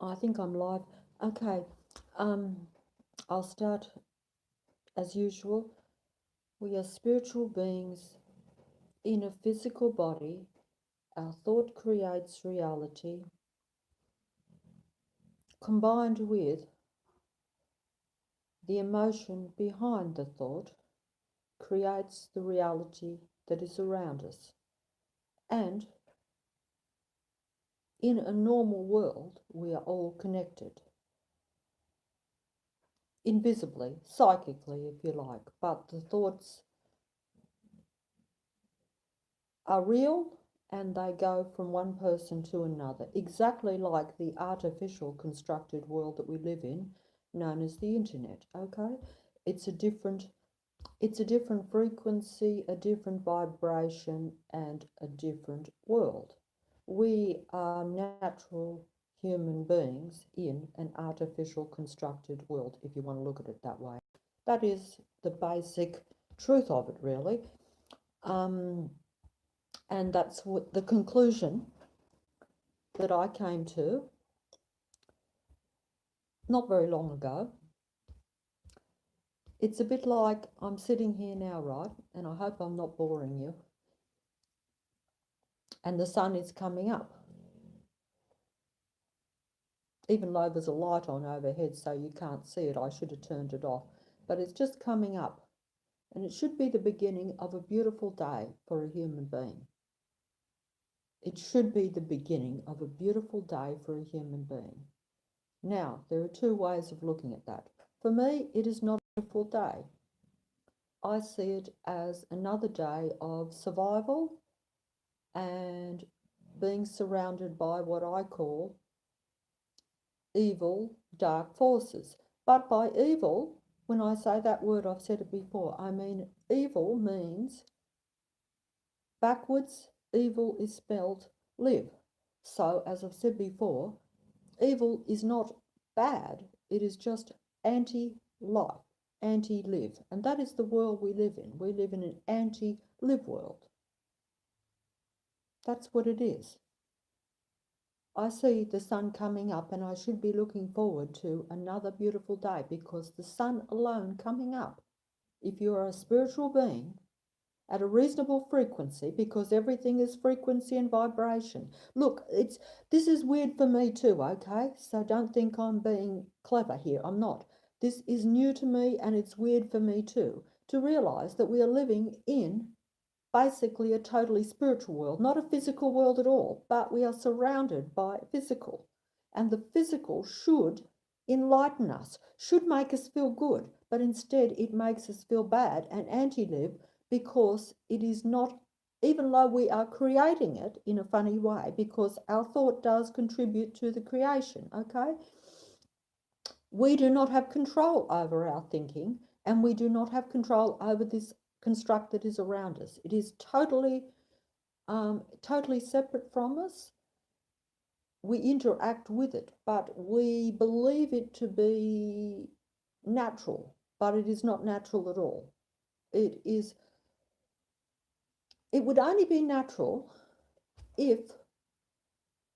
I think I'm live. Okay, um, I'll start as usual. We are spiritual beings in a physical body. Our thought creates reality, combined with the emotion behind the thought, creates the reality that is around us. And in a normal world, we are all connected, invisibly, psychically, if you like, but the thoughts are real and they go from one person to another, exactly like the artificial constructed world that we live in, known as the internet. Okay, it's a different it's a different frequency, a different vibration, and a different world. We are natural human beings in an artificial constructed world, if you want to look at it that way. That is the basic truth of it, really. Um, and that's what the conclusion that I came to not very long ago. It's a bit like I'm sitting here now, right? And I hope I'm not boring you. And the sun is coming up, even though there's a light on overhead so you can't see it. I should have turned it off. But it's just coming up. And it should be the beginning of a beautiful day for a human being. It should be the beginning of a beautiful day for a human being. Now, there are two ways of looking at that. For me, it is not a beautiful day. I see it as another day of survival and being surrounded by what I call evil, dark forces. But by evil, when I say that word, I've said it before, I mean evil means backwards, evil is spelled live. So, as I've said before, evil is not bad, it is just anti life, anti live. And that is the world we live in. We live in an anti live world. That's what it is. I see the sun coming up and I should be looking forward to another beautiful day because the sun alone coming up, if you are a spiritual being at a reasonable frequency, because everything is frequency and vibration. Look, this is weird for me too, okay? So don't think I'm being clever here. I'm not. This is new to me and it's weird for me too, to realize that we are living in basically a totally spiritual world, not a physical world at all, but we are surrounded by physical. And the physical should enlighten us, should make us feel good, but instead it makes us feel bad and anti live because it is not, even though we are creating it in a funny way, because our thought does contribute to the creation, okay? We do not have control over our thinking and we do not have control over this construct that is around us. It is totally separate from us. We interact with it, but we believe it to be natural, but it is not natural at all. It is, it would only be natural if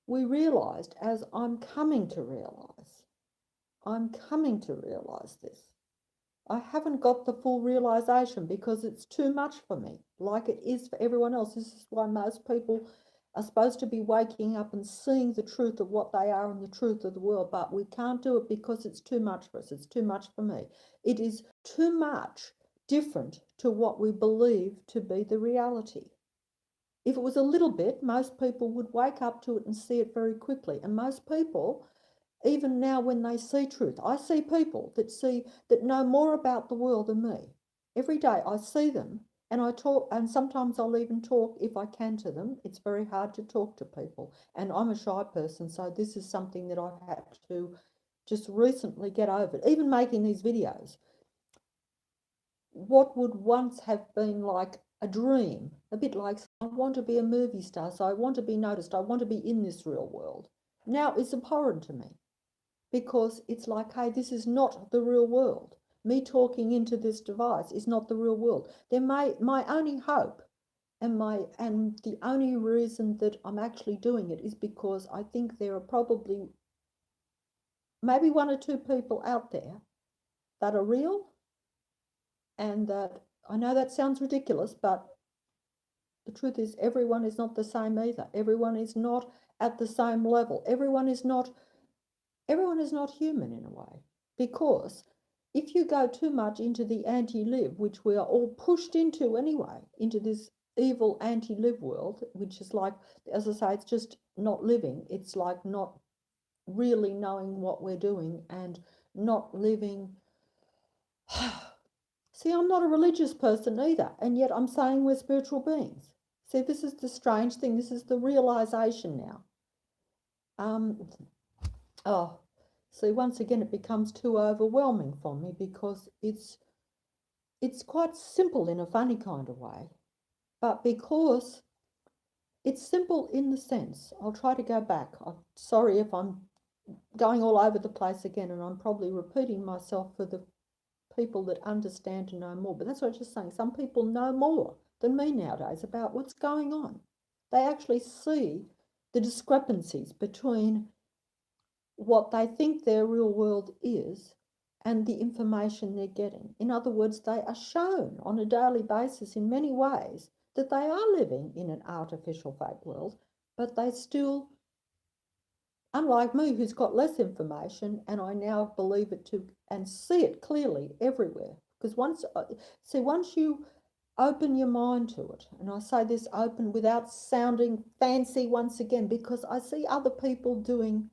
we realized, as I'm coming to realize this. I haven't got the full realization because it's too much for me, like it is for everyone else. This is why most people are supposed to be waking up and seeing the truth of what they are and the truth of the world, but we can't do it because it's too much for us. It's too much for me. It is too much different to what we believe to be the reality. If it was a little bit, most people would wake up to it and see it very quickly. And most people, even now when they see truth, I see people that know more about the world than me. Every day I see them and I talk, and sometimes I'll even talk if I can to them. It's very hard to talk to people, and I'm a shy person, so this is something that I've had to just recently get over. Even making these videos, what would once have been like a dream, a bit like I want to be a movie star, so I want to be noticed, I want to be in this real world. Now it's abhorrent to me because it's like, hey, this is not the real world. Me talking into this device is not the real world. My only hope and the only reason that I'm actually doing it is because I think there are probably maybe one or two people out there that are real, and that, I know that sounds ridiculous, but the truth is everyone is not the same either. Everyone is not at the same level. Everyone is not human in a way, because if you go too much into the anti-live, which we are all pushed into anyway, into this evil anti-live world, which is like, as I say, it's just not living. It's like not really knowing what we're doing and not living. See, I'm not a religious person either, and yet I'm saying we're spiritual beings. See, this is the strange thing. This is the realization now. Oh, see, once again, it becomes too overwhelming for me, because it's quite simple in a funny kind of way, but because it's simple in the sense, I'll try to go back. I'm sorry if I'm going all over the place again, and I'm probably repeating myself for the people that understand and know more. But that's what I was just saying. Some people know more than me nowadays about what's going on. They actually see the discrepancies between what they think their real world is and the information they're getting. In other words, they are shown on a daily basis in many ways that they are living in an artificial fake world, but they still, unlike me, who's got less information, and I now believe it to and see it clearly everywhere. Because once you open your mind to it, and I say this open without sounding fancy once again, because I see other people doing,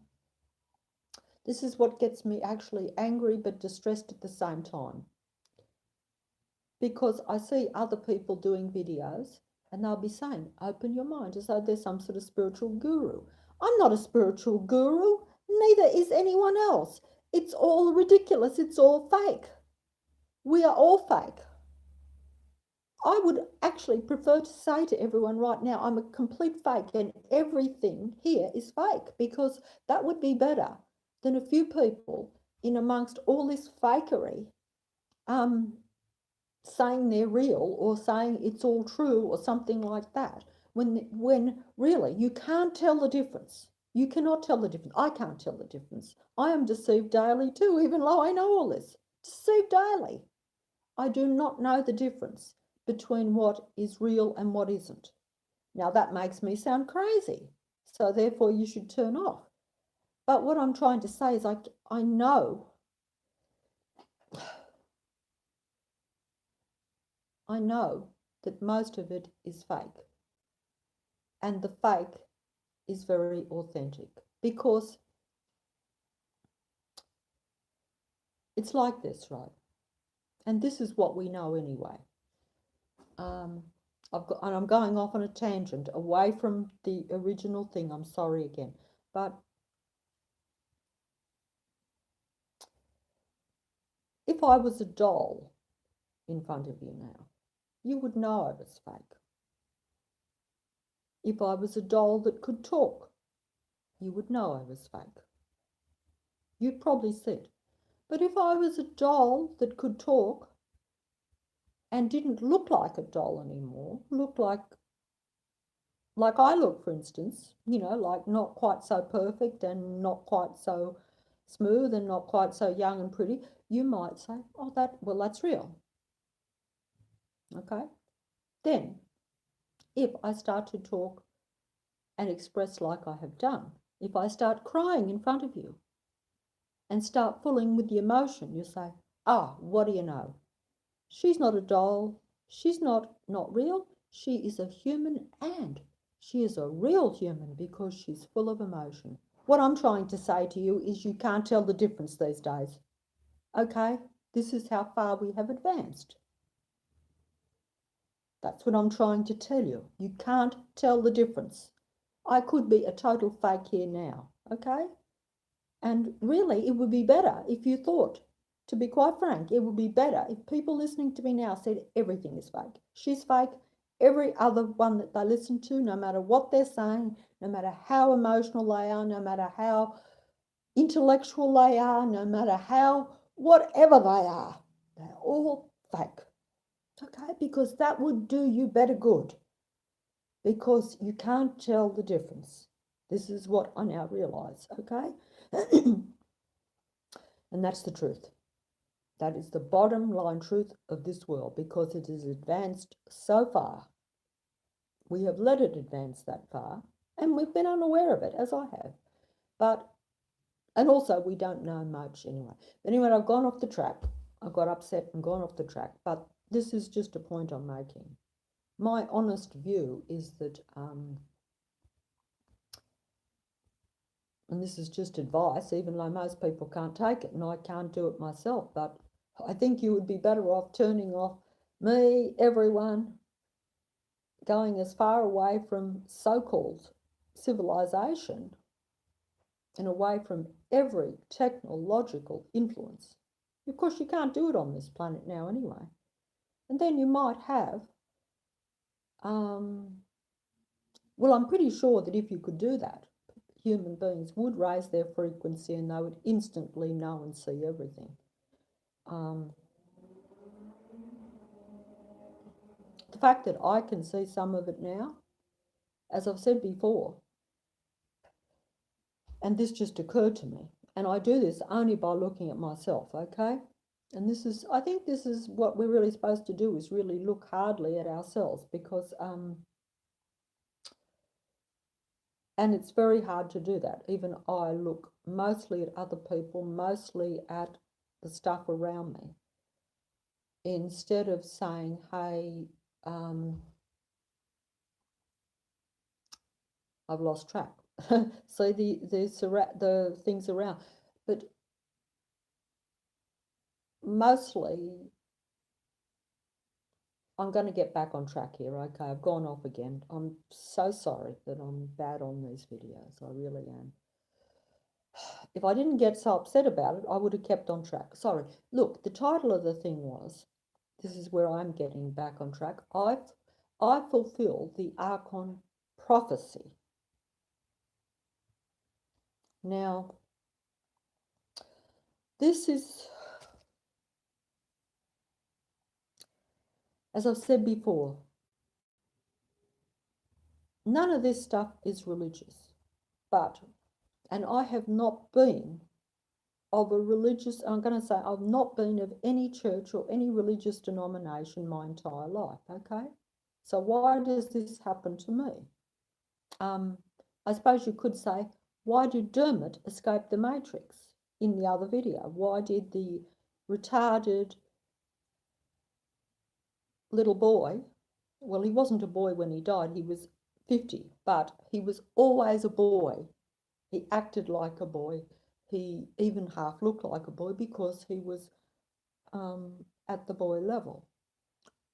this is what gets me actually angry but distressed at the same time. Because I see other people doing videos and they'll be saying, open your mind, as though they're some sort of spiritual guru. I'm not a spiritual guru, neither is anyone else. It's all ridiculous, it's all fake. We are all fake. I would actually prefer to say to everyone right now, I'm a complete fake and everything here is fake, because that would be better than a few people in amongst all this fakery saying they're real or saying it's all true or something like that, when really you can't tell the difference. You cannot tell the difference. I can't tell the difference. I am deceived daily too, even though I know all this. Deceived daily. I do not know the difference between what is real and what isn't. Now that makes me sound crazy, so therefore you should turn off. But what I'm trying to say is I know that most of it is fake. And the fake is very authentic, because it's like this, right? And this is what we know anyway. And I'm going off on a tangent away from the original thing. I'm sorry again. But if I was a doll in front of you now, you would know I was fake. If I was a doll that could talk, you would know I was fake. You'd probably see it. But if I was a doll that could talk and didn't look like a doll anymore, looked like I look, for instance, like not quite so perfect and not quite so smooth and not quite so young and pretty, you might say, oh, that's real. Okay? Then, if I start to talk and express like I have done, if I start crying in front of you and start pulling with the emotion, you say, what do you know? She's not a doll. She's not real. She is a human, and she is a real human because she's full of emotion. What I'm trying to say to you is you can't tell the difference these days. Okay? This is how far we have advanced. That's what I'm trying to tell you. You can't tell the difference. I could be a total fake here now. Okay? And really, it would be better if you thought, to be quite frank, it would be better if people listening to me now said everything is fake. She's fake. Every other one that they listen to, no matter what they're saying, no matter how emotional they are, no matter how intellectual they are, no matter how whatever they are, they're all fake. Okay? Because that would do you better good. Because you can't tell the difference. This is what I now realise, okay? And that's the truth. That is the bottom line truth of this world, because it has advanced so far. We have let it advance that far, and we've been unaware of it, as I have. And also we don't know much anyway. Anyway, I've gone off the track. I got upset and gone off the track, but this is just a point I'm making. My honest view is that, and this is just advice, even though most people can't take it and I can't do it myself, but I think you would be better off turning off me, everyone, going as far away from so-called civilization and away from every technological influence. Of course, you can't do it on this planet now anyway. And then you might have, well, I'm pretty sure that if you could do that, human beings would raise their frequency and they would instantly know and see everything. The fact that I can see some of it now, as I've said before, and this just occurred to me, and I do this only by looking at myself, okay? And this is, I think this is what we're really supposed to do, is really look hardly at ourselves, because, and it's very hard to do that. Even I look mostly at other people, mostly at the stuff around me, instead of saying, hey, I've lost track. So the things around, but mostly I'm going to get back on track here. Okay, I've gone off again. I'm so sorry that I'm bad on these videos. I really am. If I didn't get so upset about it, I would have kept on track. Sorry. Look, the title of the thing was, this is where I'm getting back on track. I fulfill the ARCHON prophecy. Now, this is, as I've said before, none of this stuff is religious, and I have not been of a religious, I'm going to say I've not been of any church or any religious denomination my entire life, okay? So why does this happen to me? I suppose you could say, why did Dermot escape the Matrix in the other video? Why did the retarded little boy, well, he wasn't a boy when he died, he was 50, but he was always a boy. He acted like a boy. He even half looked like a boy because he was at the boy level,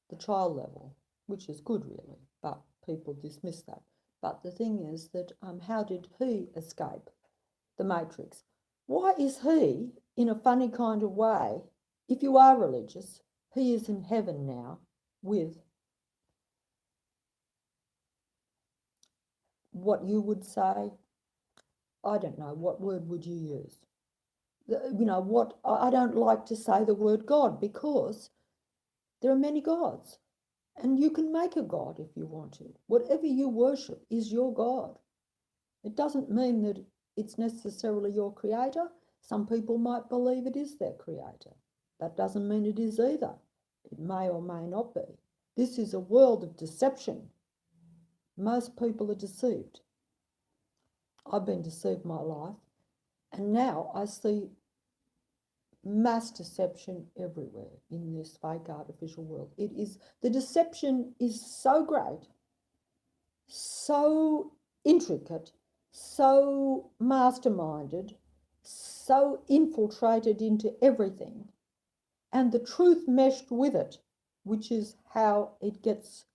the child level, which is good really, but people dismiss that. But the thing is that how did he escape the Matrix? Why is he, in a funny kind of way, if you are religious, he is in heaven now with what you would say, I don't know, what word would you use? You know, what, I don't like to say the word God, because there are many gods, and you can make a God if you want to. Whatever you worship is your God. It doesn't mean that it's necessarily your creator. Some people might believe it is their creator. That doesn't mean it is either. It may or may not be. This is a world of deception. Most people are deceived. I've been deceived my life, and now I see mass deception everywhere in this fake artificial world. It is, the deception is so great, so intricate, so masterminded, so infiltrated into everything, and the truth meshed with it, which is how it gets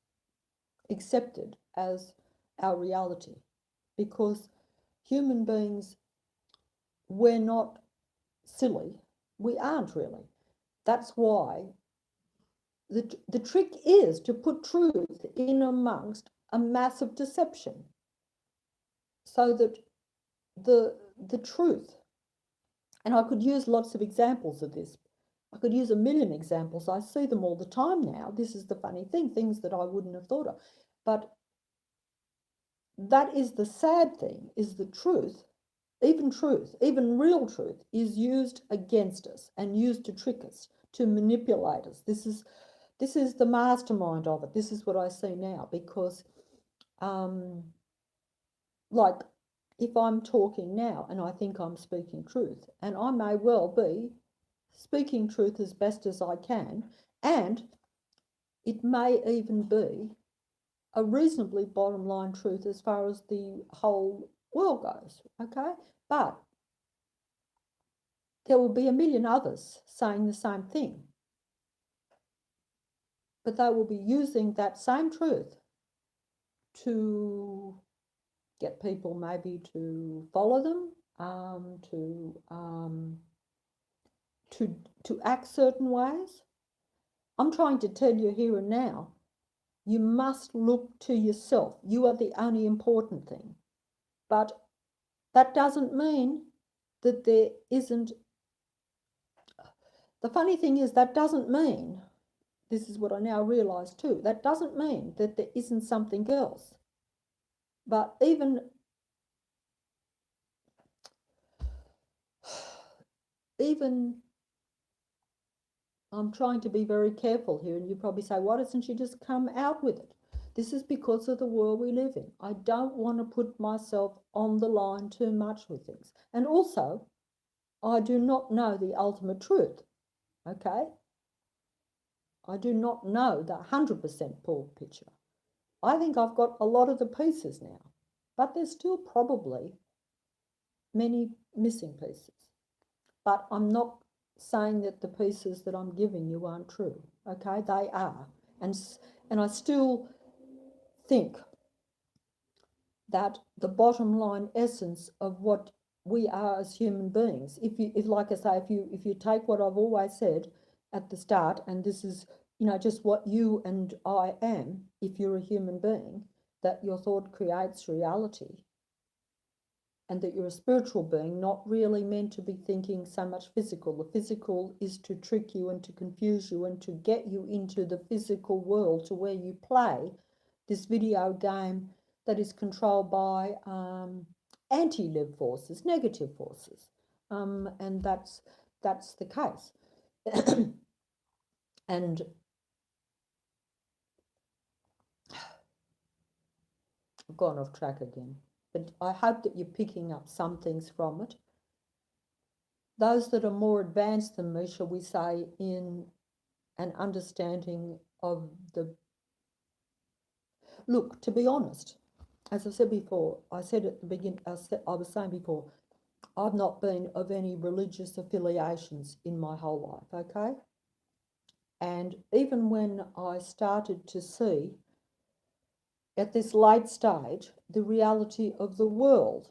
accepted as our reality. Because human beings, we're not silly. We aren't really. That's why the trick is to put truth in amongst a massive deception, so that the truth, and I could use lots of examples of this. I could use a million examples. I see them all the time now. This is the funny thing, things that I wouldn't have thought of. But that is the sad thing, is the truth even truth, even real truth, is used against us and used to trick us, to manipulate us. This is the mastermind of it. This is what I see now, because like if I'm talking now and I think I'm speaking truth, and I may well be speaking truth as best as I can, and it may even be a reasonably bottom line truth as far as the whole world goes, okay? But there will be a million others saying the same thing, but they will be using that same truth to get people maybe to follow them, to act certain ways. I'm trying to tell you here and now, you must look to yourself. You are the only important thing. But that doesn't mean that there isn't. The funny thing is, that doesn't mean, this is what I now realise too, that doesn't mean that there isn't something else. But even I'm trying to be very careful here, and you probably say, why doesn't she just come out with it? This is because of the world we live in. I don't want to put myself on the line too much with things. And also, I do not know the ultimate truth, okay? I do not know the 100% full picture. I think I've got a lot of the pieces now, but there's still probably many missing pieces. But I'm not saying that the pieces that I'm giving you aren't true, okay? They are. And I still think that the bottom line essence of what we are as human beings, if like I say, if you take what I've always said at the start, and this is, you know, just what you and I am, if you're a human being, that your thought creates reality, and that you're a spiritual being, not really meant to be thinking so much physical. The physical is to trick you and to confuse you and to get you into the physical world, to where you play this video game that is controlled by anti-live forces, negative forces, and that's the case. And I've gone off track again, but I hope that you're picking up some things from it. Those that are more advanced than me, shall we say, in an understanding of the... Look, to be honest, as I said before, I said at the beginning, I was saying before, I've not been of any religious affiliations in my whole life, okay? And even when I started to see, at this late stage, the reality of the world,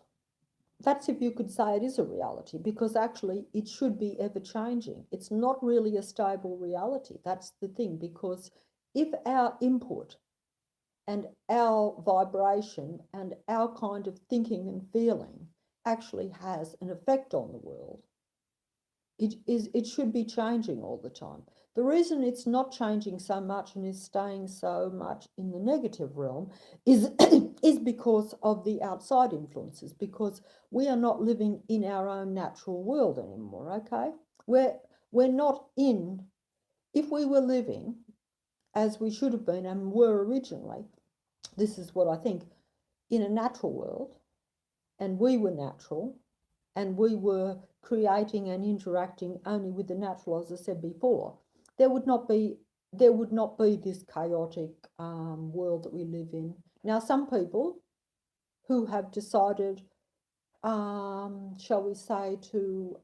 that's if you could say it is a reality, because actually it should be ever changing. It's not really a stable reality. That's the thing, because if our input and our vibration and our kind of thinking and feeling actually has an effect on the world, it should be changing all the time. The reason it's not changing so much and is staying so much in the negative realm is, is because of the outside influences, because we are not living in our own natural world anymore, okay? We're not in, if we were living as we should have been and were originally, this is what I think, in a natural world, and we were natural, and we were creating and interacting only with the natural, as I said before, there would not be this chaotic world that we live in. Now, some people who have decided, shall we say, to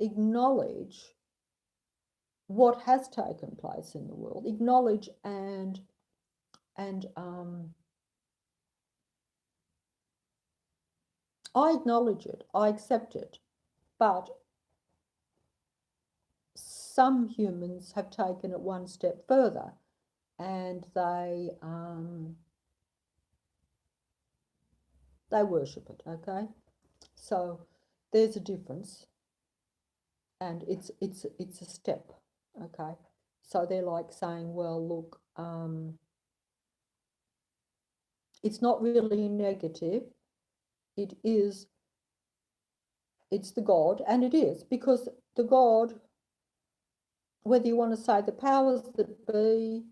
acknowledge what has taken place in the world, acknowledge and I acknowledge it, I accept it, but some humans have taken it one step further, and they worship it. Okay, so there's a difference, and it's a step. Okay, so they're like saying, well, look, it's not really negative. It is It's the God, and it is, because the God, whether you want to say the powers that be,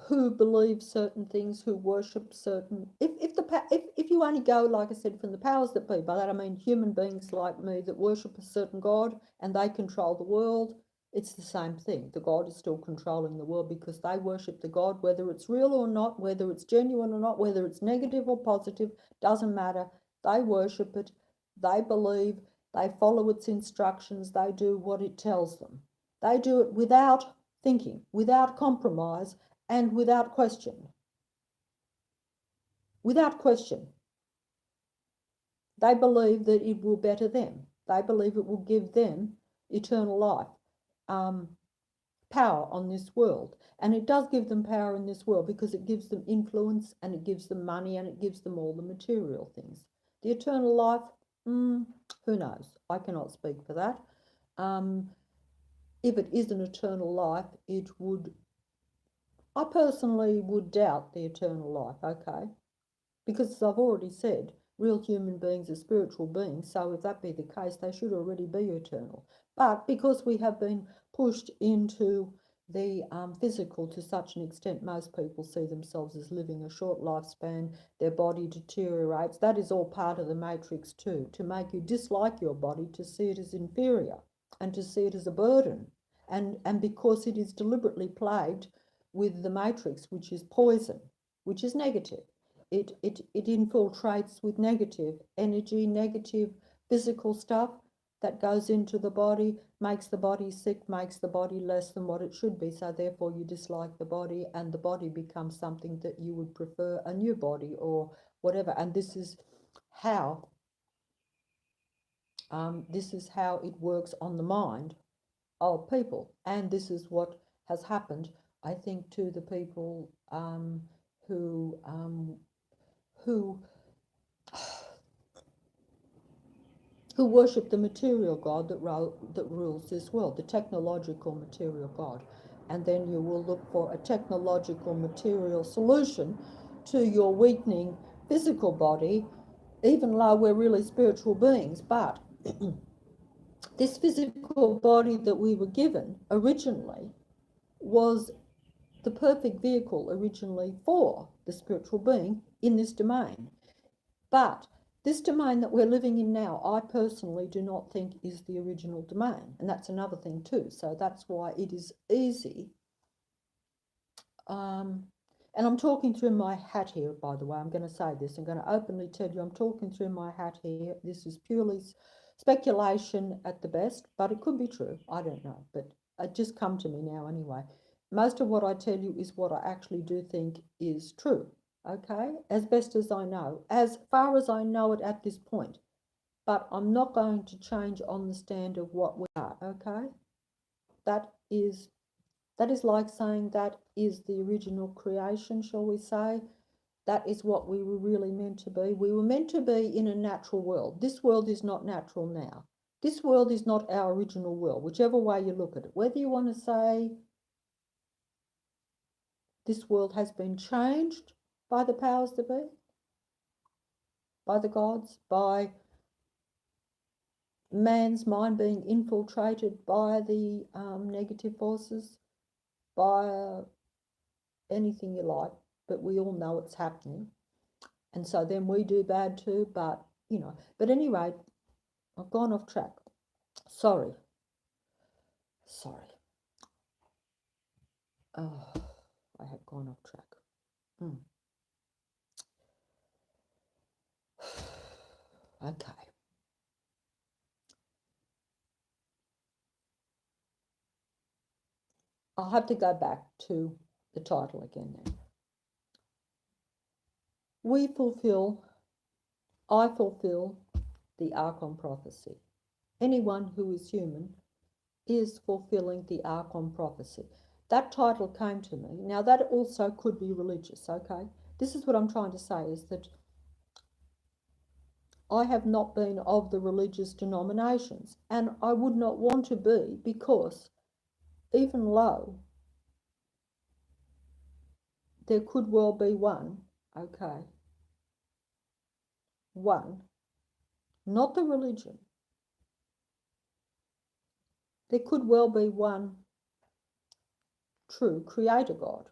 who believe certain things, who worship certain, if you only go, like I said, from the powers that be, by that I mean human beings like me that worship a certain God and they control the world, it's the same thing. The God is still controlling the world because they worship the God, whether it's real or not, whether it's genuine or not, whether it's negative or positive, doesn't matter. They worship it, they believe, they follow its instructions, they do what it tells them. They do it without thinking, without compromise, and without question. Without question. They believe that it will better them. They believe it will give them eternal life, power on this world. And it does give them power in this world because it gives them influence and it gives them money and it gives them all the material things. The eternal life, who knows? I cannot speak for that. If it is an eternal life, I personally would doubt the eternal life, okay? Because as I've already said, real human beings are spiritual beings, so if that be the case, they should already be eternal. But because we have been pushed into the physical to such an extent, most people see themselves as living a short lifespan, their body deteriorates. That is all part of the matrix too, to make you dislike your body, to see it as inferior and to see it as a burden. And because it is deliberately plagued with the matrix, which is poison, which is negative. It infiltrates with negative energy, negative physical stuff that goes into the body, makes the body sick, makes the body less than what it should be. So therefore you dislike the body and the body becomes something that you would prefer a new body or whatever. And this is how it works on the mind of people. And this is what has happened, I think, to the people who worship the material God that rules this world, the technological material God. And then you will look for a technological material solution to your weakening physical body, even though we're really spiritual beings. But this physical body that we were given originally was the perfect vehicle originally for the spiritual being in this domain. But this domain that we're living in now, I personally do not think is the original domain. And that's another thing too. So that's why it is easy. And I'm talking through my hat here, by the way. I'm going to say this. I'm going to openly tell you I'm talking through my hat here. This is purely speculation at the best, but it could be true. I don't know. But it just come to me now anyway. Most of what I tell you is what I actually do think is true. Okay, as best as I know, as far as I know it at this point. But I'm not going to change on the stand of what we are, okay? That is like saying that is the original creation, shall we say? That is what we were really meant to be. We were meant to be in a natural world. This world is not natural now. This world is not our original world, whichever way you look at it. Whether you want to say this world has been changed by the powers that be, by the gods, by man's mind being infiltrated by the negative forces, by anything you like, but we all know it's happening. And so then we do bad too, but, you know. But anyway, I've gone off track. Sorry. Oh, I have gone off track. Okay. I'll have to go back to the title again then. I fulfill the ARCHON prophecy. Anyone who is human is fulfilling the ARCHON prophecy. That title came to me. Now that also could be religious, okay? This is what I'm trying to say, is that I have not been of the religious denominations, and I would not want to be, because even though there could well be one, okay, one, not the religion, There could well be one true creator God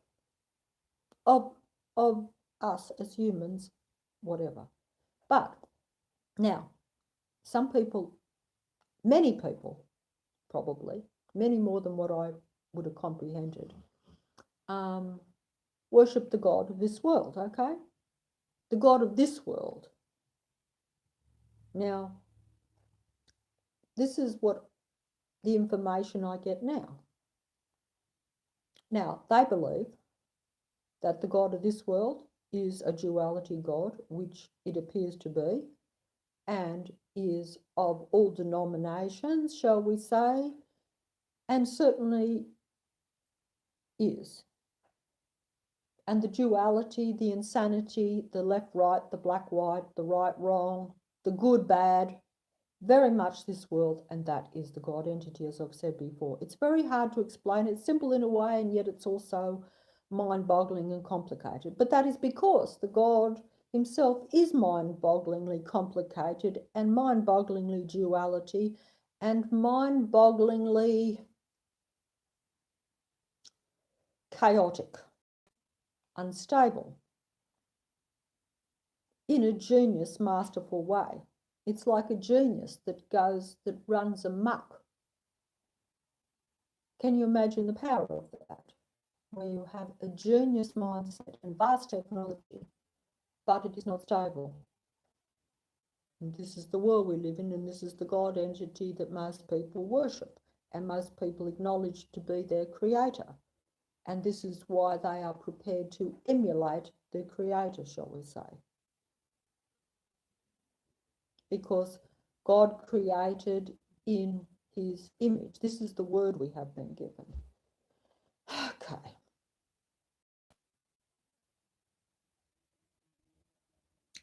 of us as humans, whatever. But now, some people, many people, probably, many more than what I would have comprehended, worship the God of this world, okay? The God of this world. Now, this is what the information I get now. Now, they believe that the God of this world is a duality God, which it appears to be, and is of all denominations, shall we say, and certainly is. And the duality, the insanity, the left, right, the black, white, the right, wrong, the good, bad, very much this world, and that is the God entity, as I've said before. It's very hard to explain. It's simple in a way, and yet it's also mind-boggling and complicated. But that is because the God himself is mind-bogglingly complicated and mind-bogglingly duality and mind-bogglingly chaotic, unstable, in a genius, masterful way. It's like a genius that runs amok. Can you imagine the power of that? Where you have a genius mindset and vast technology, but it is not stable. And this is the world we live in, and this is the God entity that most people worship and most people acknowledge to be their creator. And this is why they are prepared to emulate their creator, shall we say. Because God created in his image. This is the word we have been given. Okay.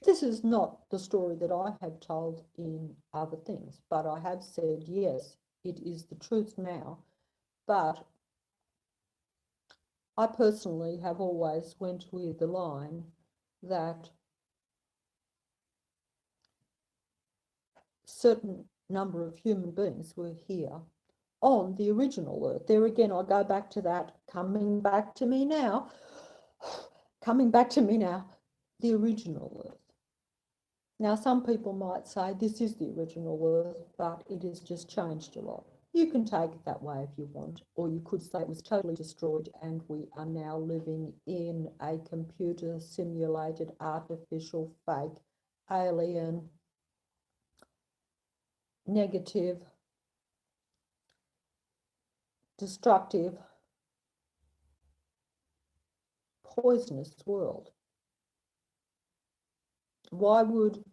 This is not the story that I have told in other things, but I have said, yes, it is the truth now. But I personally have always went with the line that certain number of human beings were here on the original Earth. There again, I go back to that, coming back to me now, the original Earth. Now, some people might say this is the original Earth, but it has just changed a lot. You can take it that way if you want, or you could say it was totally destroyed and we are now living in a computer simulated, artificial, fake, alien, negative, destructive, poisonous world. Why would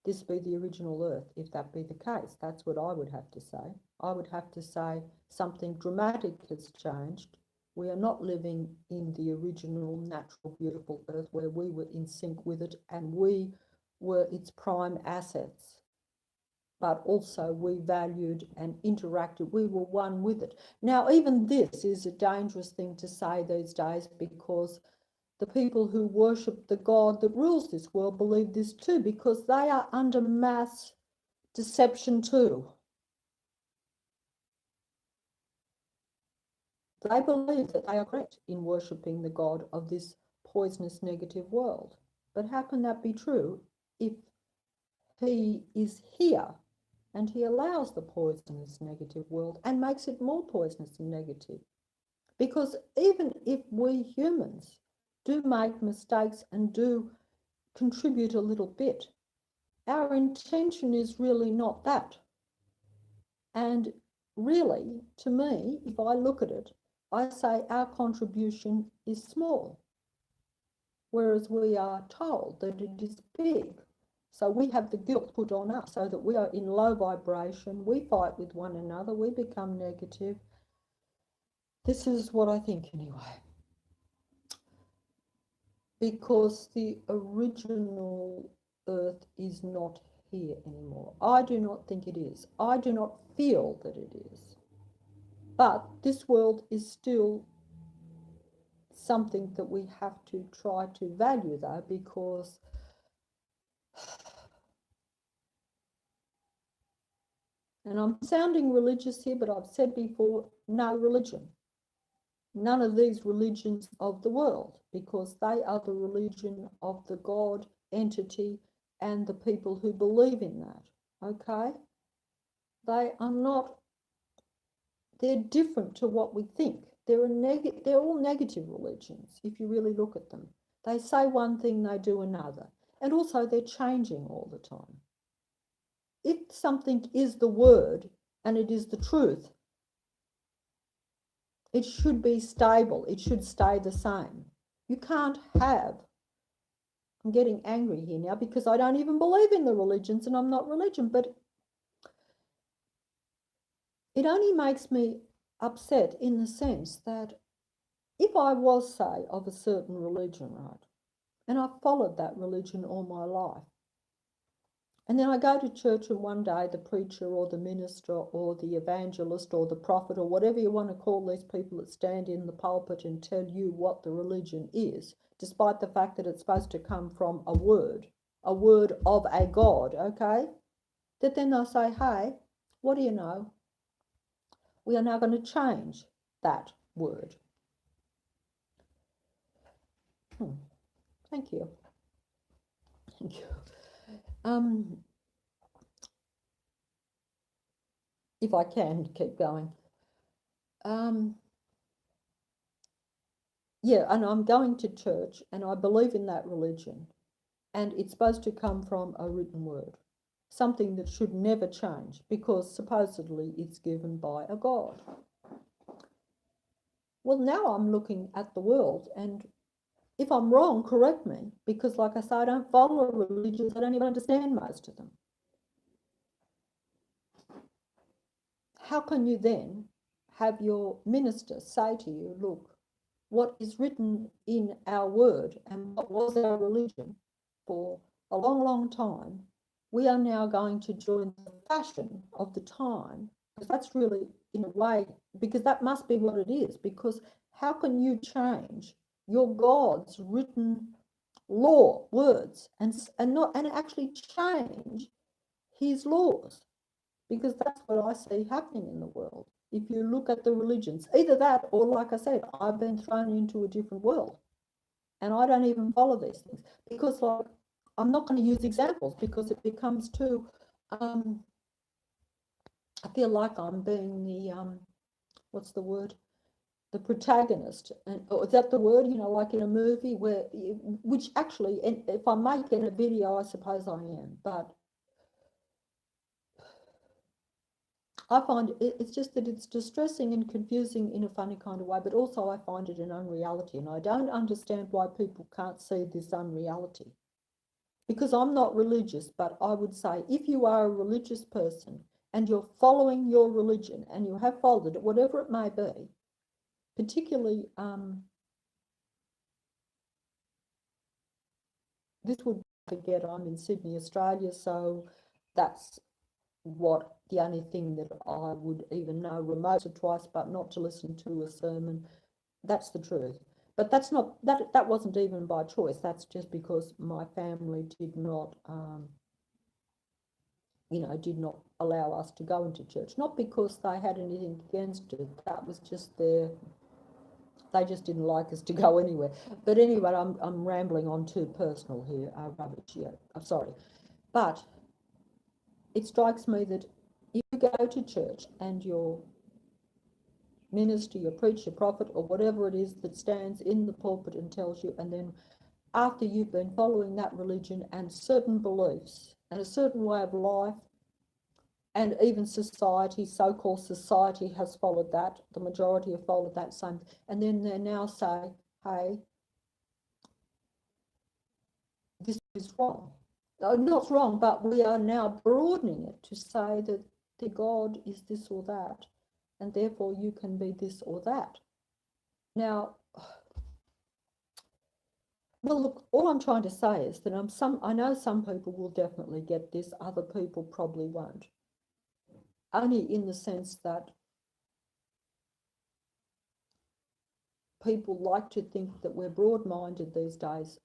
this be the original Earth if that be the case? That's what I would have to say. I would have to say something dramatic has changed. We are not living in the original, natural, beautiful Earth where we were in sync with it and we were its prime assets. But also we valued and interacted. We were one with it. Now, even this is a dangerous thing to say these days because the people who worship the God that rules this world believe this too, because they are under mass deception too. They believe that they are correct in worshipping the God of this poisonous negative world. But how can that be true if he is here and he allows the poisonous negative world and makes it more poisonous and negative? Because even if we humans do make mistakes and do contribute a little bit, our intention is really not that. And really, to me, if I look at it, I say our contribution is small, whereas we are told that it is big. So we have the guilt put on us so that we are in low vibration, we fight with one another, we become negative. This is what I think anyway. Because the original Earth is not here anymore. I do not think it is. I do not feel that it is. But this world is still something that we have to try to value, though, because And I'm sounding religious here, but I've said before, no religion. None of these religions of the world, because they are the religion of the God entity and the people who believe in that. Okay? They are not, they're different to what we think. They're all negative religions, if you really look at them. They say one thing, they do another. And also they're changing all the time. If something is the word and it is the truth, it should be stable. It should stay the same. You can't have, I'm getting angry here now because I don't even believe in the religions and I'm not religion, but it only makes me upset in the sense that if I was, say, of a certain religion, right, and I followed that religion all my life, and then I go to church and one day the preacher or the minister or the evangelist or the prophet or whatever you want to call these people that stand in the pulpit and tell you what the religion is, despite the fact that it's supposed to come from a word of a God, okay? That then they'll say, hey, what do you know? We are now going to change that word. Thank you. Thank you. If I can keep going. Yeah, and I'm going to church and I believe in that religion. And it's supposed to come from a written word, something that should never change because supposedly it's given by a God. Well, now I'm looking at the world, and if I'm wrong, correct me, because like I say, I don't follow religions, I don't even understand most of them. How can you then have your minister say to you, look, what is written in our word and what was our religion for a long, long time, we are now going to join the fashion of the time, because that's really, in a way, because that must be what it is, because how can you change your God's written law, words, and actually change his laws? Because that's what I see happening in the world. If you look at the religions, either that or, like I said, I've been thrown into a different world and I don't even follow these things because, like, I'm not going to use examples because it becomes too, I feel like I'm being the, what's the word? The protagonist. And, or is that the word, you know, like in a movie where, which actually, if I'm making a video, I suppose I am, but I find it's just that it's distressing and confusing in a funny kind of way, but also I find it an unreality. And I don't understand why people can't see this unreality. Because I'm not religious, but I would say if you are a religious person and you're following your religion and you have followed it, whatever it may be, particularly this would forget I'm in Sydney, Australia, so that's what the only thing that I would even know remote or twice, but not to listen to a sermon. That's the truth. But that's not, that wasn't even by choice. That's just because my family did not, you know, did not allow us to go into church. Not because they had anything against it. That was just their, they just didn't like us to go anywhere. But anyway, I'm rambling on too personal here. Rubbish, yeah, I'm sorry. But it strikes me that if you go to church and your minister, your preacher, prophet, or whatever it is that stands in the pulpit and tells you, and then after you've been following that religion and certain beliefs and a certain way of life, and even society, so-called society, has followed that, the majority have followed that same, and then they now say, hey, this is wrong. No, not wrong, but we are now broadening it to say that the God is this or that, and therefore you can be this or that. Now, well, look, all I'm trying to say is that I know some people will definitely get this, other people probably won't. Only in the sense that people like to think that we're broad-minded these days.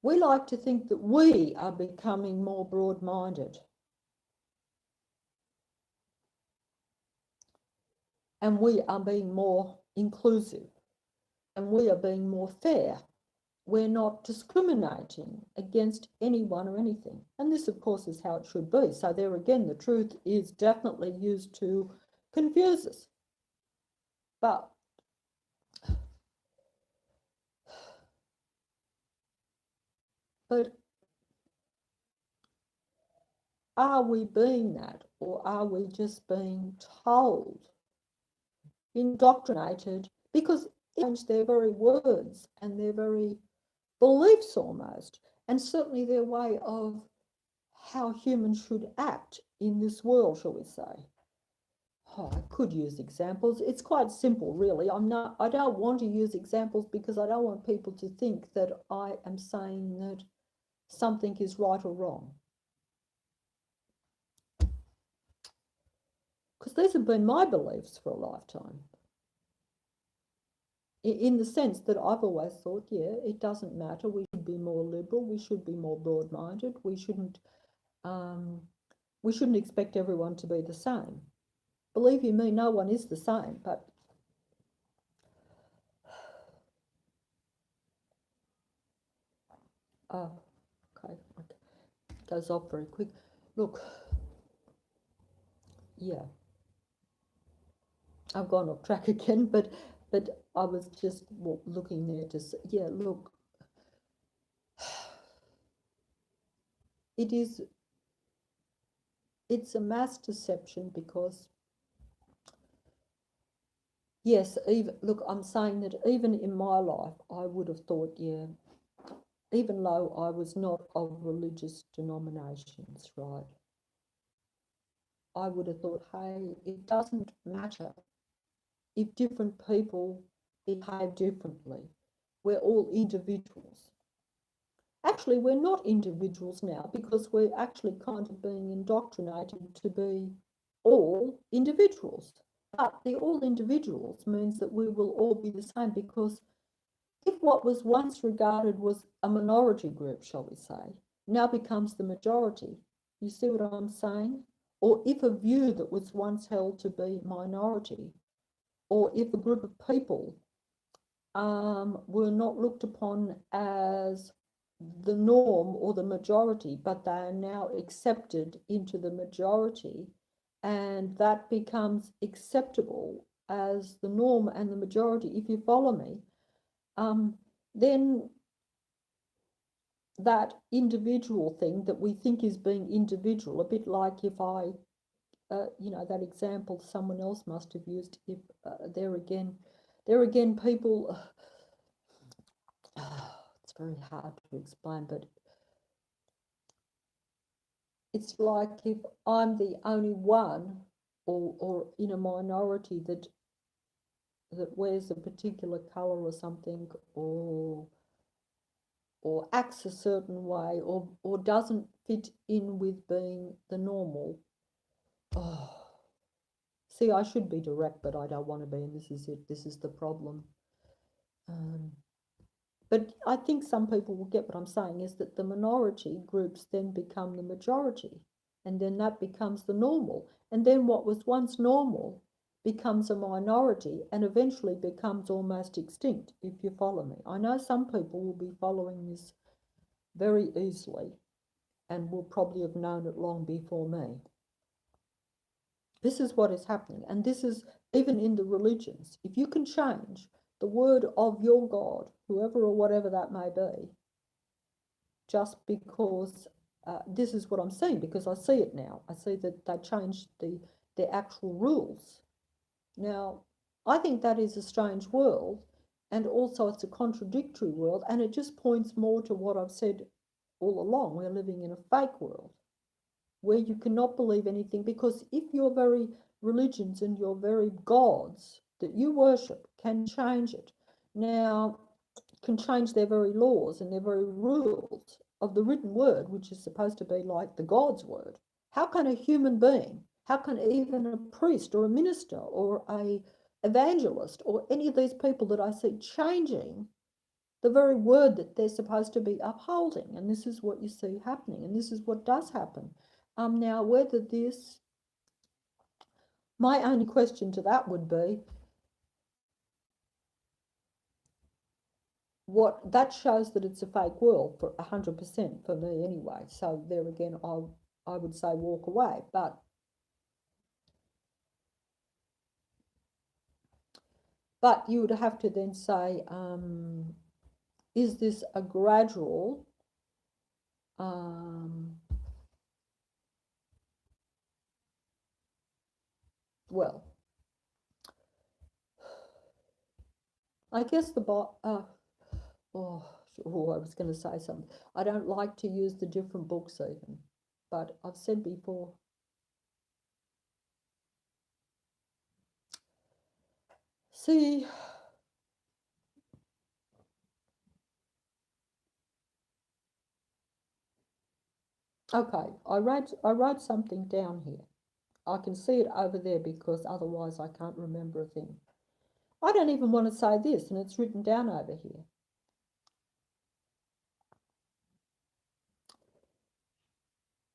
We like to think that we are becoming more broad-minded. and we are being more inclusive, and we are being more fair. We're not discriminating against anyone or anything. And this, of course, is how it should be. So there again, the truth is definitely used to confuse us. But are we being that, or are we just being told, indoctrinated, because it changed their very words and their very beliefs almost, and certainly their way of how humans should act in this world, shall we say. Oh, I could use examples. It's quite simple, really. I don't want to use examples because I don't want people to think that I am saying that something is right or wrong. Because these have been my beliefs for a lifetime. In the sense that I've always thought, yeah, it doesn't matter. We should be more liberal. We should be more broad-minded. We shouldn't expect everyone to be the same. Believe you me, no one is the same. But okay, it goes off very quick. Look, yeah, I've gone off track again, but I was just looking there to see, yeah, look, it's a mass deception because, yes, even, look, I'm saying that even in my life, I would have thought, yeah, even though I was not of religious denominations, right, I would have thought, hey, it doesn't matter if different people behave differently. We're all individuals. Actually, we're not individuals now because we're actually kind of being indoctrinated to be all individuals. But the all individuals means that we will all be the same, because if what was once regarded was a minority group, shall we say, now becomes the majority. You see what I'm saying? Or if a view that was once held to be minority, or if a group of people were not looked upon as the norm or the majority, but they are now accepted into the majority, and that becomes acceptable as the norm and the majority, if you follow me, then that individual thing that we think is being individual, a bit like if I, that example someone else must have used, if there again people, it's very hard to explain, but it's like if I'm the only one, or in a minority that wears a particular color or something, or acts a certain way, or doesn't fit in with being the normal. Oh, see, I should be direct, but I don't want to be, and this is it. This is the problem. But I think some people will get what I'm saying, is that the minority groups then become the majority, and then that becomes the normal. And then what was once normal becomes a minority and eventually becomes almost extinct, if you follow me. I know some people will be following this very easily and will probably have known it long before me. This is what is happening, and this is even in the religions. If you can change the word of your God, whoever or whatever that may be, just because this is what I'm seeing, because I see it now. I see that they changed the actual rules. Now, I think that is a strange world, and also it's a contradictory world, and it just points more to what I've said all along. We're living in a fake world where you cannot believe anything, because if your very religions and your very gods that you worship can change it, now can change their very laws and their very rules of the written word, which is supposed to be like the God's word, how can a human being, how can even a priest or a minister or a evangelist or any of these people that I see changing the very word that they're supposed to be upholding? And this is what you see happening, and this is what does happen. Now, whether this My only question to that would be, what that shows that it's a fake world for 100% for me anyway. So there again, I would say walk away. But you would have to then say, is this a gradual well, I guess I was going to say something. I don't like to use the different books even, but I've said before, see, okay, I wrote something down here. I can see it over there because otherwise I can't remember a thing. I don't even want to say this, and it's written down over here.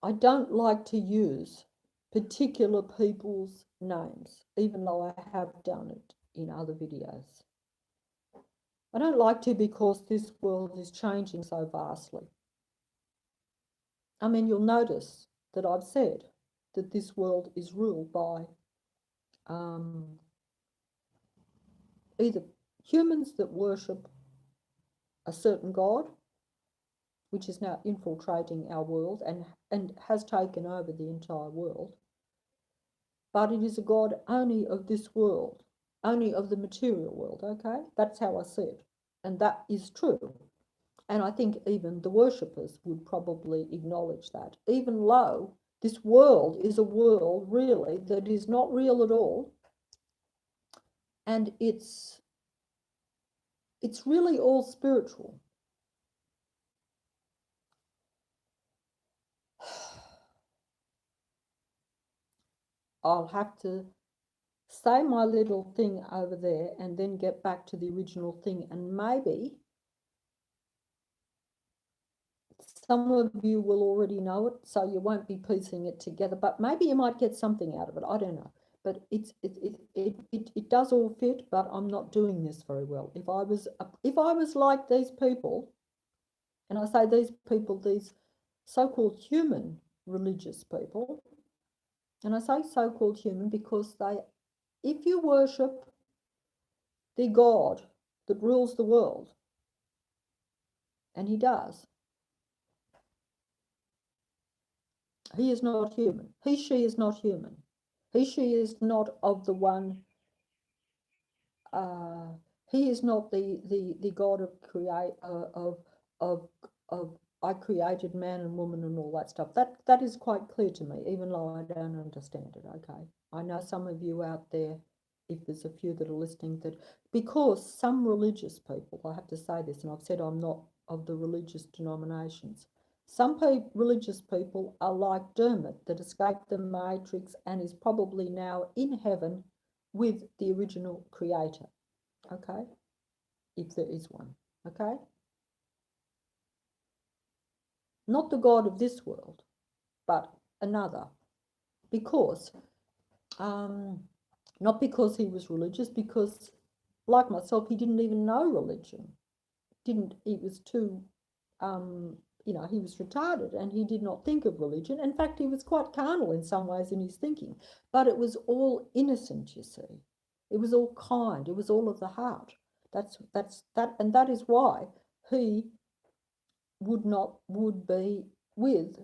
I don't like to use particular people's names, even though I have done it in other videos. I don't like to because this world is changing so vastly. I mean, you'll notice that I've said that this world is ruled by either humans that worship a certain god, which is now infiltrating our world and has taken over the entire world, but it is a god only of this world, only of the material world, okay? That's how I see it, and that is true. And I think even the worshippers would probably acknowledge that, even though this world is a world really that is not real at all, and it's really all spiritual. I'll have to say my little thing over there and then get back to the original thing, and maybe some of you will already know it, so you won't be piecing it together, but maybe you might get something out of it. I don't know. But it does all fit, but I'm not doing this very well. If I was like these people, and I say these people, these so-called human religious people, and I say so-called human because if you worship the God that rules the world, and he does, he is not human. She is not human. She is not of the one. He is not the God of I created man and woman and all that stuff. That is quite clear to me, even though I don't understand it. Okay, I know some of you out there, if there's a few that are listening, that because some religious people, I have to say this, and I've said I'm not of the religious denominations. Some religious people are like Dermot that escaped the matrix and is probably now in heaven with the original creator, okay, if there is one, okay? Not the God of this world, but another, because, not because he was religious, because like myself, he didn't even know religion. He was too, he was retarded and he did not think of religion. In fact, he was quite carnal in some ways in his thinking, but it was all innocent, you see. It was all kind. It was all of the heart. And that is why he would be with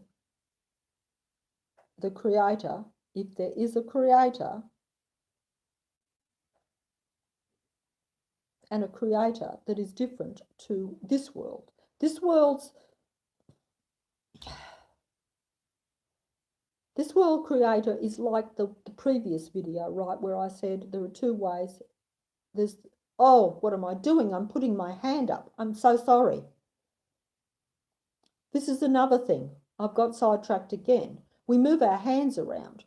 the creator, if there is a creator, and a creator that is different to this world. This world creator is like the previous video, right, where I said there are two ways. What am I doing? I'm putting my hand up. I'm so sorry. This is another thing. I've got sidetracked again. We move our hands around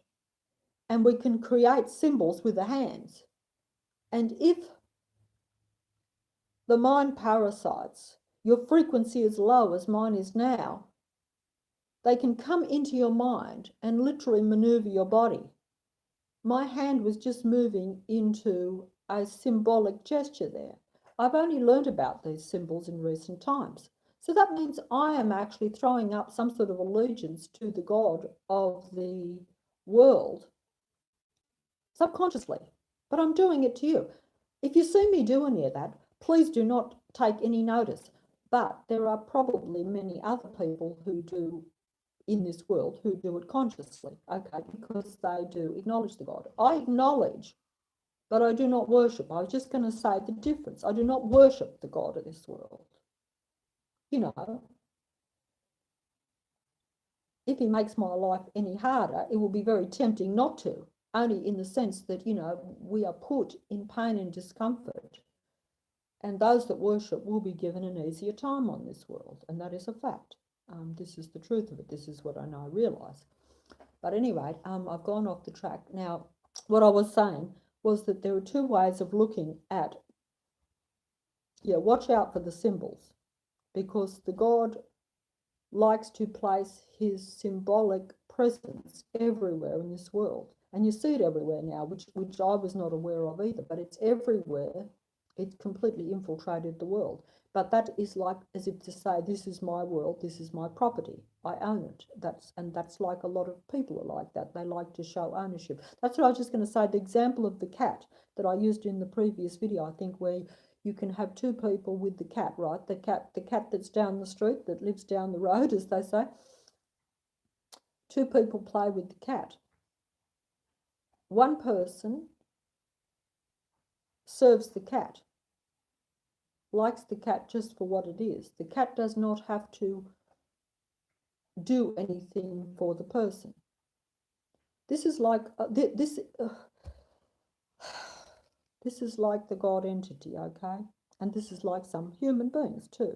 and we can create symbols with the hands. And if the mind parasites, your frequency is low as mine is now, they can come into your mind and literally maneuver your body. My hand was just moving into a symbolic gesture there. I've only learned about these symbols in recent times. So that means I am actually throwing up some sort of allegiance to the God of the world subconsciously. But I'm doing it to you. If you see me do any of that, please do not take any notice. But there are probably many other people who do in this world who do it consciously, okay, because they do acknowledge the God. I acknowledge, but I do not worship. I was just going to say the difference. I do not worship the God of this world. You know, if he makes my life any harder, it will be very tempting not to, only in the sense that, you know, we are put in pain and discomfort. And those that worship will be given an easier time on this world. And that is a fact. This is the truth of it. This is what I now realise. But anyway, I've gone off the track. Now, what I was saying was that there are two ways of looking at, watch out for the symbols, because the God likes to place his symbolic presence everywhere in this world. And you see it everywhere now, which I was not aware of either, but it's everywhere. It's completely infiltrated the world. But that is like as if to say, this is my world, this is my property, I own it. That's like a lot of people are like that. They like to show ownership. That's what I was just going to say. The example of the cat that I used in the previous video, I think, where you can have two people with the cat, right? The cat that's down the street, that lives down the road, as they say. Two people play with the cat. One person serves the cat, likes the cat just for what it is. The cat does not have to do anything for the person. This is like this is like the God entity, okay? And this is like some human beings too,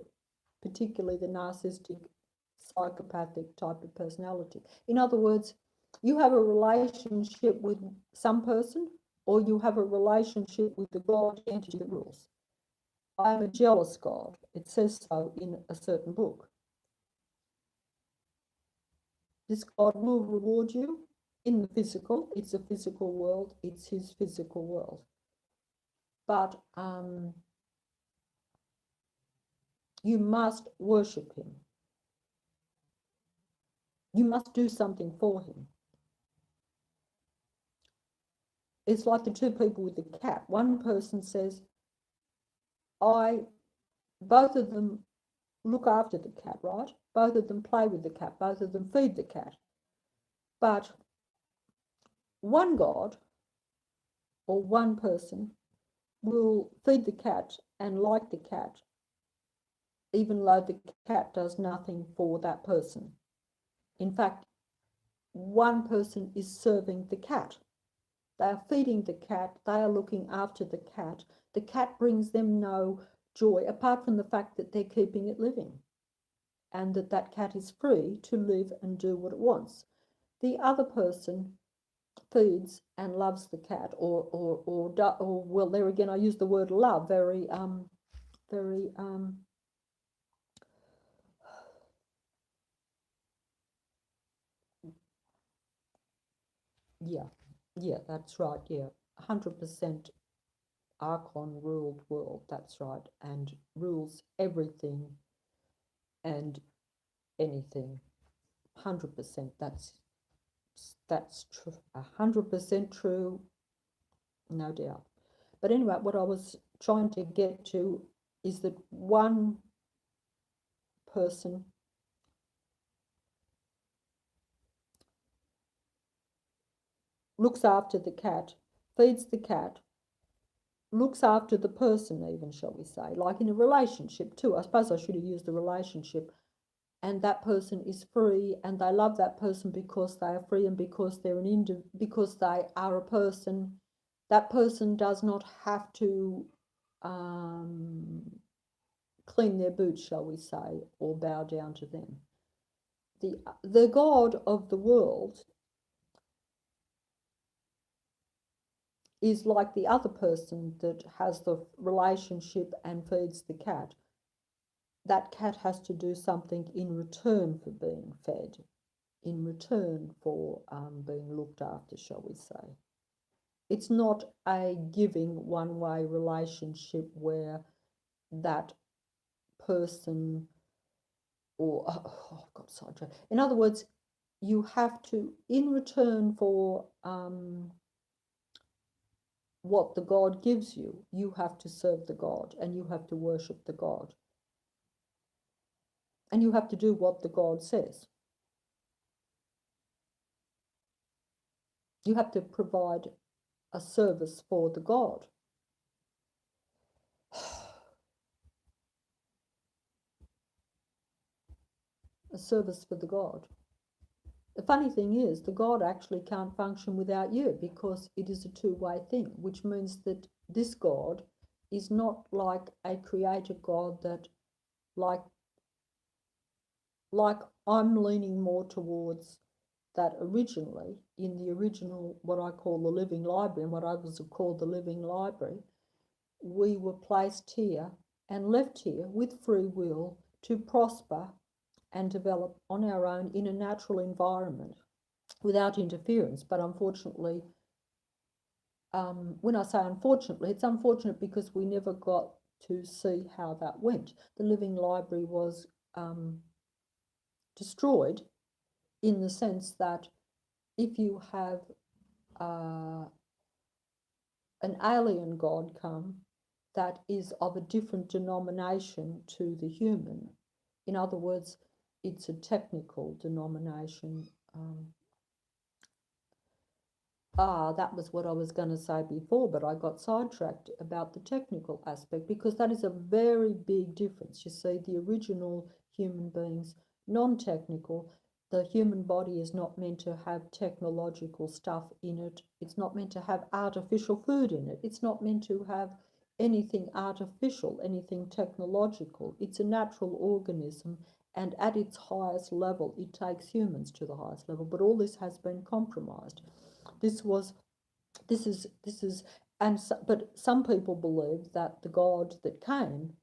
particularly the narcissistic, psychopathic type of personality. In other words, you have a relationship with some person, or you have a relationship with the God entity that rules. I am a jealous God. It says so in a certain book. This God will reward you in the physical. It's a physical world. It's his physical world. But you must worship him. You must do something for him. It's like the two people with the cat. One person says, both of them look after the cat, right? Both of them play with the cat. Both of them feed the cat. But one God or one person will feed the cat and like the cat, even though the cat does nothing for that person. In fact, one person is serving the cat. They are feeding the cat. They are looking after the cat. The cat brings them no joy, apart from the fact that they're keeping it living, and that cat is free to live and do what it wants. The other person feeds and loves the cat, or well, there again, I use the word love very yeah, that's right, 100% ARCHON ruled world, that's right, and rules everything and anything. 100%, that's true, 100% true, no doubt. But anyway, what I was trying to get to is that one person looks after the cat, feeds the cat, looks after the person even, shall we say, like in a relationship too. I suppose I should have used the relationship. And that person is free, and they love that person because they are free and because they're because they are a person. That person does not have to clean their boots, shall we say, or bow down to them. The God of the world is like the other person that has the relationship and feeds the cat. That cat has to do something in return for being fed, in return for being looked after, shall we say. It's not a giving one-way relationship where that person or oh, God, sidetracked. In other words, you have to, in return for what the God gives you, you have to serve the God and you have to worship the God. And you have to do what the God says. You have to provide a service for the God. A service for the God. The funny thing is, the God actually can't function without you because it is a two-way thing, which means that this God is not like a creator God that, like I'm leaning more towards that originally, in the original, what I call the living library and what others have called the living library, we were placed here and left here with free will to prosper and develop on our own in a natural environment without interference. But unfortunately, when I say unfortunately, it's unfortunate because we never got to see how that went. The living library was destroyed in the sense that if you have an alien God come that is of a different denomination to the human, in other words, it's a technical denomination. That was what I was going to say before, but I got sidetracked about the technical aspect because that is a very big difference. You see, the original human beings, non-technical, the human body is not meant to have technological stuff in it. It's not meant to have artificial food in it. It's not meant to have anything artificial, anything technological. It's a natural organism, and at its highest level, it takes humans to the highest level. But all this has been compromised. This is, and so, but some people believe that the God that came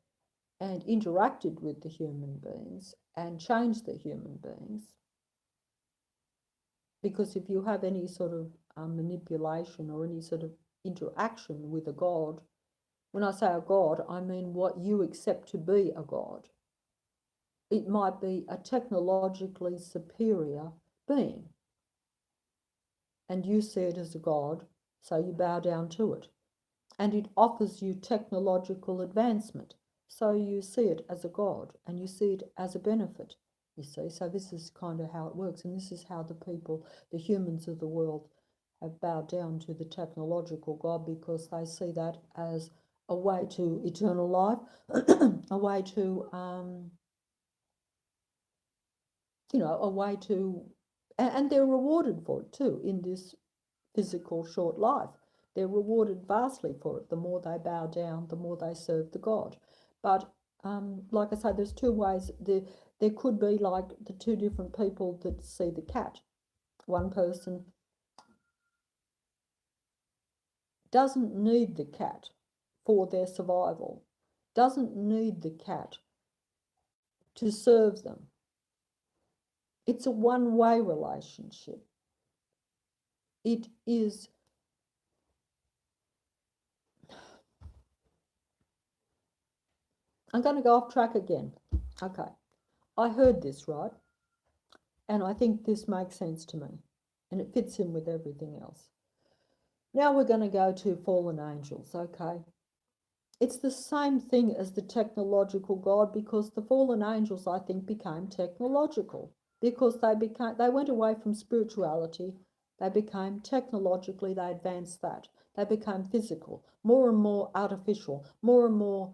and interacted with the human beings and changed the human beings, because if you have any sort of manipulation or any sort of interaction with a God, when I say a God, I mean what you accept to be a God. It might be a technologically superior being, and you see it as a God, so you bow down to it. And it offers you technological advancement, so you see it as a God and you see it as a benefit, you see. So this is kind of how it works, and this is how the people, the humans of the world, have bowed down to the technological God, because they see that as a way to eternal life, a way to, a way to, and they're rewarded for it too in this physical short life. They're rewarded vastly for it. The more they bow down, the more they serve the God. But like I say, there's two ways. There could be like the two different people that see the cat. One person doesn't need the cat for their survival, doesn't need the cat to serve them. It's a one-way relationship. It is, I'm going to go off track again. Okay, I heard this, right? And I think this makes sense to me, and it fits in with everything else. Now we're going to go to fallen angels, okay? It's the same thing as the technological God, because the fallen angels, I think, became technological because they went away from spirituality. They became technologically, they advanced that. They became physical, more and more artificial, more and more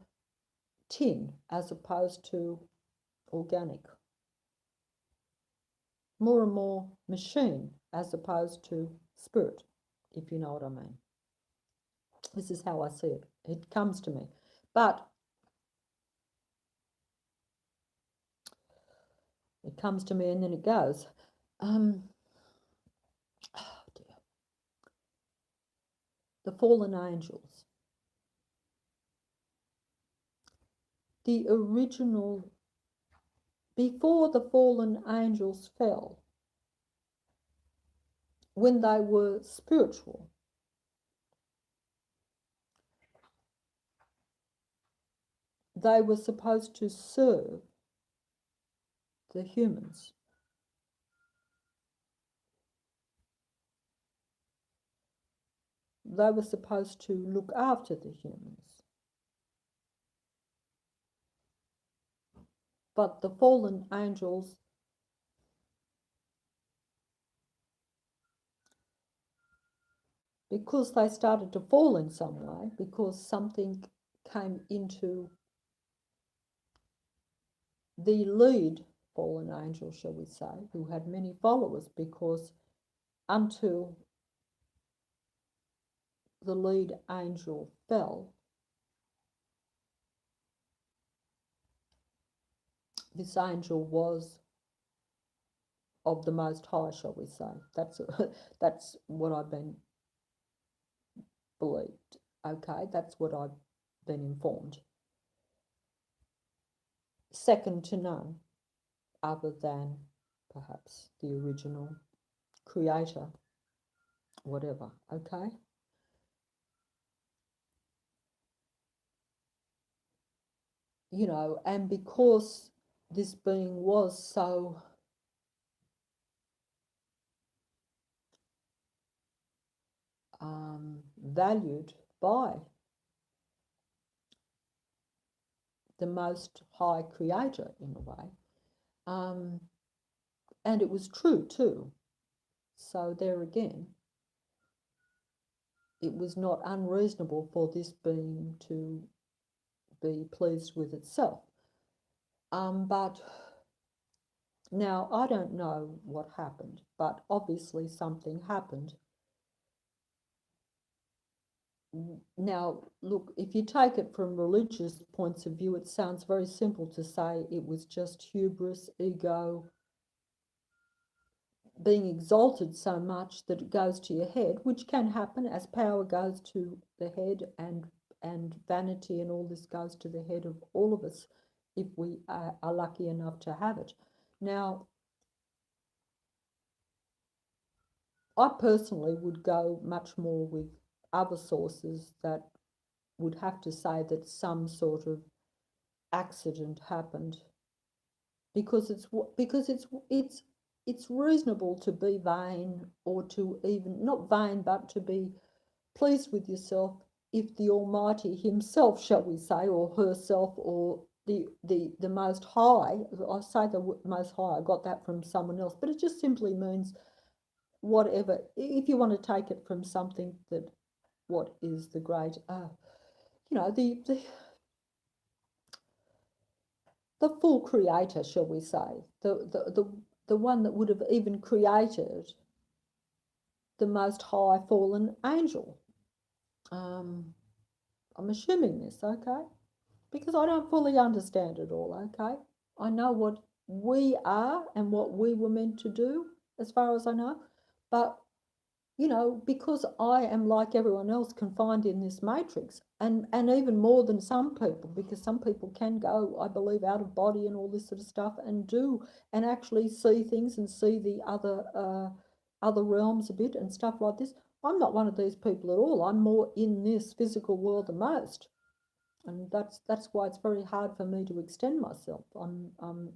tin as opposed to organic, more and more machine as opposed to spirit, if you know what I mean. This is how I see it. It comes to me. But it comes to me and then it goes. Oh dear. The fallen angels. The original, before the fallen angels fell, when they were spiritual, they were supposed to serve the humans. They were supposed to look after the humans. But the fallen angels, because they started to fall in some way, because something came into the lead fallen angel, shall we say, who had many followers, because until the lead angel fell, this angel was of the Most High, shall we say. That's what I've been believed. Okay, that's what I've been informed. Second to none, other than perhaps the original creator, whatever. Okay. You know, and because this being was so valued by the Most High Creator in a way, and it was true too. So there again, it was not unreasonable for this being to be pleased with itself. But now I don't know what happened, but obviously something happened. Now, look, if you take it from religious points of view, it sounds very simple to say it was just hubris, ego, being exalted so much that it goes to your head, which can happen as power goes to the head, and vanity and all this goes to the head of all of us if we are lucky enough to have it. Now, I personally would go much more with other sources that would have to say that some sort of accident happened, because it's reasonable to be vain, or to even not vain, but to be pleased with yourself if the Almighty Himself, shall we say, or herself, or the Most High. I say the Most High. I got that from someone else, but it just simply means whatever. If you want to take it from something that what is the great, the full creator, shall we say, the one that would have even created the Most High fallen angel. I'm assuming this, okay? Because I don't fully understand it all, okay? I know what we are and what we were meant to do, as far as I know, but because I am like everyone else, confined in this matrix, and even more than some people, because some people can go, I believe, out of body and all this sort of stuff, and actually see things and see the other realms a bit and stuff like this. I'm not one of these people at all. I'm more in this physical world than most. And that's why it's very hard for me to extend myself. And I'm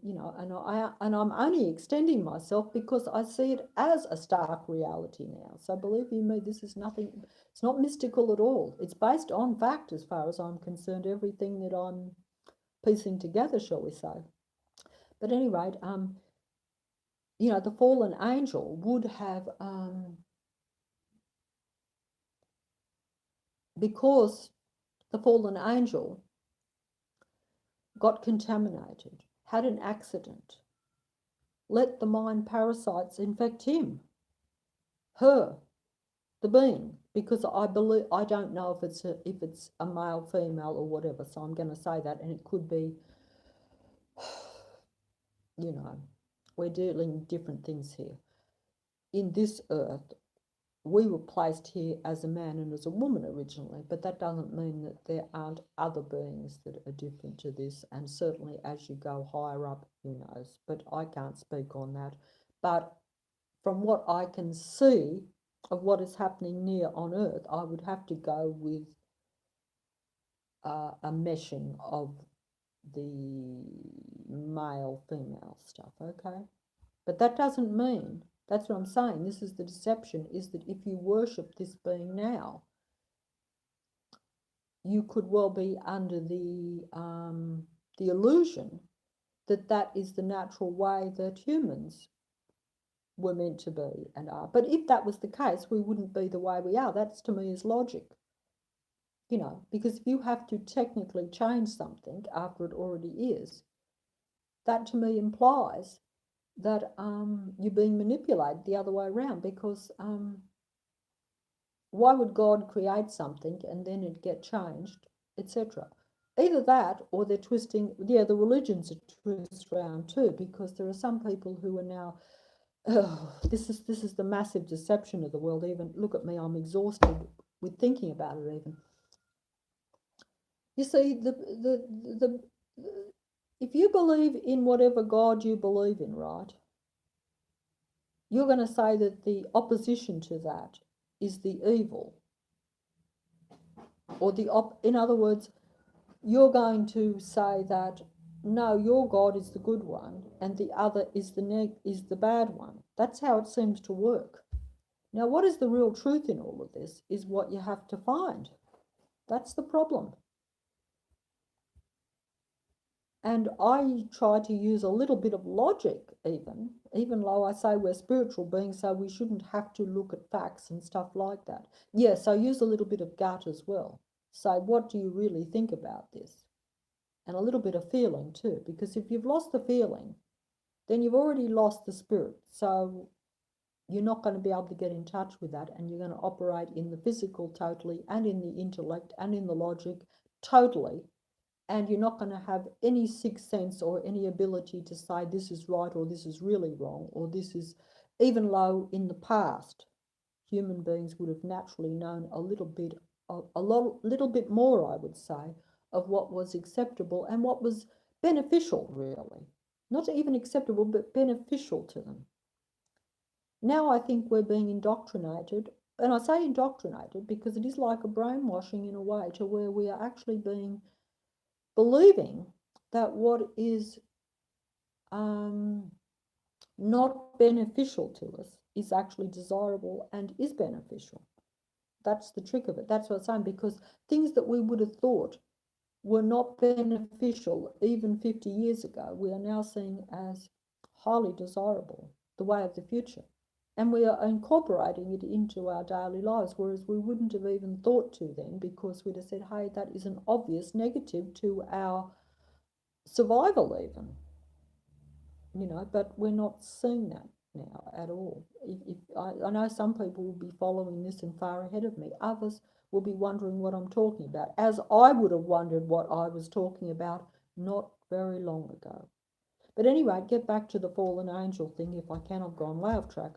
only extending myself because I see it as a stark reality now. So believe you me, this is nothing. It's not mystical at all. It's based on fact, as far as I'm concerned. Everything that I'm piecing together, shall we say? But at any rate, the fallen angel would have, because the fallen angel got contaminated, had an accident, let the mind parasites infect him, her, the being, because I don't know if it's a male, female, or whatever. So I'm going to say that, and it could be, we're dealing with different things here. In this earth, we were placed here as a man and as a woman originally, but that doesn't mean that there aren't other beings that are different to this. And certainly as you go higher up, who knows? But I can't speak on that. But from what I can see of what is happening near on Earth, I would have to go with a meshing of the male-female stuff, okay? But that doesn't mean, that's what I'm saying, this is the deception, is that if you worship this being now, you could well be under the illusion that that is the natural way that humans were meant to be and are. But if that was the case, we wouldn't be the way we are. That's, to me, is logic. You know, because if you have to technically change something after it already is, that to me implies that you're being manipulated the other way around, because why would God create something and then it get changed, etc.? Either that, or they're twisting. Yeah, the religions are twisted around too, because there are some people who are now. Oh, this is the massive deception of the world. Even look at me, I'm exhausted with thinking about it. Even you see, the if you believe in whatever God you believe in, right, you're going to say that the opposition to that is the evil, or in other words, you're going to say that no, your God is the good one and the other is the bad one. That's how it seems to work. Now, what is the real truth in all of this is what you have to find. That's the problem. And I try to use a little bit of logic, even though I say we're spiritual beings, so we shouldn't have to look at facts and stuff like that. Yes, I use a little bit of gut as well. So what do you really think about this? And a little bit of feeling too, because if you've lost the feeling, then you've already lost the spirit. So you're not going to be able to get in touch with that, and you're going to operate in the physical totally, and in the intellect, and in the logic totally. And you're not going to have any sixth sense or any ability to say this is right or this is really wrong, or this is, even though in the past human beings would have naturally known a little bit more, I would say, of what was acceptable and what was beneficial, really. Not even acceptable, but beneficial to them. Now I think we're being indoctrinated, and I say indoctrinated because it is like a brainwashing in a way, to where we are actually believing that what is not beneficial to us is actually desirable and is beneficial. That's the trick of it. That's what I'm saying, because things that we would have thought were not beneficial even 50 years ago, we are now seeing as highly desirable, the way of the future. And we are incorporating it into our daily lives, whereas we wouldn't have even thought to then, because we'd have said, hey, that is an obvious negative to our survival even, you know, but we're not seeing that now at all. I know some people will be following this and far ahead of me. Others will be wondering what I'm talking about, as I would have wondered what I was talking about not very long ago. But anyway, get back to the fallen angel thing, if I can. I've gone way off track.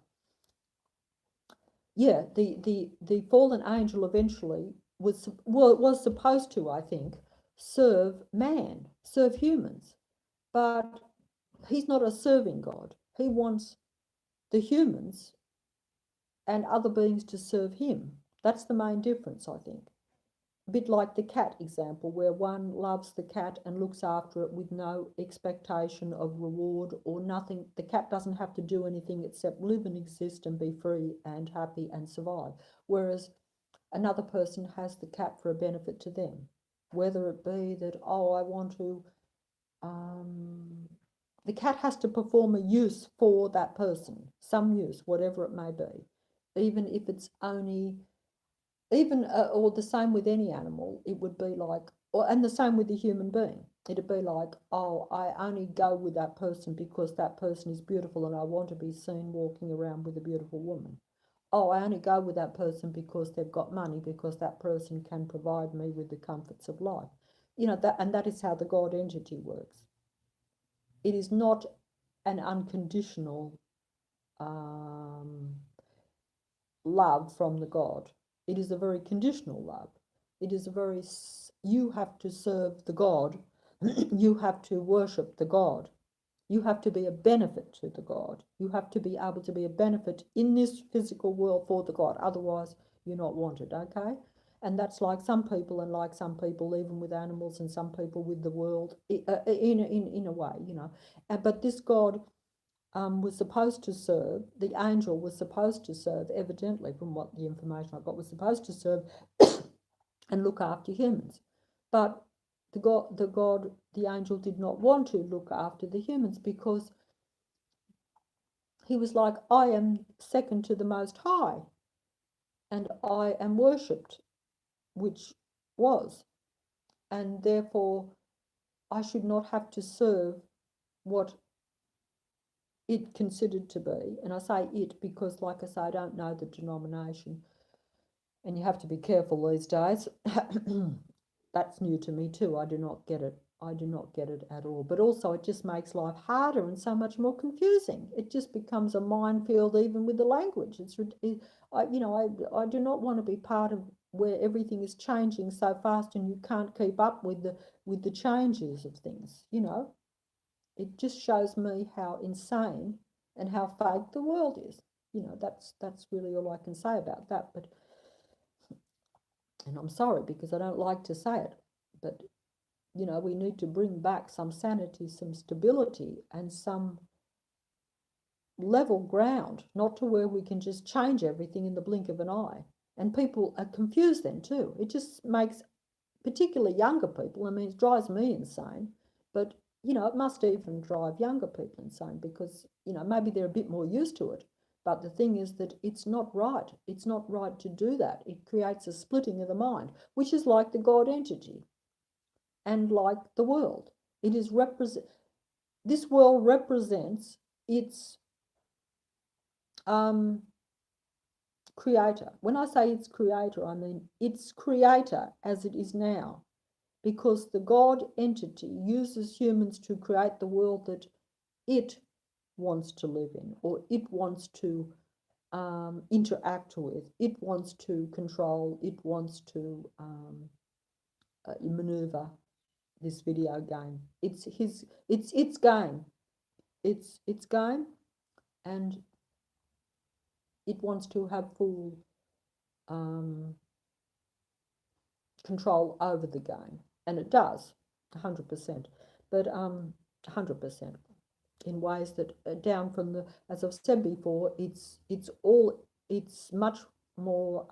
Yeah, the fallen angel eventually was supposed to, I think, serve humans, but he's not a serving God. He wants the humans and other beings to serve him. That's the main difference, I think. A bit like the cat example, where one loves the cat and looks after it with no expectation of reward or nothing. The cat doesn't have to do anything except live and exist and be free and happy and survive. Whereas another person has the cat for a benefit to them, whether it be that, oh, I want to, the cat has to perform a use for that person, some use, whatever it may be, even if it's only, or the same with any animal, it would be like, and the same with the human being. It'd be like, oh, I only go with that person because that person is beautiful and I want to be seen walking around with a beautiful woman. Oh, I only go with that person because they've got money, because that person can provide me with the comforts of life. You know, that is how the God entity works. It is not an unconditional love from the God. It is a very conditional love. It is a very, you have to serve the God, you have to worship the God, you have to be a benefit to the God, you have to be able to be a benefit in this physical world for the God, otherwise you're not wanted, okay? And that's like some people, and like some people even with animals, and some people with the world, in a way, you know. But this God was supposed to serve, the angel was supposed to serve, evidently from what the information I got, was supposed to serve and look after humans. But the angel did not want to look after the humans, because he was like, I am second to the Most High, and I am worshipped, which was, and therefore I should not have to serve what it considered to be. And I say it because, like I say, I don't know the denomination, and you have to be careful these days. That's new to me too. I do not get it. I do not get it at all. But also, it just makes life harder and so much more confusing. It just becomes a minefield, even with the language. I do not want to be part of where everything is changing so fast and you can't keep up with the changes of things. You know, it just shows me how insane and how fake the world is. You know, that's really all I can say about that. But, and I'm sorry because I don't like to say it, but you know, we need to bring back some sanity, some stability, and some level ground, not to where we can just change everything in the blink of an eye. And people are confused then too. It just makes, particularly younger people, I mean, it drives me insane, but you know, it must even drive younger people insane, because you know, maybe they're a bit more used to it. But the thing is that it's not right. It's not right to do that. It creates a splitting of the mind, which is like the God entity and like the world. It is this world represents its creator. When I say its creator, I mean its creator as it is now, because the God entity uses humans to create the world that it wants to live in, or it wants to interact with, it wants to control, it wants to maneuver this video game. It's its game. It's its game, and it wants to have full control over the game, and it does, 100%. But 100% in ways that down from the, as I've said before, it's much more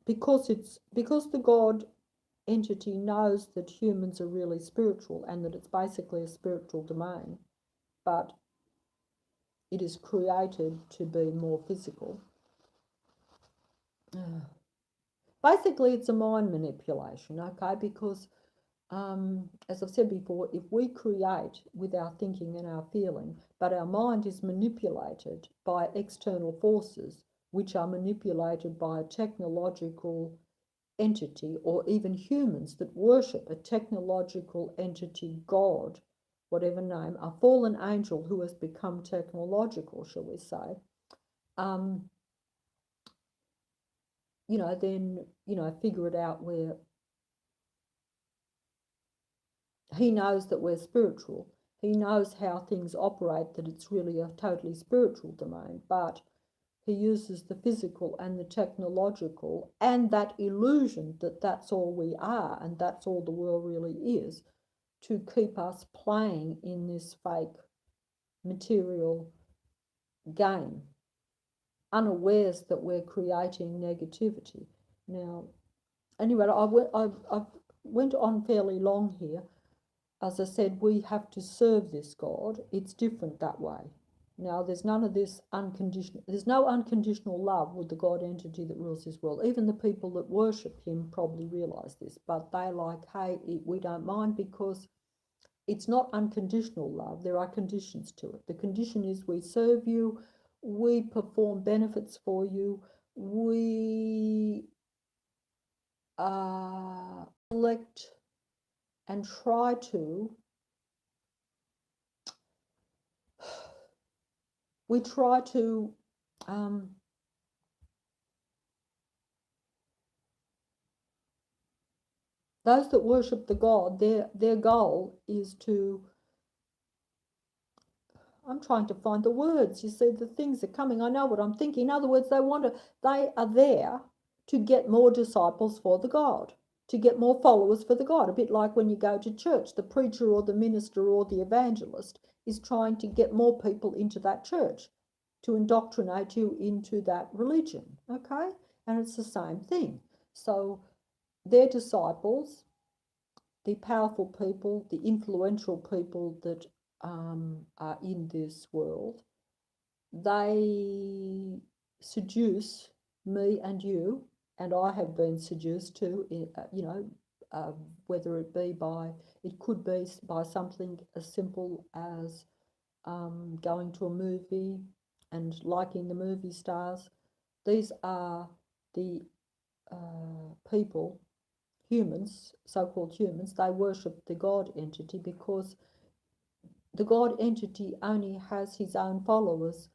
because the God entity knows that humans are really spiritual and that it's basically a spiritual domain, but it is created to be more physical. Basically, it's a mind manipulation, okay? Because, as I've said before, if we create with our thinking and our feeling, but our mind is manipulated by external forces, which are manipulated by a technological entity, or even humans that worship a technological entity, God, whatever name, a fallen angel who has become technological, shall we say, you know, then, you know, figure it out where he knows that we're spiritual. He knows how things operate, that it's really a totally spiritual domain, but he uses the physical and the technological and that illusion that that's all we are and that's all the world really is, to keep us playing in this fake material game, unawares that we're creating negativity. Now, anyway, I went on fairly long here. As I said, we have to serve this God. It's different that way. Now, there's none of this unconditional, there's no unconditional love with the God entity that rules this world. Even the people that worship him probably realize this, but they're like, hey, we don't mind, because it's not unconditional love. There are conditions to it. The condition is we serve you, we perform benefits for you, we elect and try to, those that worship the God, their goal is to I'm trying to find the words. You see, the things are coming. I know what I'm thinking. In other words, they are there to get more disciples for the God, to get more followers for the God. A bit like when you go to church, the preacher or the minister or the evangelist is trying to get more people into that church, to indoctrinate you into that religion. Okay? And it's the same thing. So their disciples, the powerful people, the influential people that are in this world, they seduce me and you, and I have been seduced too, whether it be by, it could be by something as simple as going to a movie and liking the movie stars. These are the people, humans, so-called humans, they worship the God entity because the God entity only has his own followers.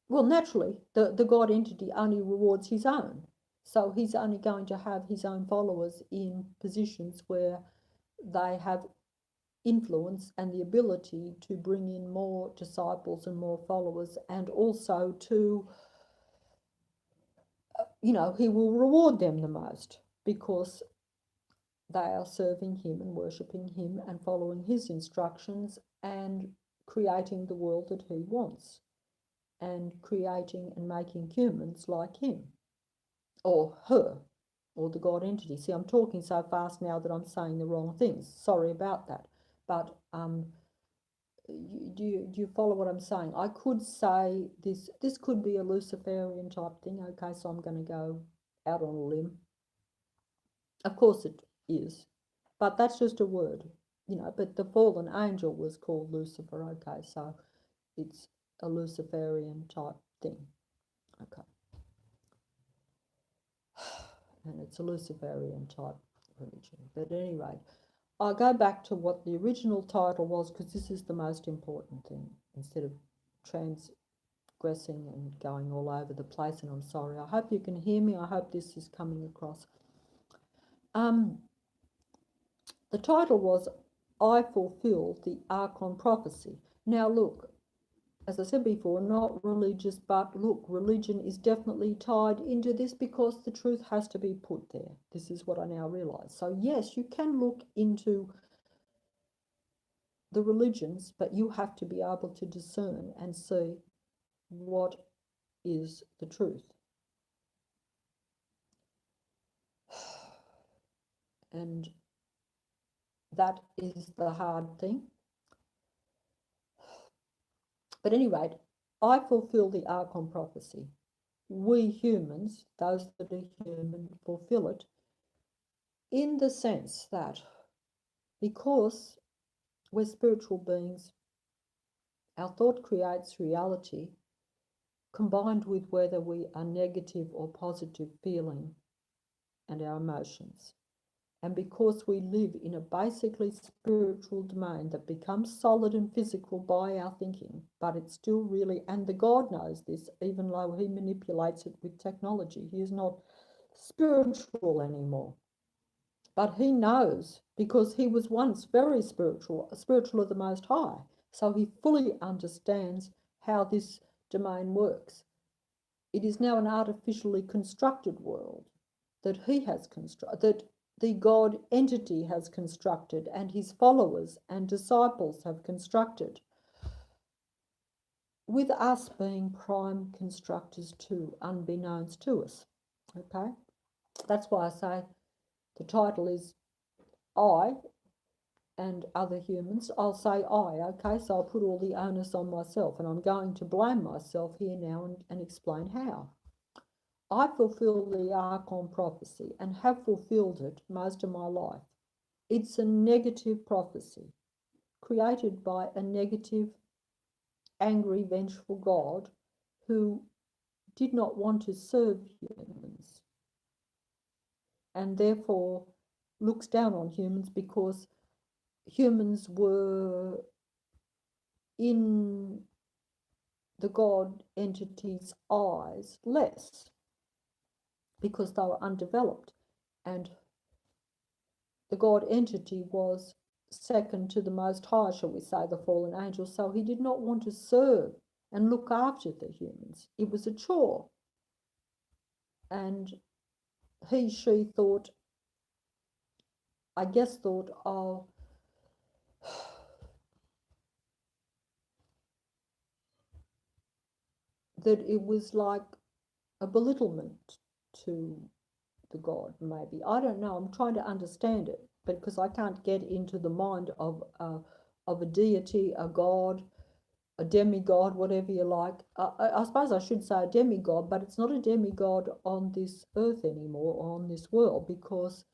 Well, naturally, the God entity only rewards his own. So he's only going to have his own followers in positions where they have influence and the ability to bring in more disciples and more followers, and also to, he will reward them the most because they are serving him and worshipping him and following his instructions and creating the world that he wants and creating and making humans like him or her or the God entity. See, I'm talking so fast now that I'm saying the wrong things. Sorry about that. But do you follow what I'm saying? I could say this could be a Luciferian type thing. Okay, so I'm going to go out on a limb. Of course it is, but that's just a word, but the fallen angel was called Lucifer. Okay, so it's a Luciferian type thing. Okay. And it's a Luciferian type religion. But at any rate, I'll go back to what the original title was because this is the most important thing instead of transgressing and going all over the place. And I'm sorry. I hope you can hear me. I hope this is coming across. The title was I Fulfill the ARCHON Prophecy. Now look, as I said before, not religious, but look, religion is definitely tied into this because the truth has to be put there. This is what I now realise. So yes, you can look into the religions, but you have to be able to discern and see what is the truth. And that is the hard thing. But at any rate, I fulfill the ARCHON prophecy. We humans, those that are human, fulfill it in the sense that because we're spiritual beings, our thought creates reality combined with whether we are negative or positive feeling and our emotions. And because we live in a basically spiritual domain that becomes solid and physical by our thinking, but it's still really, and the God knows this, even though he manipulates it with technology. He is not spiritual anymore. But he knows because he was once very spiritual, spiritual of the Most High. So he fully understands how this domain works. It is now an artificially constructed world that he has constructed, that the God entity has constructed and his followers and disciples have constructed, with us being prime constructors too, unbeknownst to us. Okay? That's why I say the title is I and other humans. I'll say I, okay? So I'll put all the onus on myself, and I'm going to blame myself here now and explain how. I fulfill the ARCHON prophecy and have fulfilled it most of my life. It's a negative prophecy created by a negative, angry, vengeful God who did not want to serve humans and therefore looks down on humans because humans were in the God entity's eyes less because they were undeveloped, and the God entity was second to the Most High, shall we say, the fallen angels. So he did not want to serve and look after the humans. It was a chore. And she thought, I guess thought, oh, that it was like a belittlement to the god, maybe. I don't know. I'm trying to understand it, because I can't get into the mind of a deity, a god, a demigod, whatever you like. I suppose I should say a demigod, but it's not a demigod on this earth anymore, or on this world, because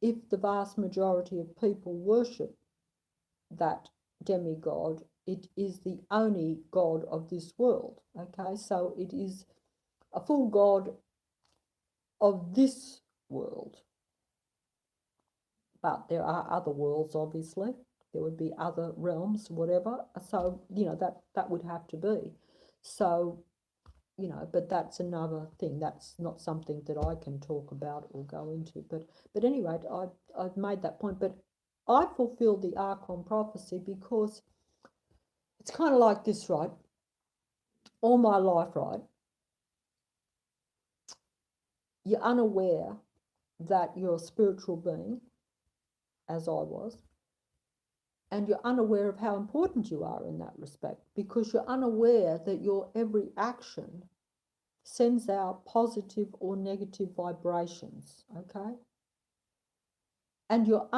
if the vast majority of people worship that demigod, it is the only god of this world. Okay, so it is a full god of this world. But there are other worlds, obviously. There would be other realms, whatever. So, that would have to be. So, but that's another thing. That's not something that I can talk about or go into. But anyway, I've made that point. But I fulfilled the ARCHON prophecy because it's kind of like this, right? All my life, right? You're unaware that you're a spiritual being, as I was, and you're unaware of how important you are in that respect, because you're unaware that your every action sends out positive or negative vibrations, okay? And you're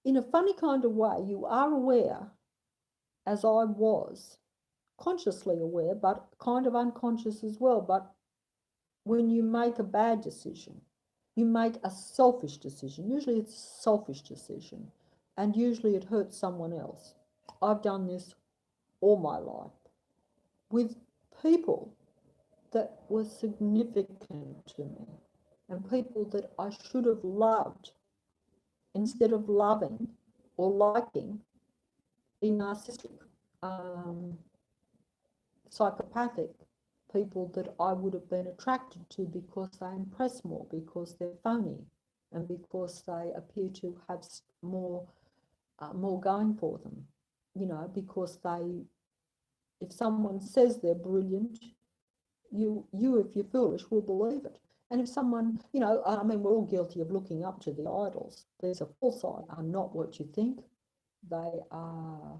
in a funny kind of way, you are aware, as I was, consciously aware, but kind of unconscious as well. But when you make a bad decision, you make a selfish decision. Usually it's a selfish decision, and usually it hurts someone else. I've done this all my life with people that were significant to me, and people that I should have loved, instead of loving or liking, be narcissistic, psychopathic, people that I would have been attracted to because they impress more, because they're phony, and because they appear to have more going for them. Because if someone says they're brilliant, you if you're foolish, will believe it. And if someone, I mean, we're all guilty of looking up to the idols. These are false idols, are not what you think. They are,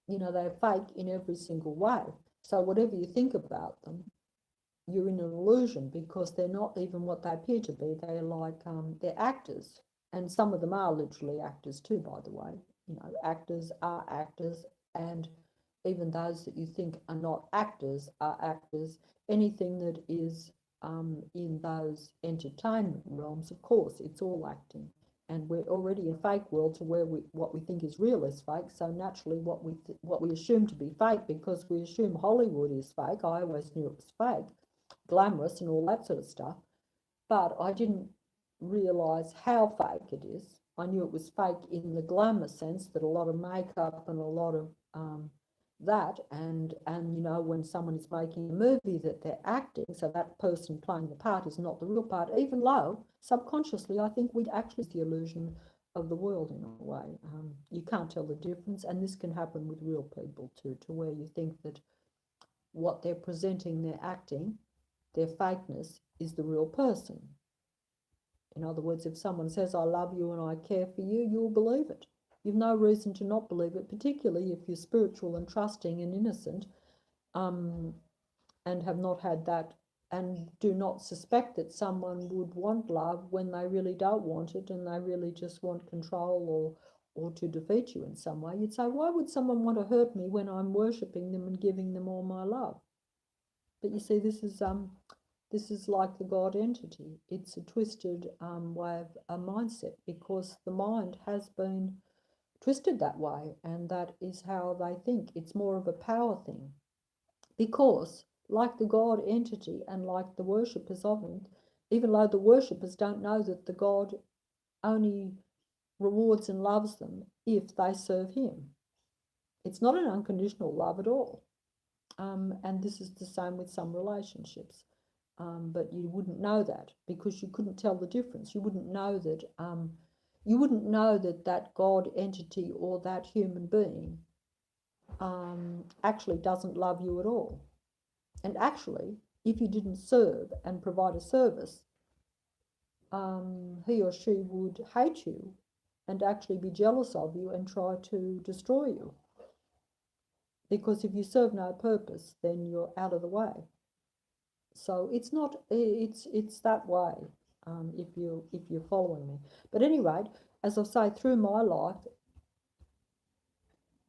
they're fake in every single way. So whatever you think about them, you're in an illusion, because they're not even what they appear to be. They're like, they're actors. And some of them are literally actors too, by the way. Actors are actors, and even those that you think are not actors are actors. Anything that is in those entertainment realms, of course, it's all acting. And we're already in a fake world, to where what we think is real is fake. So naturally, what we assume to be fake, because we assume Hollywood is fake. I always knew it was fake, glamorous and all that sort of stuff. But I didn't realise how fake it is. I knew it was fake in the glamour sense, that a lot of makeup and a lot of that, and when someone is making a movie, that they're acting, so that person playing the part is not the real part, even though subconsciously I think we'd actually see the illusion of the world in a way. You can't tell the difference, and this can happen with real people too, to where you think that what they're presenting, they're acting, their fakeness is the real person. In other words, if someone says, I love you and I care for you, you'll believe it. You've no reason to not believe it, particularly if you're spiritual and trusting and innocent, and have not had that, and do not suspect that someone would want love when they really don't want it, and they really just want control or to defeat you in some way. You'd say, why would someone want to hurt me when I'm worshipping them and giving them all my love? But you see, this is like the God entity. It's a twisted way of a mindset, because the mind has been twisted that way, and that is how they think. It's more of a power thing, because like the God entity and like the worshippers of him, even though the worshippers don't know that the God only rewards and loves them if they serve him. It's not an unconditional love at all. And this is the same with some relationships. But you wouldn't know that, because you couldn't tell the difference. You wouldn't know that you wouldn't know that that God entity or that human being actually doesn't love you at all. And actually, if you didn't serve and provide a service, he or she would hate you and actually be jealous of you and try to destroy you. Because if you serve no purpose, then you're out of the way. So it's not, it's that way, if you're following me. But at any rate, as I say, through my life,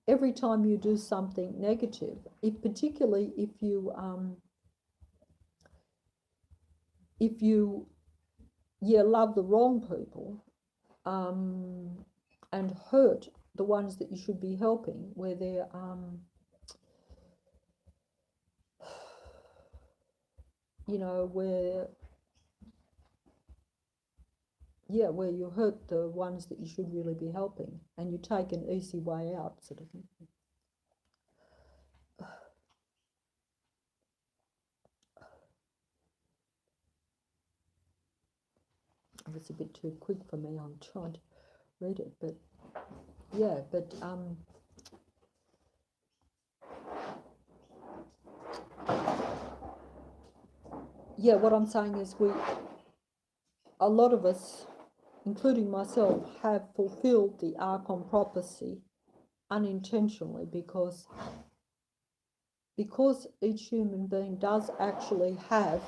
every time you do something negative, particularly if you love the wrong people, and hurt the ones that you should be helping, where they're where you hurt the ones that you should really be helping, and you take an easy way out, sort of thing. It's a bit too quick for me. I'm trying to read it, but what I'm saying is a lot of us, including myself, have fulfilled the ARCHON prophecy unintentionally, because each human being does actually have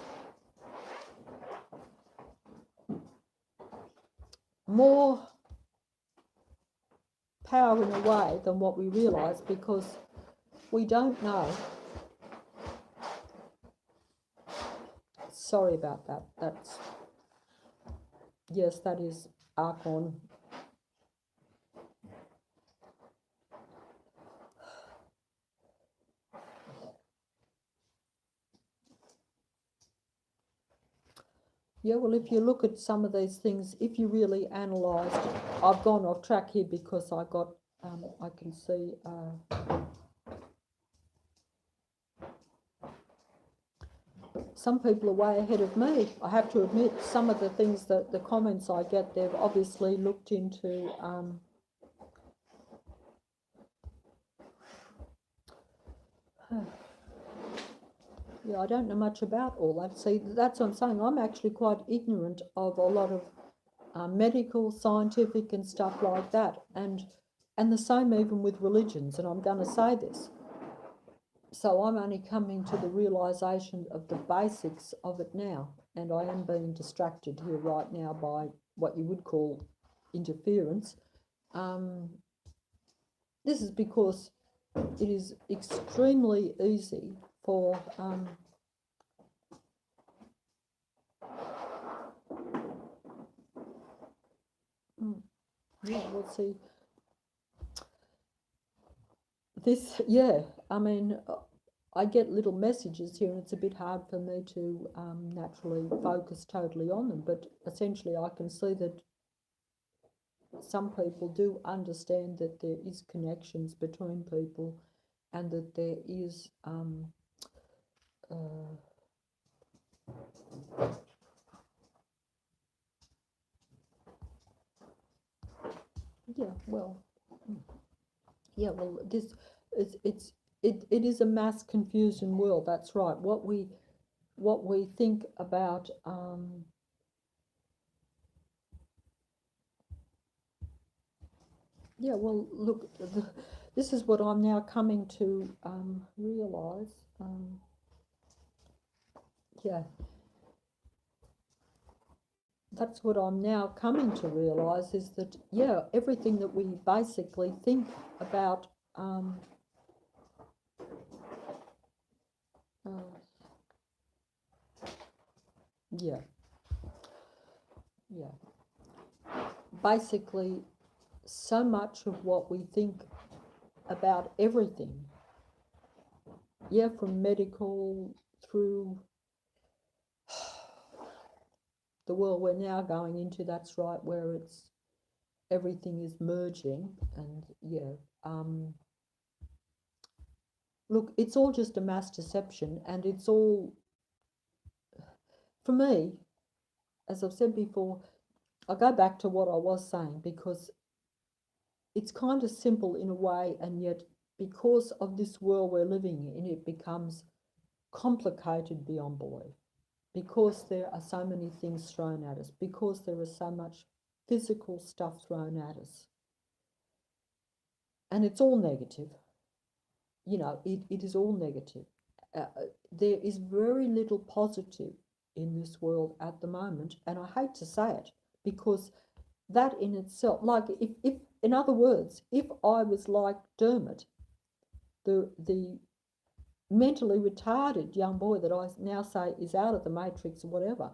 more power in a way than what we realise, because we don't know. Sorry about that. Yes, that is ARCHON. Yeah, well, if you look at some of these things, if you really analysed, I've gone off track here because I can see some people are way ahead of me. I have to admit, some of the things that the comments I get, they've obviously looked into yeah, I don't know much about all that. See, that's what I'm saying. I'm actually quite ignorant of a lot of medical, scientific and stuff like that. And the same even with religions, and I'm going to say this. So I'm only coming to the realisation of the basics of it now. And I am being distracted here right now by what you would call interference. This is because it is extremely easy for let's see. This, I mean, I get little messages here, and it's a bit hard for me to naturally focus totally on them. But essentially, I can see that some people do understand that there is connections between people, and that there is this it is a mass confusion world. That's right. What we think about look, this is what I'm now coming to realise. That's what I'm now coming to realise, is that, everything that we basically think about basically, so much of what we think about everything, from medical through the world we're now going into, that's right, where everything is merging, and look, it's all just a mass deception, and it's all, for me, as I've said before, I'll go back to what I was saying because it's kind of simple in a way, and yet because of this world we're living in, it becomes complicated beyond belief. Because there are so many things thrown at us, because there is so much physical stuff thrown at us. And it's all negative. You know, it is all negative. There is very little positive in this world at the moment. And I hate to say it because that in itself, like if in other words, if I was like Dermot, the mentally retarded young boy that I now say is out of the matrix or whatever,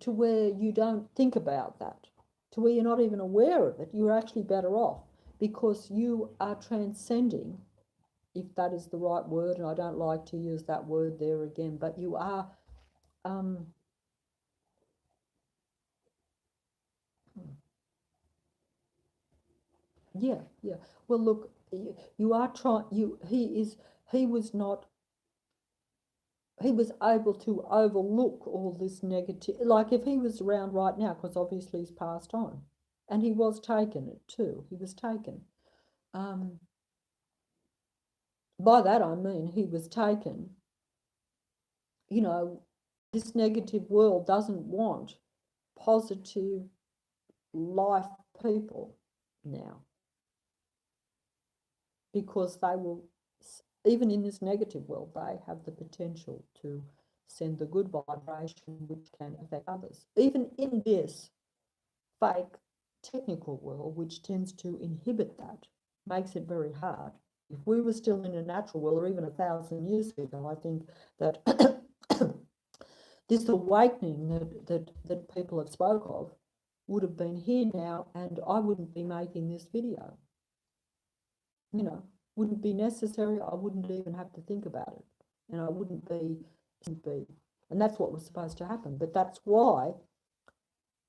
to where you don't think about that, to where you're not even aware of it, you're actually better off because you are transcending, if that is the right word, and I don't like to use that word there again, but you are, um, yeah, yeah. Well, look, you are trying, he was not, he was able to overlook all this negative, like if he was around right now, because obviously he's passed on, and he was taken too, he was taken. Um, by that I mean he was taken, you know, this negative world doesn't want positive life people now because they will, even in this negative world, they have the potential to send the good vibration which can affect others. Even in this fake technical world, which tends to inhibit that, makes it very hard. If we were still in a natural world, or even 1,000 years ago, I think that this awakening that people have spoke of would have been here now, and I wouldn't be making this video. You know, wouldn't be necessary. I wouldn't even have to think about it, and I wouldn't be, and that's what was supposed to happen. But that's why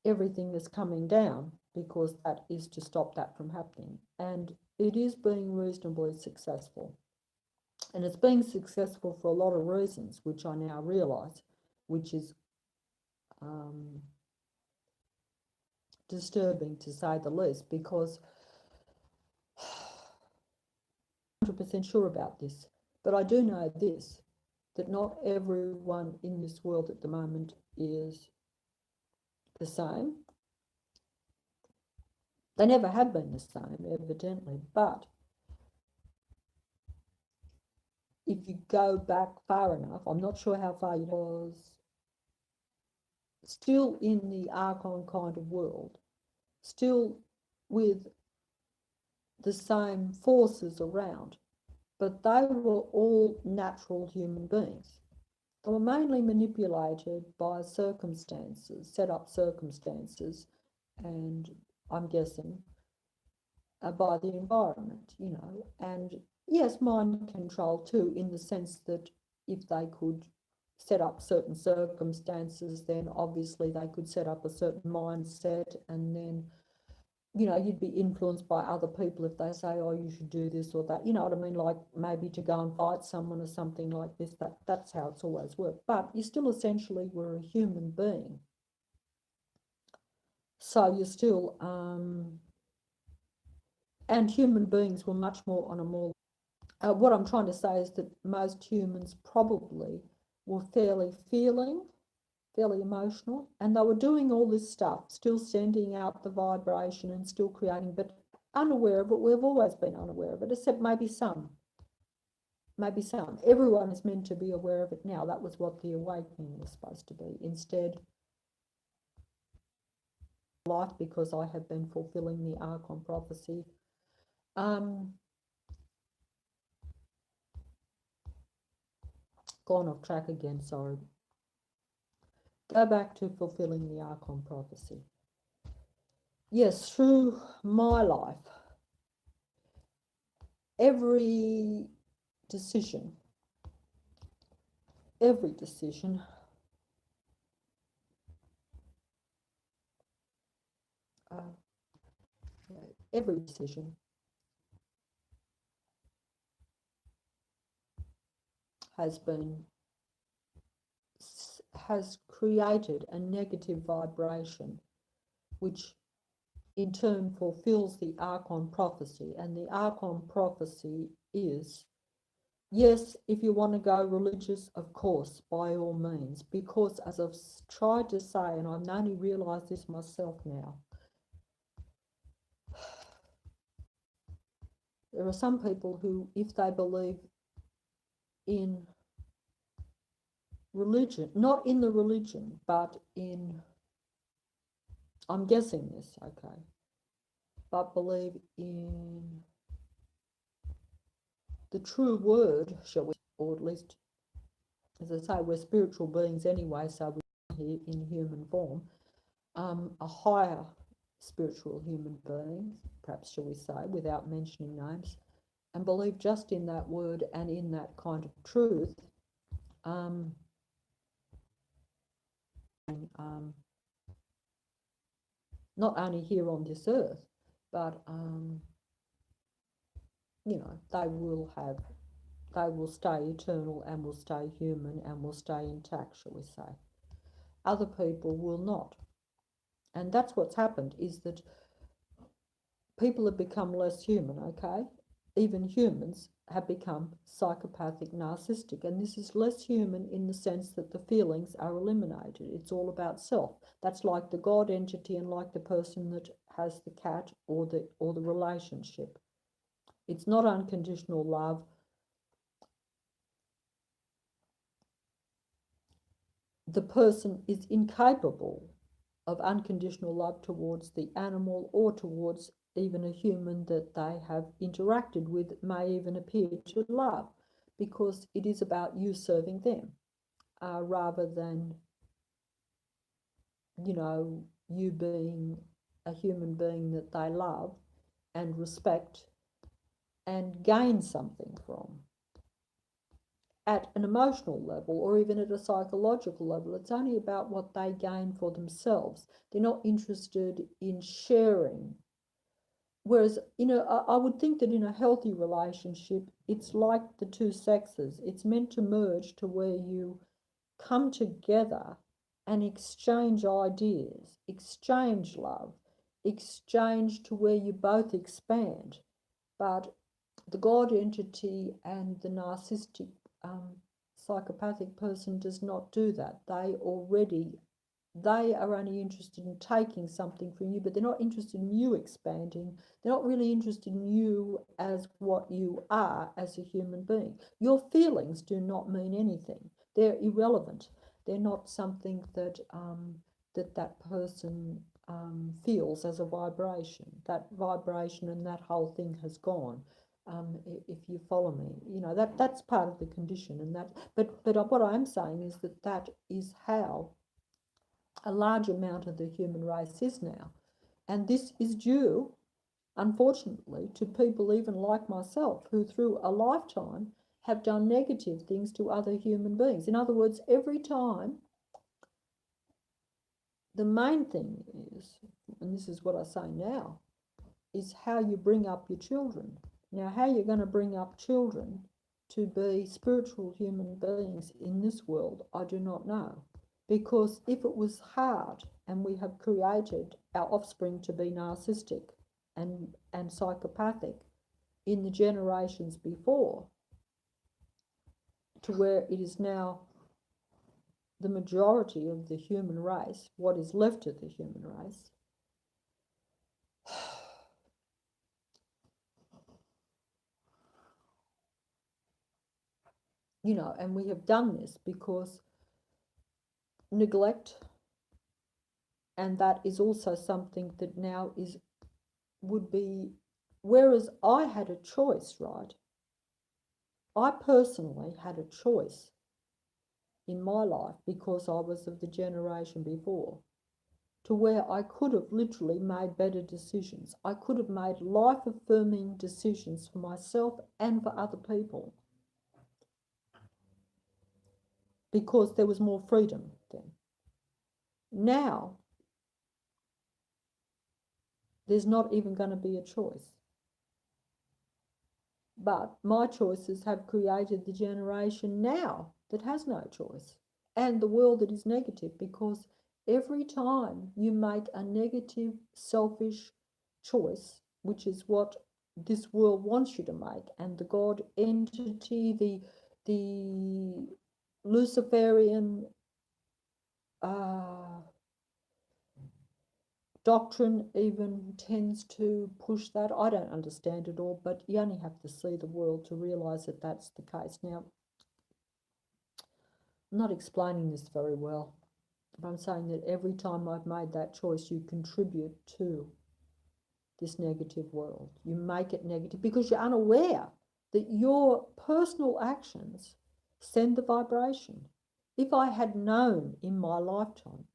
everything is coming down, because that is to stop that from happening, and it is being reasonably successful, and it's being successful for a lot of reasons, which I now realise, which is disturbing to say the least, because I'm 100% sure about this, but I do know this, that not everyone in this world at the moment is the same. They never have been the same, evidently, but if you go back far enough, I'm not sure how far it was, still in the ARCHON kind of world, still with the same forces around, but they were all natural human beings. They were mainly manipulated by circumstances, set up circumstances, and I'm guessing by the environment, you know, and yes, mind control too, in the sense that if they could set up certain circumstances, then obviously they could set up a certain mindset, and then, you know, you'd be influenced by other people if they say, oh, you should do this or that, you know what I mean, like maybe to go and fight someone or something like this. That's how it's always worked, but you still essentially were a human being, so you're still and human beings were much more on a more what I'm trying to say is that most humans probably were fairly feeling, fairly emotional, and they were doing all this stuff, still sending out the vibration and still creating, but unaware of it. We've always been unaware of it, except maybe some. Maybe some. Everyone is meant to be aware of it now. That was what the awakening was supposed to be. Instead, life, because I have been fulfilling the ARCHON prophecy. Gone off track again, sorry. Go back to fulfilling the ARCHON prophecy. Yes, through my life, every decision, every decision every decision has been, has created a negative vibration, which in turn fulfills the ARCHON prophecy. And the ARCHON prophecy is, yes, if you want to go religious, of course, by all means, because as I've tried to say, and I've only realised this myself now, there are some people who, if they believe in religion, not in the religion, but in, I'm guessing this, okay, but believe in the true word, shall we, or at least, as I say, we're spiritual beings anyway, so we're here in human form, a higher spiritual human being, perhaps shall we say, without mentioning names, and believe just in that word and in that kind of truth, not only here on this earth, but you know, they will stay eternal and will stay human and will stay intact, shall we say. Other people will not. And that's what's happened, is that people have become less human, okay? Even humans have become psychopathic, narcissistic, and this is less human in the sense that the feelings are eliminated. It's all about self. That's like the God entity and like the person that has the cat or the relationship. It's not unconditional love. The person is incapable of unconditional love towards the animal or towards even a human that they have interacted with, may even appear to love, because it is about you serving them rather than, you know, you being a human being that they love and respect and gain something from. At an emotional level or even at a psychological level, it's only about what they gain for themselves. They're not interested in sharing. Whereas, you know, I would think that in a healthy relationship, it's like the two sexes. It's meant to merge to where you come together and exchange ideas, exchange love, exchange to where you both expand. But the God entity and the narcissistic psychopathic person does not do that. They are only interested in taking something from you, but they're not interested in you expanding. They're not really interested in you as what you are as a human being. Your feelings do not mean anything. They're irrelevant. They're not something that that person feels as a vibration. That vibration and that whole thing has gone. If you follow me, you know, that's part of the condition, and that. But what I'm saying is that is how a large amount of the human race is now, and this is due, unfortunately, to people even like myself who, through a lifetime, have done negative things to other human beings. In other words, every time. The main thing is, and this is what I say now, is how you bring up your children. Now, how you're going to bring up children to be spiritual human beings in this world, I do not know. Because if it was hard and we have created our offspring to be narcissistic and psychopathic in the generations before, to where it is now the majority of the human race, what is left of the human race, you know, and we have done this because neglect, and that is also something that now would be, whereas I had a choice, right? I personally had a choice in my life because I was of the generation before, to where I could have literally made better decisions. I could have made life-affirming decisions for myself and for other people, because there was more freedom then. Now, there's not even going to be a choice. But my choices have created the generation now that has no choice. and the world that is negative, because every time you make a negative, selfish choice, which is what this world wants you to make, and the God entity, the Luciferian doctrine even tends to push that. I don't understand it all, but you only have to see the world to realise that that's the case. Now, I'm not explaining this very well, but I'm saying that every time I've made that choice, you contribute to this negative world. You make it negative because you're unaware that your personal actions send the vibration. If I had known in my lifetime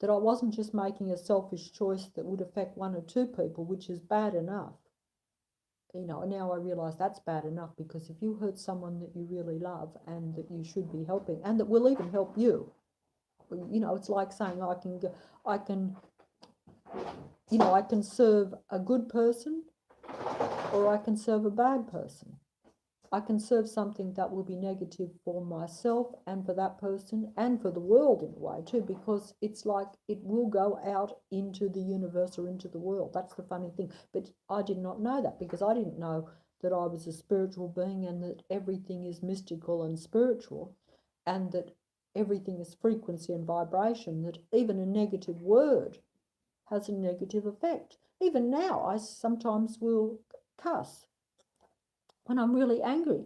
that I wasn't just making a selfish choice that would affect one or two people, which is bad enough, now I realise that's bad enough, because if you hurt someone that you really love and that you should be helping and that will even help you, it's like saying I can serve a good person or I can serve a bad person. I can serve something that will be negative for myself and for that person and for the world in a way too, because it's like it will go out into the universe or into the world. That's the funny thing. But I did not know that, because I didn't know that I was a spiritual being and that everything is mystical and spiritual, and that everything is frequency and vibration, that even a negative word has a negative effect. Even now, I sometimes will cuss when I'm really angry.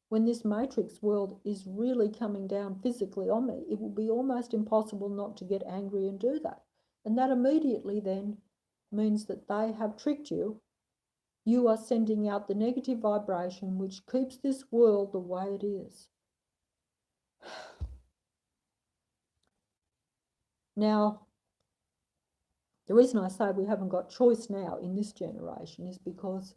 When this matrix world is really coming down physically on me, it will be almost impossible not to get angry and do that. And that immediately then means that they have tricked you. You are sending out the negative vibration which keeps this world the way it is. Now, the reason I say we haven't got choice now in this generation is because,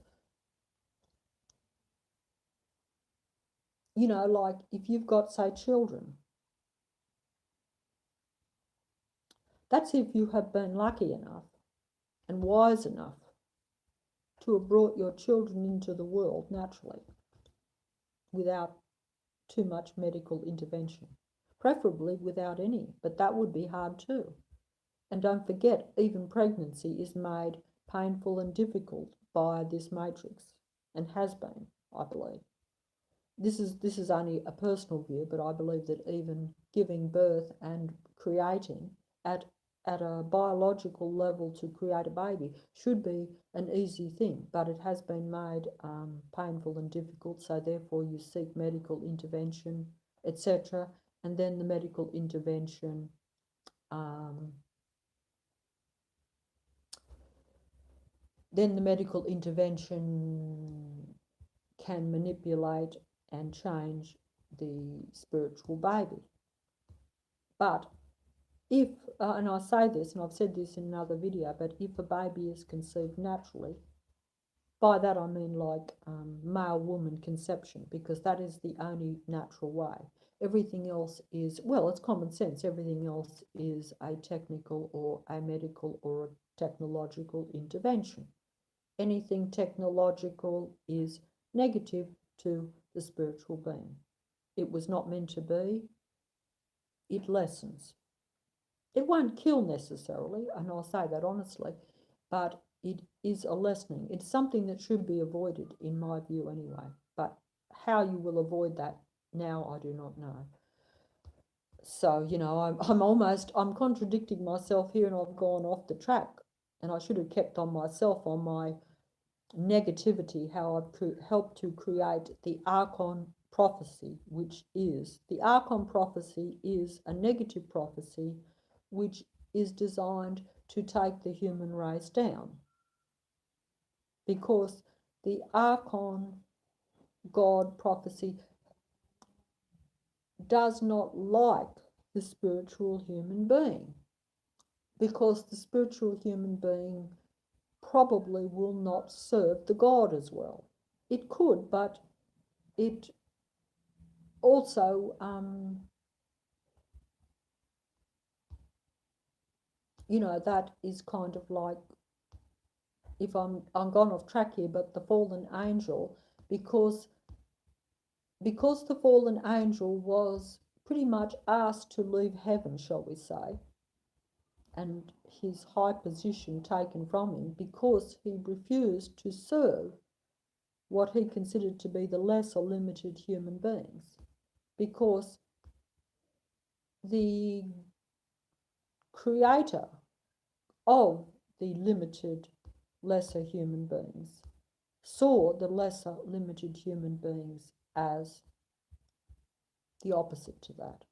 like if you've got, say, children, that's if you have been lucky enough and wise enough to have brought your children into the world naturally without too much medical intervention, preferably without any, but that would be hard too. And don't forget, even pregnancy is made painful and difficult by this matrix, and has been, I believe. This is only a personal view, but I believe that even giving birth and creating at a biological level to create a baby should be an easy thing, but it has been made painful and difficult, so therefore you seek medical intervention, etc. And then the medical intervention can manipulate and change the spiritual baby. But if, and I say this, and I've said this in another video, but if a baby is conceived naturally, by that I mean like male-woman conception, because that is the only natural way. Everything else is, well, it's common sense. Everything else is a technical or a medical or a technological intervention. Anything technological is negative to the spiritual being. It was not meant to be. It lessens. It won't kill necessarily, and I'll say that honestly, but it is a lessening. It's something that should be avoided, in my view anyway. But how you will avoid that now, I do not know. So, I'm contradicting myself here, and I've gone off the track, and I should have kept on myself on my negativity, how I've helped to create the ARCHON prophecy, which is, the ARCHON prophecy is a negative prophecy which is designed to take the human race down, because the ARCHON God prophecy does not like the spiritual human being, because the spiritual human being probably will not serve the God as well. It could, but it also, that is kind of like, if I'm gone off track here, but the fallen angel, because the fallen angel was pretty much asked to leave heaven, shall we say, and his high position taken from him because he refused to serve what he considered to be the lesser limited human beings, because the creator of the limited lesser human beings saw the lesser limited human beings as the opposite to that.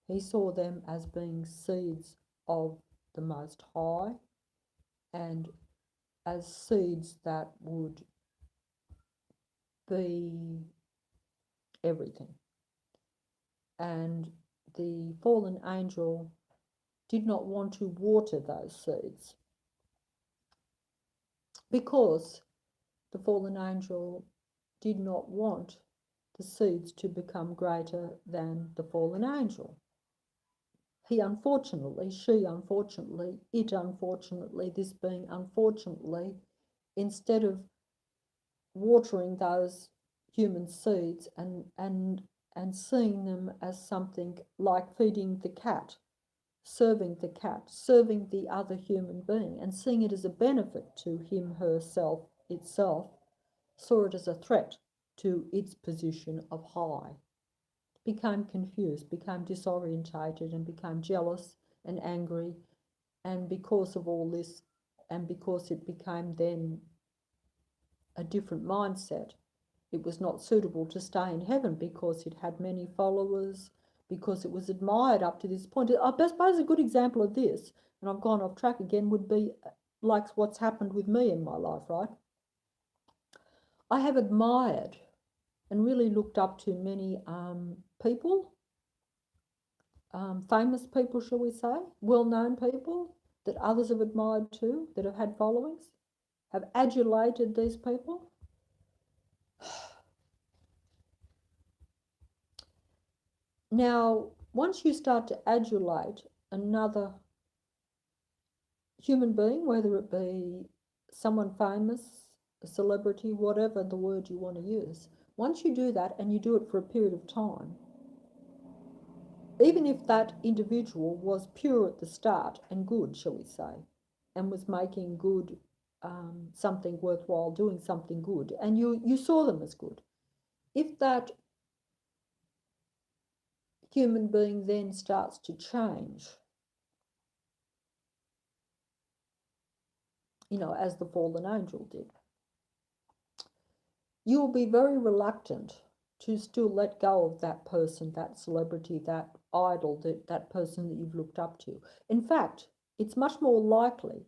He saw them as being seeds of the Most High and as seeds that would be everything. And the fallen angel did not want to water those seeds because the fallen angel did not want the seeds to become greater than the fallen angel. He unfortunately, she unfortunately, it unfortunately, this being unfortunately, instead of watering those human seeds and seeing them as something like feeding the cat, serving the other human being, and seeing it as a benefit to him, herself, itself, saw it as a threat to its position of high, became confused, became disorientated, and became jealous and angry. And because of all this, and because it became then a different mindset, it was not suitable to stay in heaven because it had many followers, because it was admired up to this point. I suppose a good example of this, and I've gone off track again, would be like what's happened with me in my life, right? I have admired and really looked up to many people, famous people, shall we say, well-known people that others have admired too, that have had followings, have adulated these people. Now, once you start to adulate another human being, whether it be someone famous, a celebrity, whatever the word you want to use, once you do that and you do it for a period of time, even if that individual was pure at the start and good, shall we say, and was making good something worthwhile, doing something good, and you saw them as good, if that human being then starts to change, as the fallen angel did, you will be very reluctant to still let go of that person, that celebrity, that idol, that person that you've looked up to. In fact, it's much more likely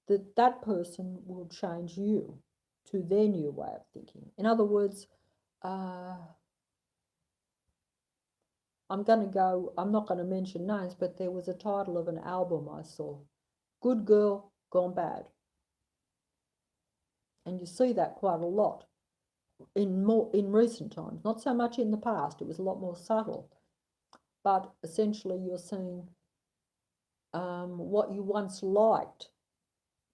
that that person will change you to their new way of thinking. In other words, I'm not going to mention names, but there was a title of an album I saw, Good Girl Gone Bad. And you see that quite a lot in recent times, not so much in the past. It was a lot more subtle, but essentially you're seeing what you once liked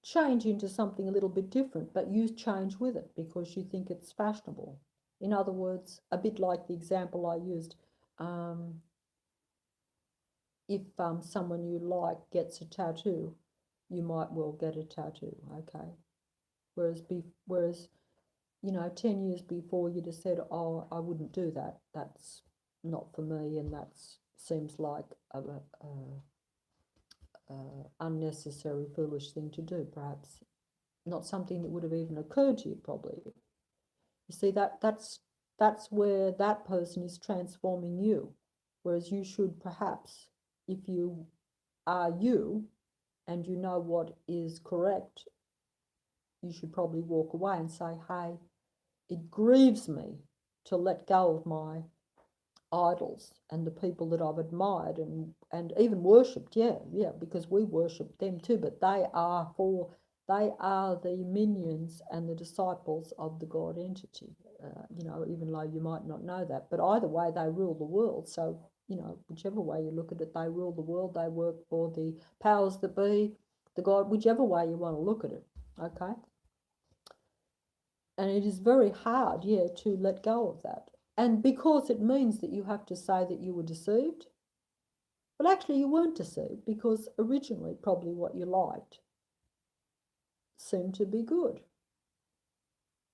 change into something a little bit different, but you change with it because you think it's fashionable. In other words, a bit like the example I used, if someone you like gets a tattoo, you might well get a tattoo, okay? Whereas 10 years before you'd have said, oh, I wouldn't do that. That's not for me, and that seems like a unnecessary, foolish thing to do, perhaps. Not something that would have even occurred to you, probably. You see, that's where that person is transforming you, whereas you should perhaps, if you are you and you know what is correct, you should probably walk away and say, hey, it grieves me to let go of my idols and the people that I've admired and even worshipped, yeah, because we worship them too, but they are the minions and the disciples of the God entity, even though you might not know that, but either way they rule the world. So, whichever way you look at it, they rule the world, they work for the powers that be, the God, whichever way you want to look at it, okay? And it is very hard, to let go of that. And because it means that you have to say that you were deceived, but actually you weren't deceived, because originally probably what you liked seemed to be good.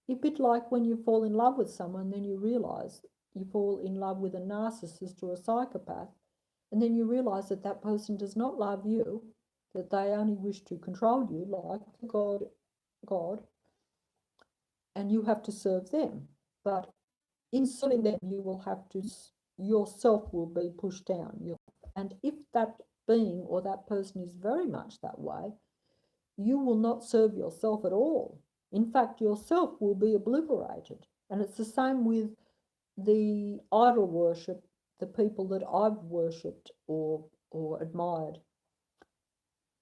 A bit like when you fall in love with someone, then you realise you fall in love with a narcissist or a psychopath, and then you realise that that person does not love you, that they only wish to control you like God, and you have to serve them. But in serving them, you will have to, yourself will be pushed down. And if that being or that person is very much that way, you will not serve yourself at all. In fact, yourself will be obliterated. And it's the same with the idol worship, the people that I've worshipped or admired,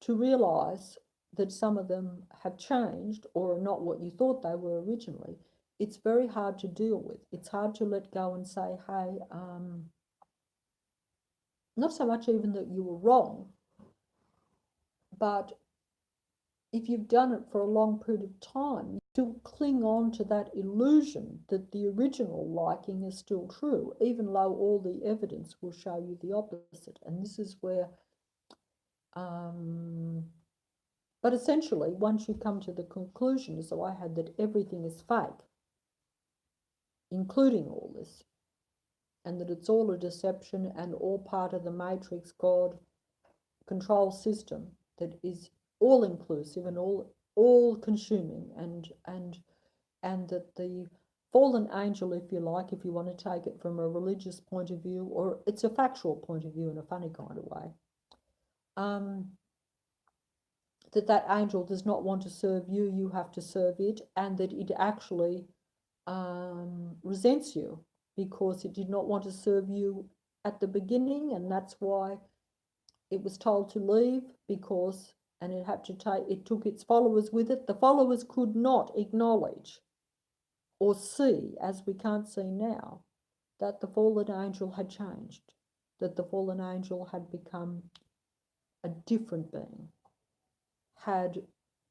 to realise that some of them have changed or are not what you thought they were originally. It's very hard to deal with. It's hard to let go and say, hey, not so much even that you were wrong, but if you've done it for a long period of time, you still cling on to that illusion that the original liking is still true, even though all the evidence will show you the opposite. And this is where, but essentially, once you come to the conclusion, as I had, that everything is fake, including all this, and that it's all a deception and all part of the matrix God control system that is all inclusive and all consuming, and that the fallen angel, if you like, if you want to take it from a religious point of view, or it's a factual point of view in a funny kind of way, that angel does not want to serve you, you have to serve it, and that it actually resents you because it did not want to serve you at the beginning, and that's why it was told to leave, because, and it took its followers with it. The followers could not acknowledge or see, as we can't see now, that the fallen angel had changed, that the fallen angel had become a different being,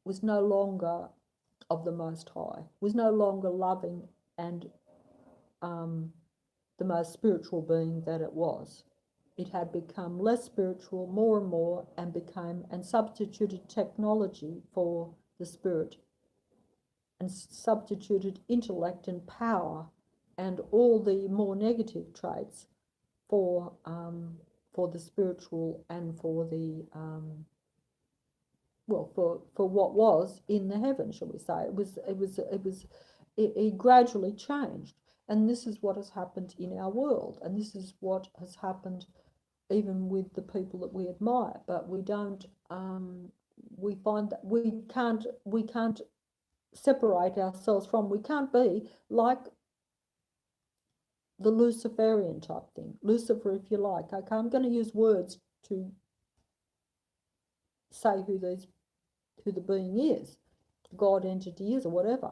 was no longer of the Most High, was no longer loving and the most spiritual being that it was. It had become less spiritual, more and more, and substituted technology for the spirit, and substituted intellect and power and all the more negative traits for the spiritual and for the for what was in the heaven, shall we say. It gradually changed, and this is what has happened in our world, and this is what has happened even with the people that we admire. But we don't. We find that we can't separate ourselves from. We can't be like the Luciferian type thing. Lucifer, if you like. Okay, I'm going to use words to say who the being is, God entity is, or whatever,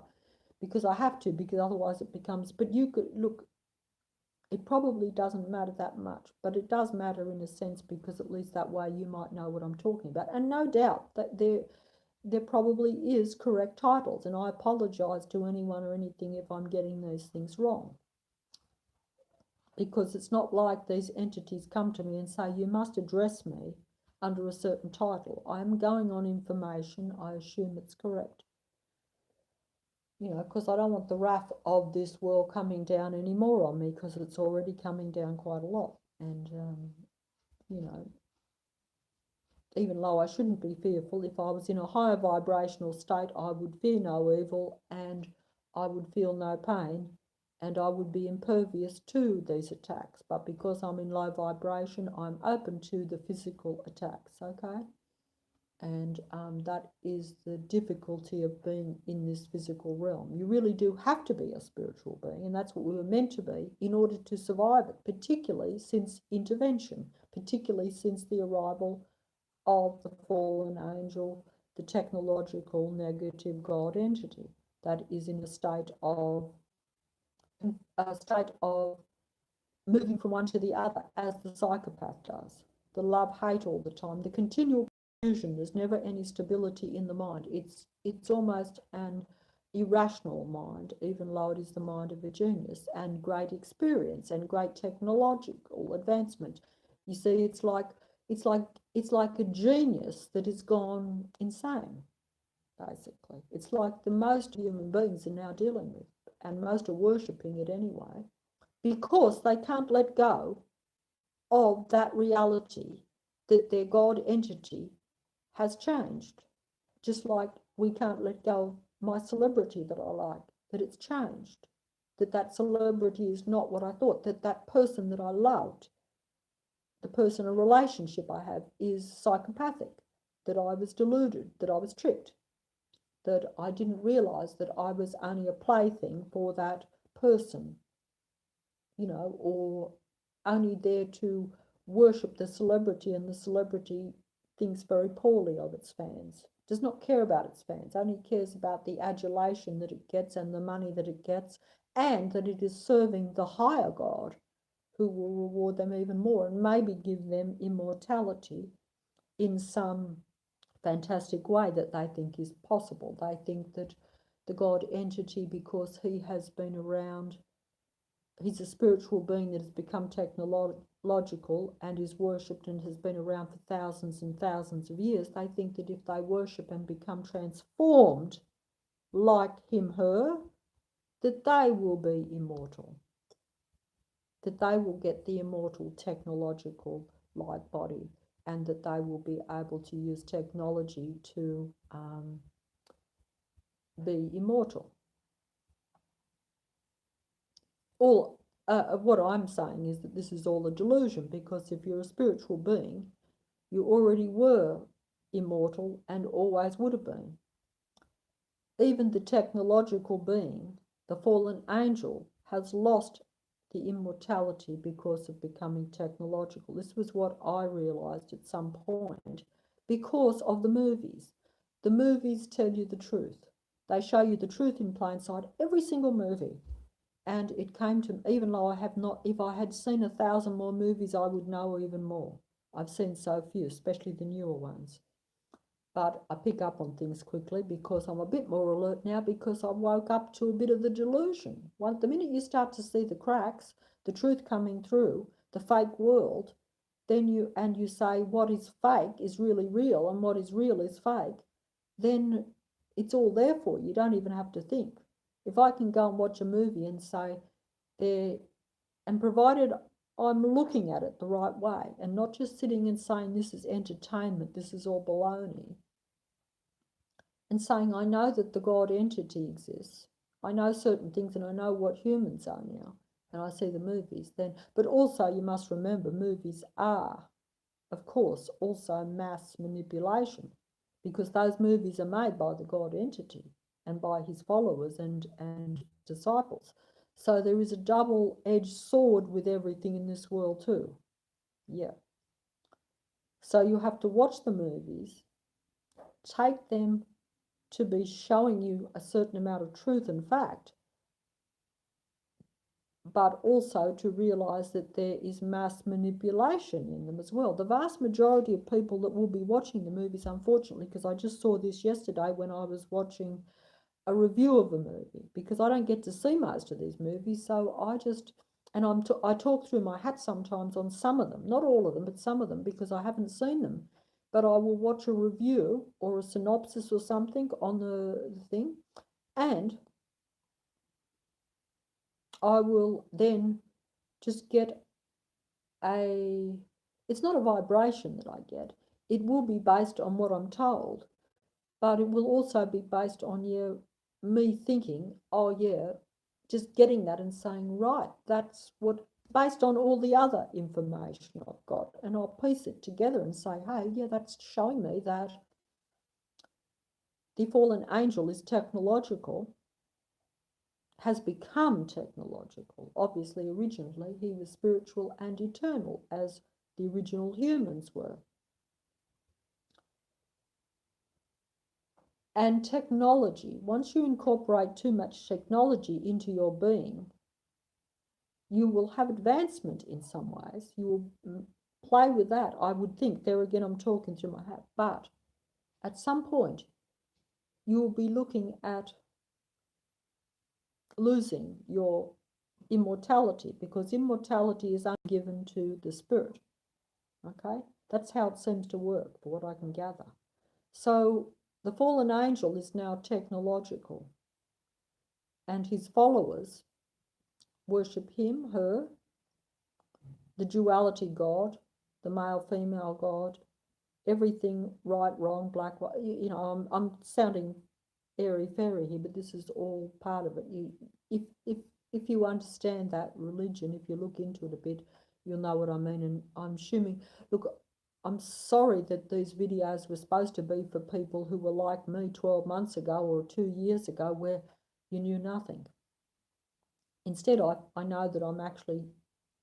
because I have to, because otherwise it becomes. But you could look. It probably doesn't matter that much, but it does matter in a sense, because at least that way you might know what I'm talking about. And no doubt that there probably is correct titles, and I apologise to anyone or anything if I'm getting these things wrong, because it's not like these entities come to me and say, you must address me under a certain title. I'm going on information. I assume it's correct. You know, because I don't want the wrath of this world coming down any more on me, because it's already coming down quite a lot. And, you know, even though I shouldn't be fearful, if I was in a higher vibrational state, I would fear no evil, and I would feel no pain, and I would be impervious to these attacks. But because I'm in low vibration, I'm open to the physical attacks, okay? And that is the difficulty of being in this physical realm. You really do have to be a spiritual being, and that's what we were meant to be in order to survive it, particularly since intervention, particularly since the arrival of the fallen angel, the technological negative God entity that is in a state of moving from one to the other, as the psychopath does. The love-hate all the time, the continual confusion. There's never any stability in the mind. It's almost an irrational mind, even though it is the mind of a genius, and great experience and great technological advancement. You see, it's like it's like a genius that has gone insane, basically. It's like the most human beings are now dealing with, and most are worshipping it anyway, because they can't let go of that reality that their God entity has changed. Just like we can't let go of my celebrity that I like, that it's changed, that that celebrity is not what I thought, that that person that I loved, the person, a relationship I have, is psychopathic, that I was deluded, that I was tricked, that I didn't realize that I was only a plaything for that person, or only there to worship the celebrity, and the celebrity thinks very poorly of its fans, does not care about its fans, only cares about the adulation that it gets and the money that it gets, and that it is serving the higher God, who will reward them even more and maybe give them immortality in some fantastic way that they think is possible. They think that the God entity, because he has been around, he's a spiritual being that has become technological and is worshipped and has been around for thousands and thousands of years. They think that if they worship and become transformed like him, her, that they will be immortal, that they will get the immortal technological light body, and that they will be able to use technology to be immortal. All what I'm saying is that this is all a delusion, because if you're a spiritual being, you already were immortal and always would have been. Even the technological being, the fallen angel, has lost the immortality because of becoming technological. This was what I realized at some point because of the movies. The movies tell you the truth. They show you the truth in plain sight, every single movie. And it came to, even though I have not, if I had seen 1,000 more movies, I would know even more. I've seen so few, especially the newer ones. But I pick up on things quickly because I'm a bit more alert now, because I woke up to a bit of the delusion. The minute you start to see the cracks, the truth coming through, the fake world, then you say what is fake is really real and what is real is fake, then it's all there for you. You don't even have to think. If I can go and watch a movie and say there, and provided I'm looking at it the right way and not just sitting and saying this is entertainment, this is all baloney, and saying I know that the God entity exists, I know certain things, and I know what humans are now, and I see the movies then. But also you must remember, movies are, of course, also mass manipulation, because those movies are made by the God entity and by his followers and disciples. So there is a double-edged sword with everything in this world too. Yeah. So you have to watch the movies, take them to be showing you a certain amount of truth and fact, but also to realise that there is mass manipulation in them as well. The vast majority of people that will be watching the movies, unfortunately, because I just saw this yesterday when I was watching a review of a movie, because I don't get to see most of these movies, so I talk through my hat sometimes on some of them, not all of them, but some of them, because I haven't seen them. But I will watch a review or a synopsis or something on the thing, and I will then just get it's not a vibration that I get. It will be based on what I'm told, but it will also be based on me thinking, oh yeah, just getting that and saying, right, that's what, based on all the other information I've got, and I'll piece it together and say, hey, yeah, that's showing me that the fallen angel is technological, has become technological. Obviously, originally he was spiritual and eternal, as the original humans were. And technology, once you incorporate too much technology into your being, you will have advancement in some ways. You will play with that, I would think. There again, I'm talking through my hat. But at some point, you will be looking at losing your immortality, because immortality is only given to the spirit. Okay, that's how it seems to work, for what I can gather. So the fallen angel is now technological, and his followers worship him, her, the duality God, the male female God, everything right, wrong, black, white. You know, I'm sounding airy fairy here, but this is all part of it. If you understand that religion, if you look into it a bit, you'll know what I mean. And I'm assuming, look, I'm sorry that these videos were supposed to be for people who were like me 12 months ago or 2 years ago, where you knew nothing. Instead, I know that I'm actually,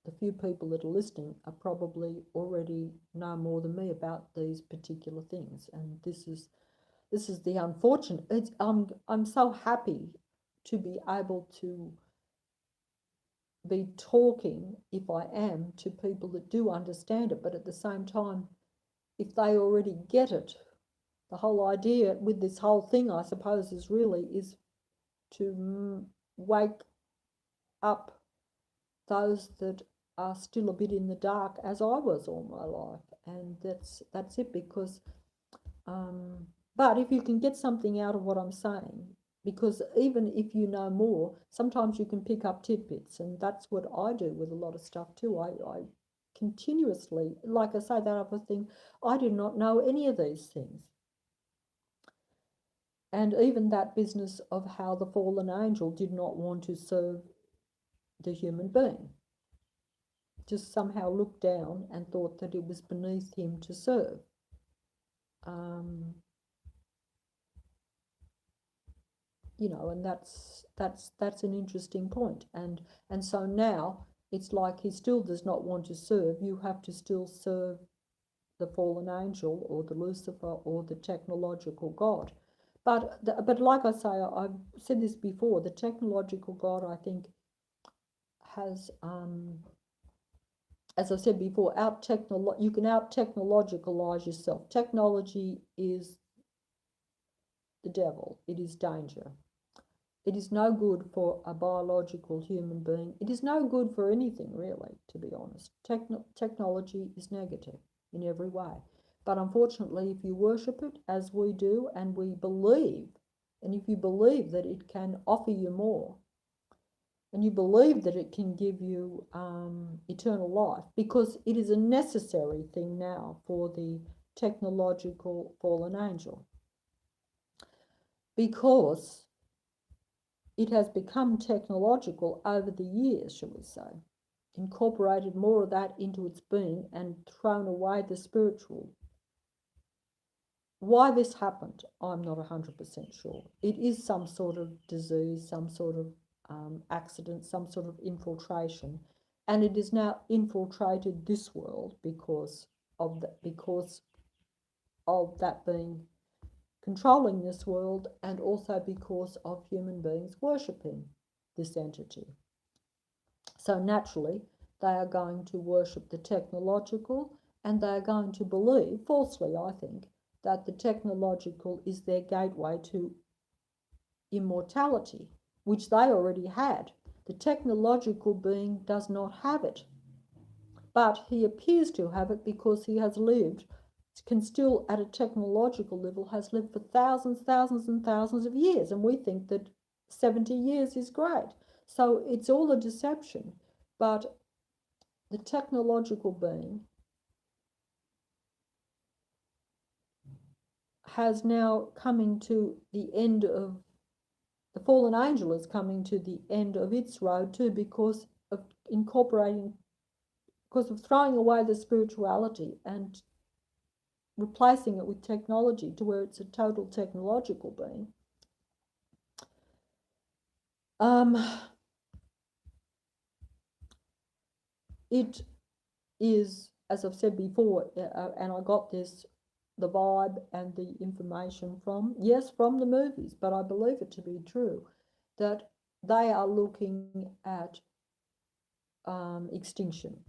the few people that are listening are probably already know more than me about these particular things. And this is the unfortunate. I'm so happy to be able to be talking, if I am, to people that do understand it, but at the same time, if they already get it, the whole idea with this whole thing, I suppose, is to wake up those that are still a bit in the dark, as I was all my life. And that's it, because but if you can get something out of what I'm saying, because even if you know more, sometimes you can pick up tidbits, and that's what I do with a lot of stuff too. I continuously, like I say, that other thing, I did not know any of these things. And even that business of how the fallen angel did not want to serve the human being, just somehow looked down and thought that it was beneath him to serve. You know, and that's an interesting point. And so now it's like he still does not want to serve. You have to still serve the fallen angel or the Lucifer or the technological God. But like I say, I've said this before, the technological God, I think, has as I said before, you can out technologicalize yourself. Technology is the devil. It is danger. It is no good for a biological human being. It is no good for anything, really, to be honest. Technology is negative in every way. But unfortunately, if you worship it, as we do, and we believe, and if you believe that it can offer you more, and you believe that it can give you eternal life, because it is a necessary thing now for the technological fallen angel, because it has become technological over the years, shall we say, incorporated more of that into its being and thrown away the spiritual. Why this happened, I'm not 100% sure. It is some sort of disease, some sort of accident, some sort of infiltration, and it is now infiltrated this world because of that being controlling this world, and also because of human beings worshipping this entity. So naturally, they are going to worship the technological, and they are going to believe, falsely I think, that the technological is their gateway to immortality, which they already had. The technological being does not have it, but he appears to have it because he has lived, can still at a technological level, has lived for thousands and thousands of years, and we think that 70 years is great. So it's all a deception. But the technological being has now coming to the end of, the fallen angel is coming to the end of its road too, because of incorporating, because of throwing away the spirituality and replacing it with technology to where it's a total technological being. It is, as I've said before, and I got this, the vibe and the information from, yes, from the movies, but I believe it to be true, that they are looking at extinction.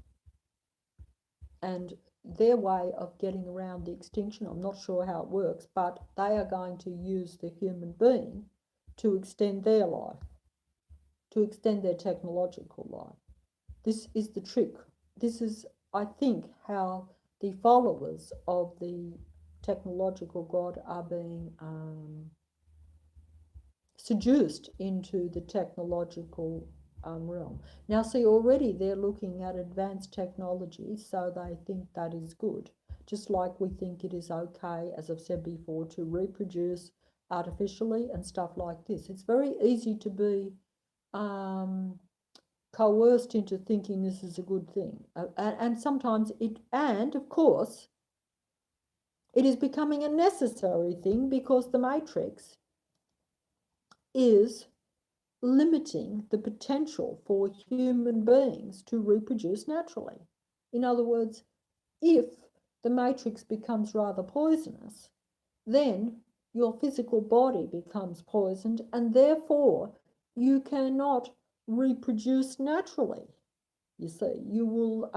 And their way of getting around the extinction, I'm not sure how it works, but they are going to use the human being to extend their life. to extend their technological life. This is the trick. This is, I think, how the followers of the technological God are being seduced into the technological realm. Now, see, already they're looking at advanced technology, so they think that is good. Just like we think it is okay, as I've said before, to reproduce artificially and stuff like this. It's very easy to be coerced into thinking this is a good thing. And sometimes and of course, it is becoming a necessary thing because the matrix is limiting the potential for human beings to reproduce naturally. In other words, if the matrix becomes rather poisonous, then your physical body becomes poisoned and therefore you cannot reproduce naturally. You see, you will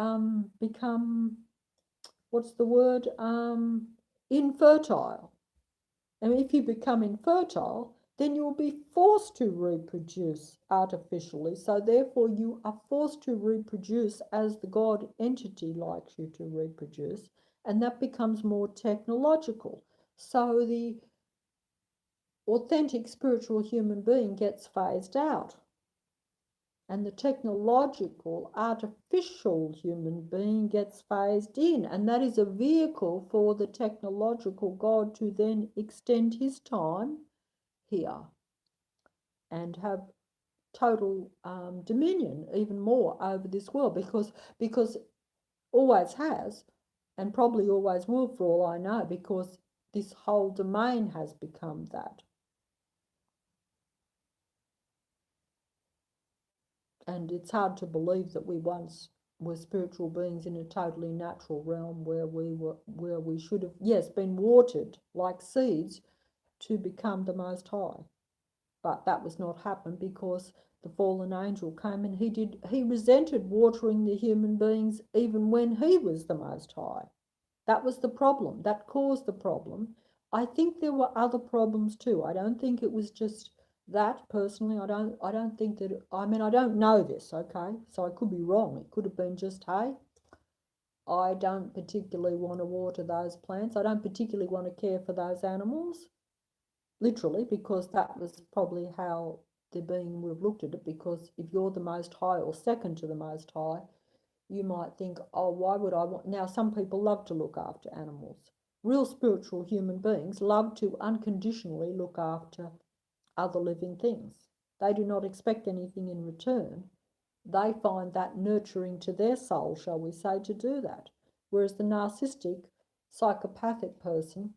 become, what's the word, infertile. And if you become infertile, then you will be forced to reproduce artificially. So therefore you are forced to reproduce as the God entity likes you to reproduce, and that becomes more technological. So the authentic spiritual human being gets phased out, and the technological artificial human being gets phased in, and that is a vehicle for the technological God to then extend his time here and have total dominion even more over this world, because always has and probably always will, for all I know, because this whole domain has become that. And it's hard to believe that we once were spiritual beings in a totally natural realm where we should have, yes, been watered like seeds to become the Most High. But that was not happen because the fallen angel came and he resented watering the human beings even when he was the Most High. That was the problem. That caused the problem. I think there were other problems too. I don't think it was just that. Personally, I don't think that, I mean, I don't know this, okay? So I could be wrong. It could have been just, hey, I don't particularly want to water those plants. I don't particularly want to care for those animals. Literally, because that was probably how the being would have looked at it, because if you're the Most High or second to the Most High, you might think, oh, why would I want... Now, some people love to look after animals. Real spiritual human beings love to unconditionally look after other living things. They do not expect anything in return. They find that nurturing to their soul, shall we say, to do that. Whereas the narcissistic, psychopathic person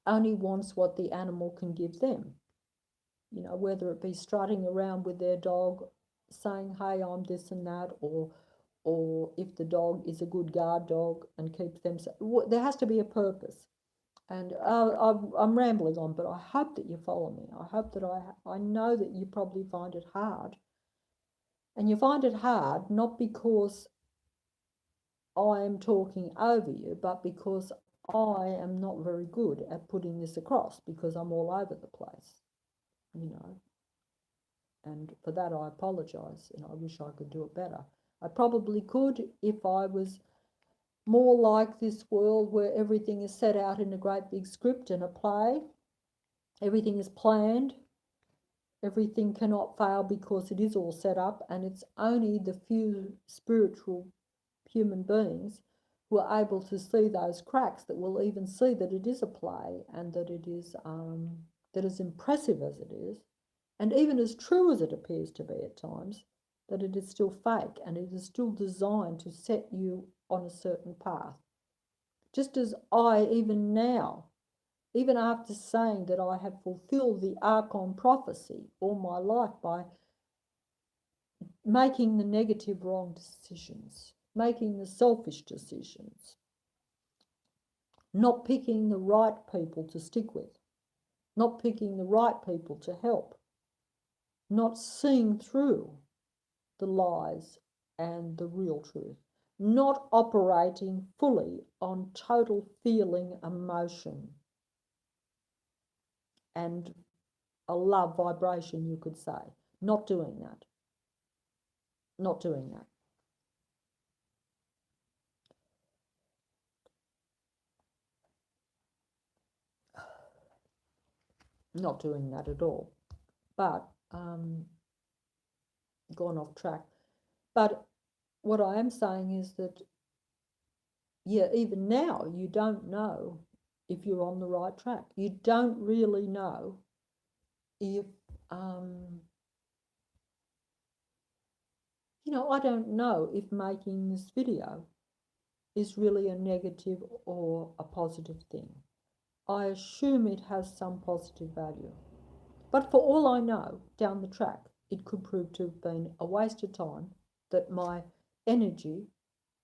only wants what the animal can give them. You know, whether it be strutting around with their dog saying, hey, I'm this and that, or if the dog is a good guard dog and keeps them, there has to be a purpose. And I'm rambling on, but I hope that you follow me. I hope that I know that you probably find it hard. And you find it hard not because I am talking over you, but because I am not very good at putting this across, because I'm all over the place, you know. And for that I apologise, and I wish I could do it better. I probably could if I was more like this world where everything is set out in a great big script and a play. Everything is planned. Everything cannot fail because it is all set up, and it's only the few spiritual human beings who are able to see those cracks that will even see that it is a play, and that it is that as impressive as it is, and even as true as it appears to be at times, that it is still fake and it is still designed to set you on a certain path. Just as I, even now, even after saying that I have fulfilled the ARCHON prophecy all my life by making the negative wrong decisions, making the selfish decisions, not picking the right people to stick with, not picking the right people to help, not seeing through the lies and the real truth, not operating fully on total feeling, emotion, and a love vibration, you could say. Not doing that. Not doing that. Not doing that at all. But gone off track. But what I am saying is that, yeah, even now you don't know if you're on the right track. You don't really know if, I don't know if making this video is really a negative or a positive thing. I assume it has some positive value. But for all I know, down the track, it could prove to have been a waste of time, that my energy,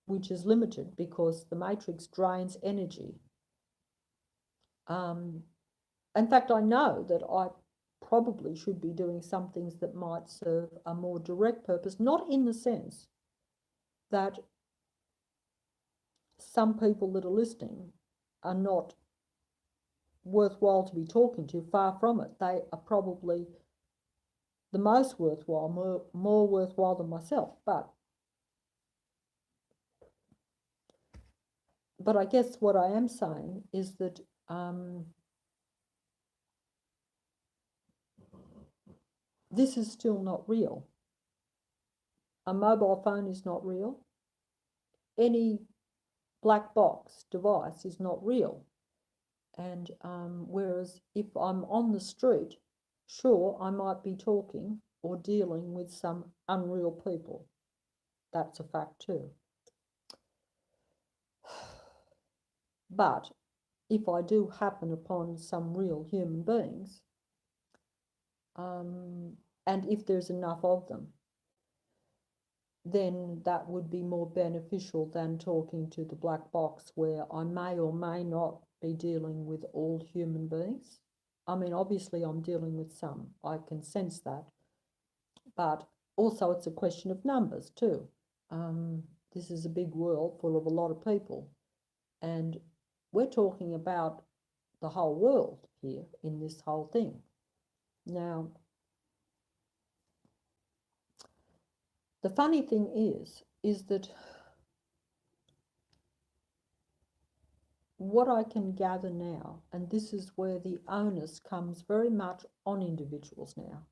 which is limited because the matrix drains energy. In fact, I know that I probably should be doing some things that might serve a more direct purpose, not in the sense that some people that are listening are not worthwhile to be talking to. Far from it. They are probably the most worthwhile, more worthwhile than myself. But I guess what I am saying is that this is still not real. A mobile phone is not real. Any black box device is not real. And whereas if I'm on the street, sure, I might be talking or dealing with some unreal people. That's a fact too. But if I do happen upon some real human beings, and if there's enough of them, then that would be more beneficial than talking to the black box, where I may or may not be dealing with all human beings. I mean, obviously I'm dealing with some, I can sense that, but also it's a question of numbers too. This is a big world full of a lot of people, and we're talking about the whole world here in this whole thing. Now, the funny thing is that what I can gather now, and this is where the onus comes very much on individuals now.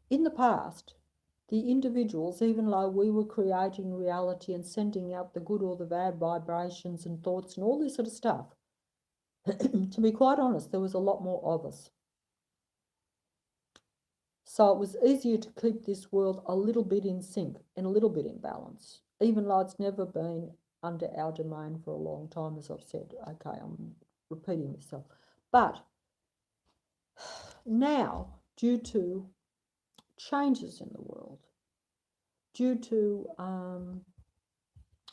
In the past, the individuals, even though we were creating reality and sending out the good or the bad vibrations and thoughts and all this sort of stuff, to be quite honest, there was a lot more of us. So it was easier to keep this world a little bit in sync and a little bit in balance, even though it's never been under our domain for a long time, as I've said. Okay, I'm repeating myself. But now, due to changes in the world, due to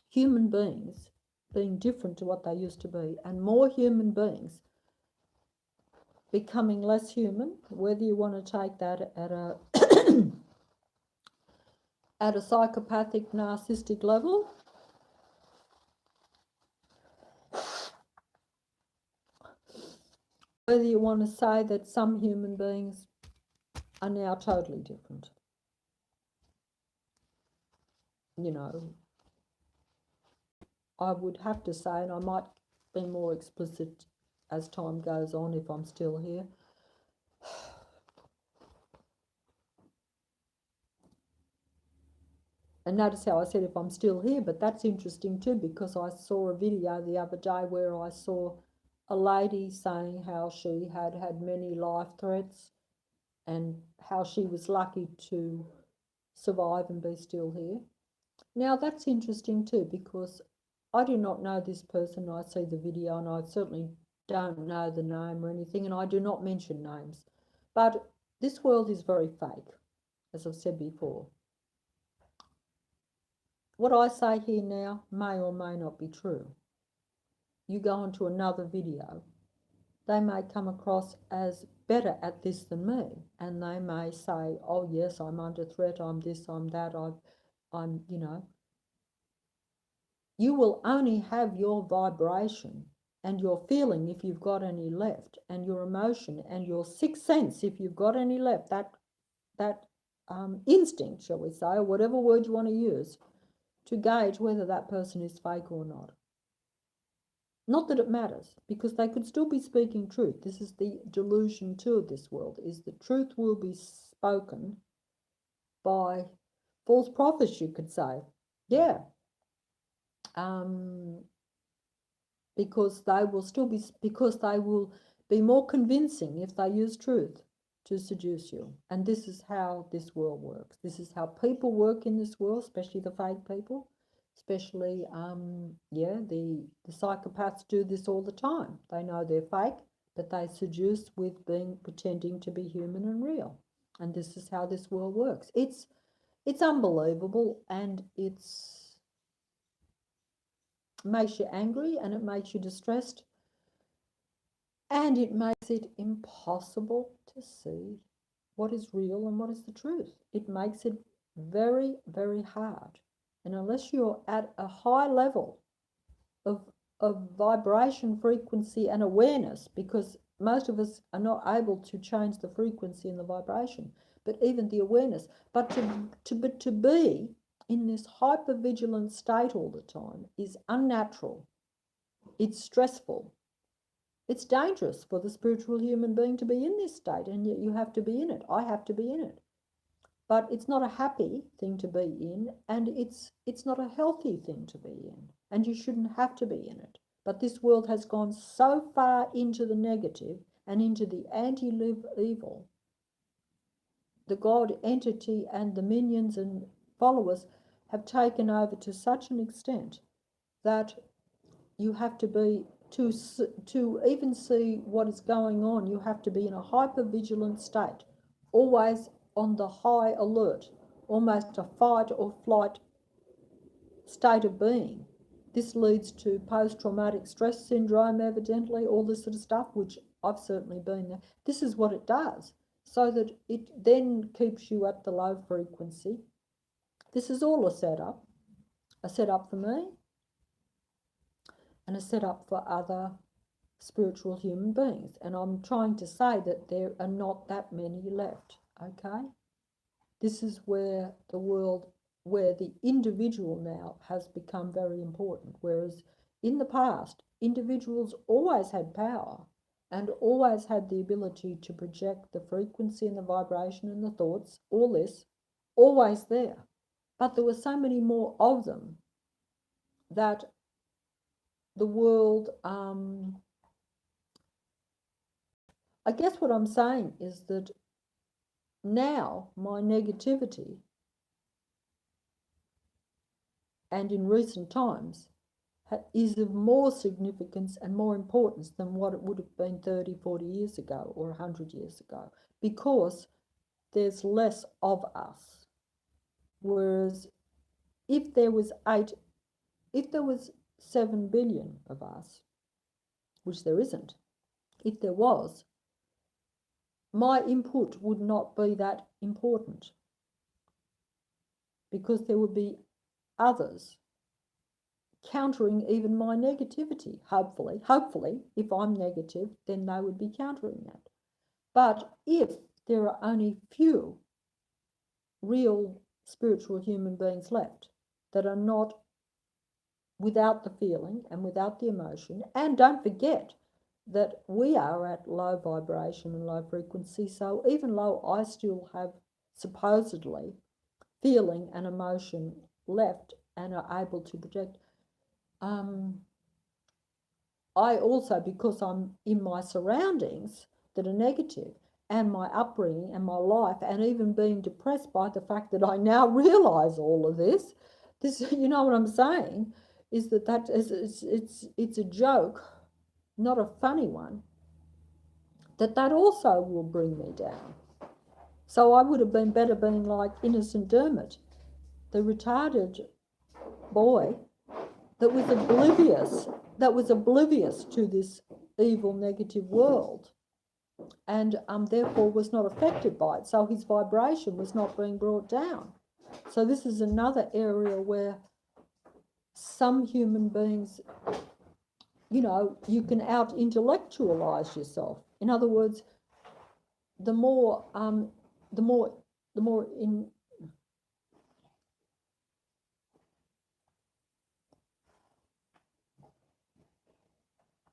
human beings being different to what they used to be, and more human beings becoming less human, whether you want to take that at a at a psychopathic, narcissistic level, whether you want to say that some human beings are now totally different. You know, I would have to say, and I might be more explicit as time goes on if I'm still here, and notice how I said if I'm still here, but that's interesting too, because I saw a video the other day where I saw a lady saying how she had had many life threats and how she was lucky to survive and be still here. Now that's interesting too, because I do not know this person. I see the video and I certainly don't know the name or anything, and I do not mention names. But this world is very fake, as I've said before. What I say here now may or may not be true. You go onto another video, they may come across as better at this than me, and they may say, oh yes, I'm under threat, I'm this, I'm that, I'm, you know. You will only have your vibration and your feeling if you've got any left, and your emotion and your sixth sense if you've got any left. That instinct, shall we say, or whatever word you want to use, to gauge whether that person is fake or not. Not that it matters, because they could still be speaking truth. This is the delusion too of this world, is the truth will be spoken by false prophets, you could say. Yeah. Because they will be more convincing if they use truth to seduce you. And this is how this world works. This is how people work in this world, especially the fake people. Especially, the psychopaths do this all the time. They know they're fake, but they seduce with pretending to be human and real. And this is how this world works. It's unbelievable, and makes you angry, and it makes you distressed, and it makes it impossible to see what is real and what is the truth. It makes it very, very hard. And unless you're at a high level of vibration, frequency, and awareness, because most of us are not able to change the frequency and the vibration, but even the awareness, but to be in this hypervigilant state all the time is unnatural. It's stressful. It's dangerous for the spiritual human being to be in this state, and yet you have to be in it. I have to be in it. But it's not a happy thing to be in, and it's not a healthy thing to be in, and you shouldn't have to be in it. But this world has gone so far into the negative and into the anti-evil. The God entity and the minions and followers have taken over to such an extent that you have to be, to even see what is going on, you have to be in a hyper-vigilant state, always on the high alert, almost a fight or flight state of being. This leads to post-traumatic stress syndrome, evidently, all this sort of stuff, which I've certainly been there. This is what it does, so that it then keeps you at the low frequency. This is all a setup for me, and a setup for other spiritual human beings. And I'm trying to say that there are not that many left, okay? This is where the individual now has become very important, whereas in the past, individuals always had power and always had the ability to project the frequency and the vibration and the thoughts, all this, always there. But there were so many more of them that the world, I guess what I'm saying is that now my negativity, and in recent times, is of more significance and more importance than what it would have been 30, 40 years ago or 100 years ago, because there's less of us. Whereas if there was 7 billion of us, which there isn't, if there was, my input would not be that important, because there would be others countering even my negativity. Hopefully, if I'm negative, then they would be countering that. But if there are only few real spiritual human beings left that are not without the feeling and without the emotion, and don't forget that we are at low vibration and low frequency, so even though I still have supposedly feeling and emotion left and are able to project, I also, because I'm in my surroundings that are negative, and my upbringing and my life, and even being depressed by the fact that I now realise all of this, you know what I'm saying, is that it's a joke, not a funny one, that also will bring me down. So I would have been better being like Innocent Dermot, the retarded boy that was oblivious to this evil, negative world, and therefore was not affected by it. So his vibration was not being brought down. So this is another area where some human beings, you can out-intellectualize yourself. In other words, the more the more in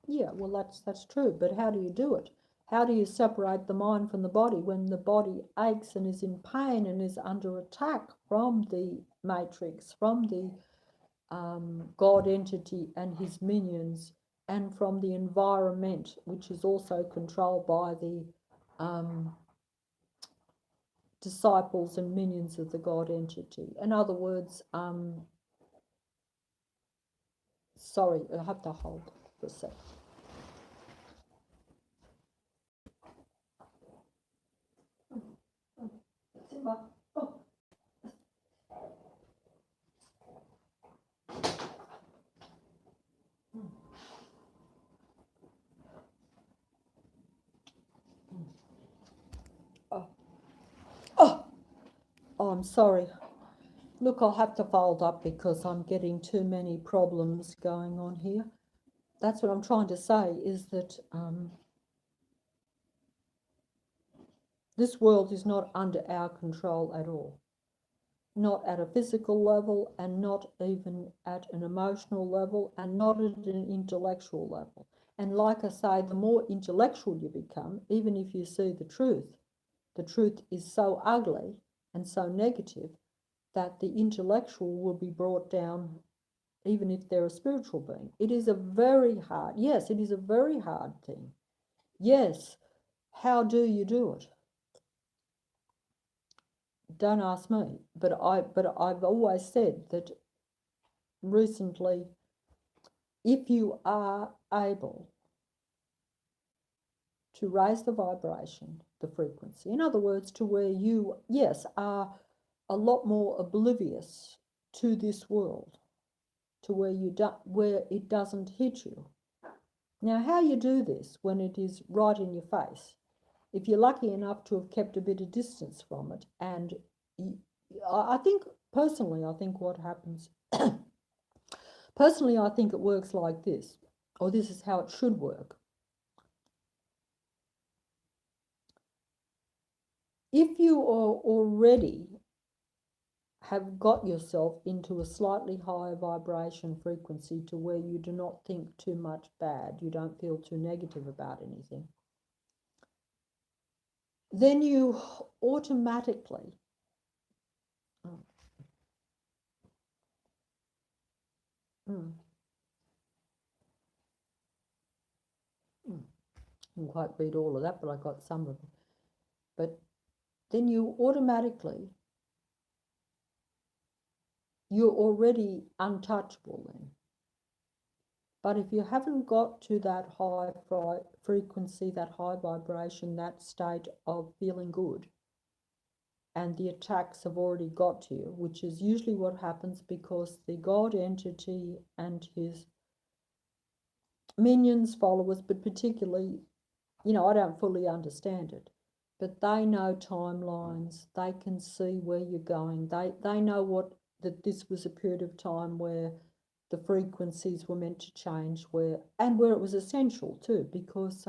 yeah, well, that's true. But how do you do it? How do you separate the mind from the body when the body aches and is in pain and is under attack from the matrix, from the God entity and his minions, and from the environment, which is also controlled by the disciples and minions of the God entity? In other words, sorry, I have to hold for a sec. Oh, oh, oh, I'm sorry. Look, I'll have to fold up because I'm getting too many problems going on here. That's what I'm trying to say, is that this world is not under our control at all. Not at a physical level, and not even at an emotional level, and not at an intellectual level. And like I say, the more intellectual you become, even if you see the truth is so ugly and so negative that the intellectual will be brought down, even if they're a spiritual being. It is a very hard, yes, it is a very hard thing. Yes, how do you do it? Don't ask me, but I've always said that recently, if you are able to raise the vibration, the frequency, in other words, to where you, yes, are a lot more oblivious to this world, to where where it doesn't hit you. Now, how you do this when it is right in your face? If you're lucky enough to have kept a bit of distance from it, and I think, personally, I think what happens, personally, I think it works like this, or this is how it should work. If you are already have got yourself into a slightly higher vibration frequency to where you do not think too much bad, you don't feel too negative about anything, then you automatically didn't quite read all of that, but I got some of it. But then you automatically, you're already untouchable then. But if you haven't got to that high frequency, that high vibration, that state of feeling good, and the attacks have already got to you, which is usually what happens because the God entity and his minions, followers, but particularly, I don't fully understand it, but they know timelines, they can see where you're going, they know that this was a period of time where the frequencies were meant to change, where it was essential too, because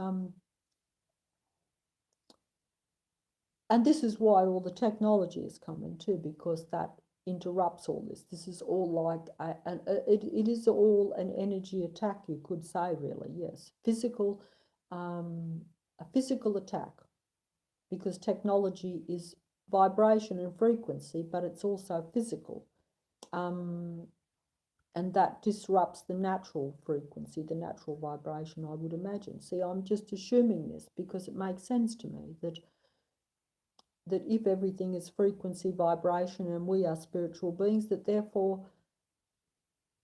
and this is why all the technology is coming too, because that interrupts all this. This is all like it is all an energy attack, you could say, really. Yes, a physical attack, because technology is vibration and frequency, but it's also physical, and that disrupts the natural frequency, the natural vibration, I would imagine. See, I'm just assuming this because it makes sense to me that if everything is frequency, vibration, and we are spiritual beings, that therefore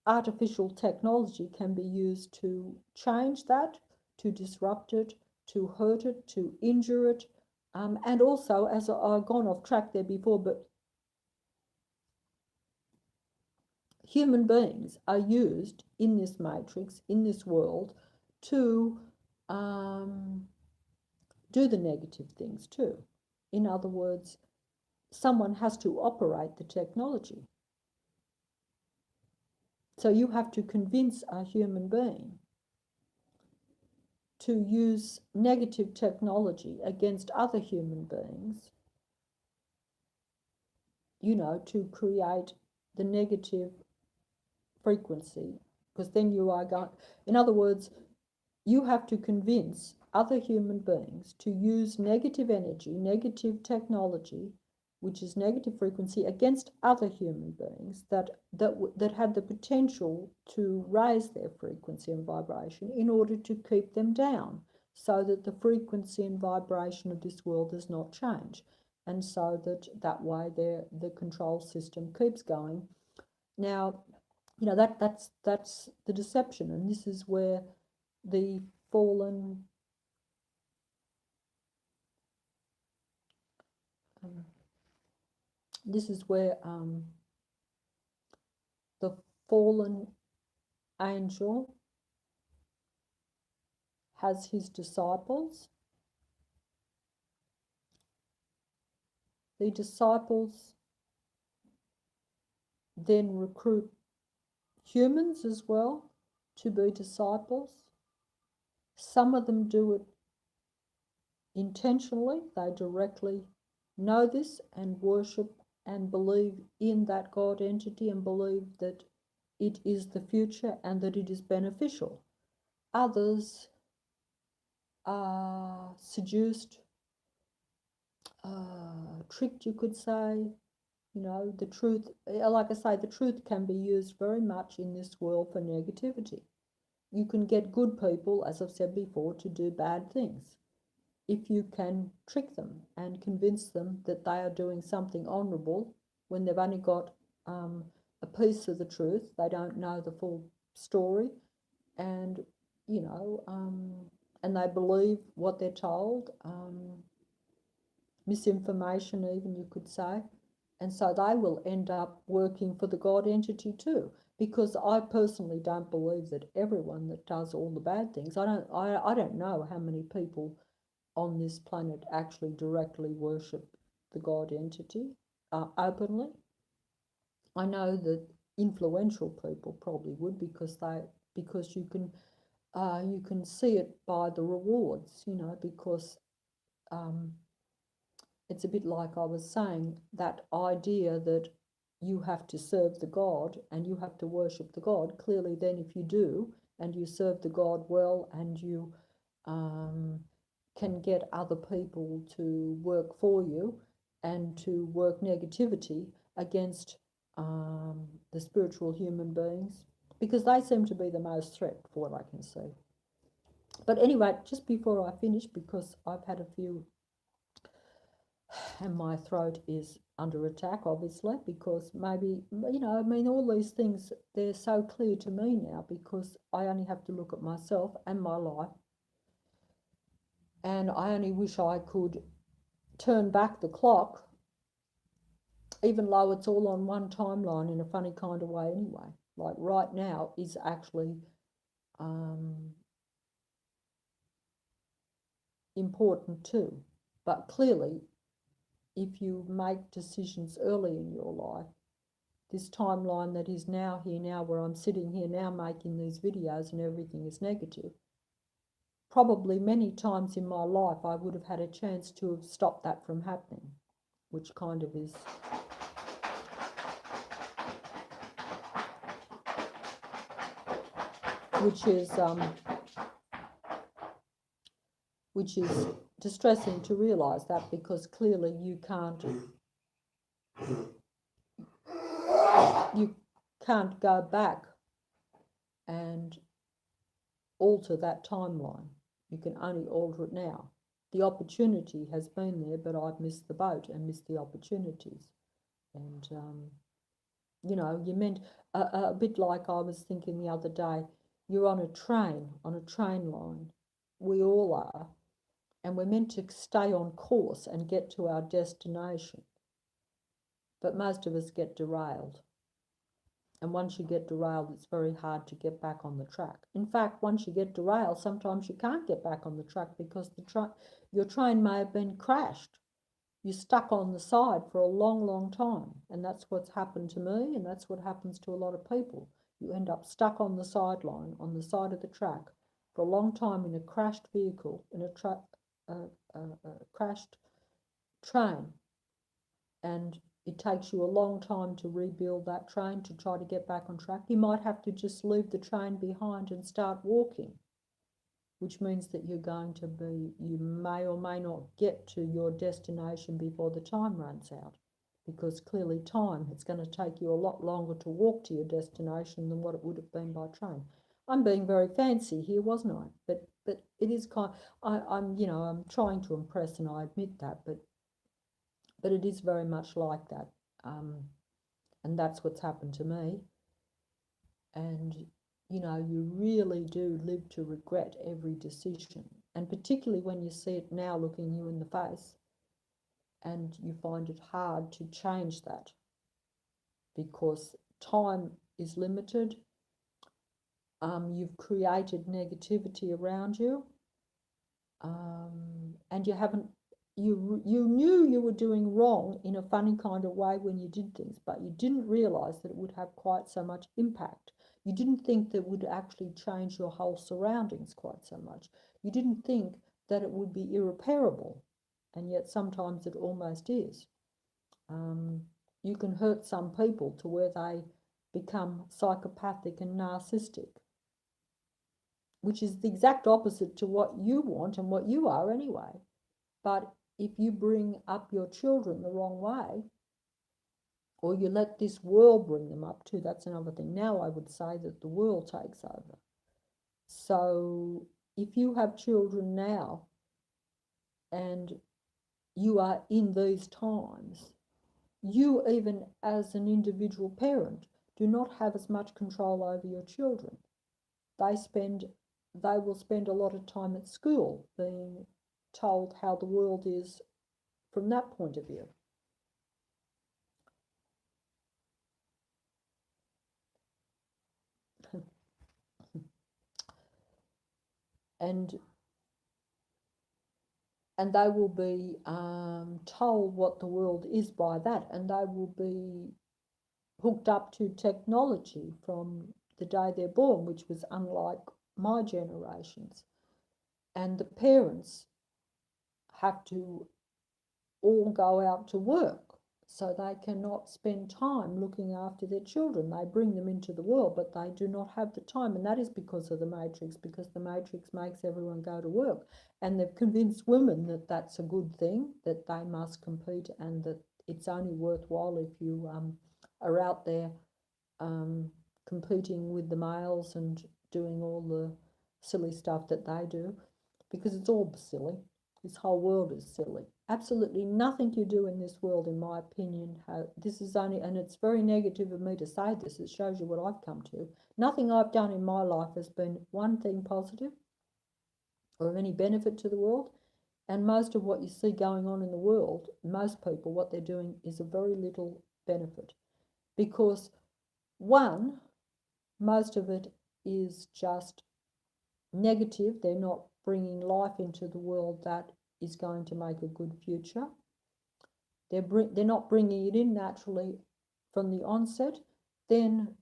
artificial technology can be used to change that, to disrupt it, to hurt it, to injure it, and also, as I've gone off track there before, but human beings are used in this matrix, in this world, to do the negative things too. In other words, someone has to operate the technology. So you have to convince a human being to use negative technology against other human beings to create the negative frequency, because then you are going, in other words, you have to convince other human beings to use negative energy, negative technology, which is negative frequency, against other human beings that had the potential to raise their frequency and vibration in order to keep them down, so that the frequency and vibration of this world does not change, and so that way the control system keeps going. Now, that's the deception, and this is where the fallen this is where the fallen angel has his disciples. The disciples then recruit humans as well to be disciples. Some of them do it intentionally. They directly know this and worship and believe in that God entity and believe that it is the future and that it is beneficial. Others are seduced, tricked, you could say. The truth, like I say, the truth can be used very much in this world for negativity. You can get good people, as I've said before, to do bad things if you can trick them and convince them that they are doing something honourable when they've only got a piece of the truth. They don't know the full story, and and they believe what they're told, misinformation even, you could say. And so they will end up working for the God entity too, because I personally don't believe that everyone that does all the bad things, I don't know how many people on this planet actually directly worship the God entity openly. I know that influential people probably would, because you can see it by the rewards, because it's a bit like I was saying, that idea that you have to serve the God and you have to worship the God. Clearly then, if you do and you serve the God well, and you can get other people to work for you and to work negativity against the spiritual human beings, because they seem to be the most threat, for what I can see. But anyway, just before I finish, because I've had a few, and my throat is under attack, obviously, because maybe, all these things, they're so clear to me now, because I only have to look at myself and my life, and I only wish I could turn back the clock, even though it's all on one timeline in a funny kind of way anyway. Like right now is actually important too. But clearly, if you make decisions early in your life, this timeline that is now here now, where I'm sitting here now making these videos and everything is negative, probably many times in my life I would have had a chance to have stopped that from happening, which kind of is which is distressing to realise that, because clearly you can't go back and alter that timeline. You can only alter it now. The opportunity has been there, but I've missed the boat and missed the opportunities. And you meant a bit like I was thinking the other day, you're on a train line. We all are. And we're meant to stay on course and get to our destination. But most of us get derailed. And once you get derailed, it's very hard to get back on the track. In fact, once you get derailed, sometimes you can't get back on the track, because your train may have been crashed. You're stuck on the side for a long, long time. And that's what's happened to me, and that's what happens to a lot of people. You end up stuck on the sideline, on the side of the track, for a long time in a crashed vehicle, in a crashed train. And it takes you a long time to rebuild that train to try to get back on track. You might have to just leave the train behind and start walking, which means that you may or may not get to your destination before the time runs out, because clearly it's going to take you a lot longer to walk to your destination than what it would have been by train. I'm being very fancy here, wasn't I? But it is I'm trying to impress, and I admit that, but it is very much like that, and that's what's happened to me. And you really do live to regret every decision, and particularly when you see it now looking you in the face, and you find it hard to change that because time is limited. You've created negativity around you, and you knew you were doing wrong in a funny kind of way when you did things, but you didn't realize that it would have quite so much impact. You didn't think that it would actually change your whole surroundings quite so much. You didn't think that it would be irreparable, and yet sometimes it almost is. You can hurt some people to where they become psychopathic and narcissistic, which is the exact opposite to what you want and what you are anyway. But if you bring up your children the wrong way, or you let this world bring them up too, that's another thing. Now I would say that the world takes over. So if you have children now and you are in these times, you, even as an individual parent, do not have as much control over your children. They will spend a lot of time at school being told how the world is from that point of view. and they will be told what the world is by that, and they will be hooked up to technology from the day they're born, which was unlike my generations. And the parents have to all go out to work, so they cannot spend time looking after their children. They bring them into the world, but they do not have the time, and that is because of the Matrix, because the Matrix makes everyone go to work. And they've convinced women that that's a good thing, that they must compete, and that it's only worthwhile if you are out there competing with the males and doing all the silly stuff that they do, because it's all silly. This whole world is silly. Absolutely nothing you do in this world, in my opinion, this is only, and it's very negative of me to say this, it shows you what I've come to. Nothing I've done in my life has been one thing positive or of any benefit to the world. And most of what you see going on in the world, most people, what they're doing is of very little benefit. Because one, most of it is just negative. They're not bringing life into the world that is going to make a good future. They're not bringing it in naturally from the onset. Then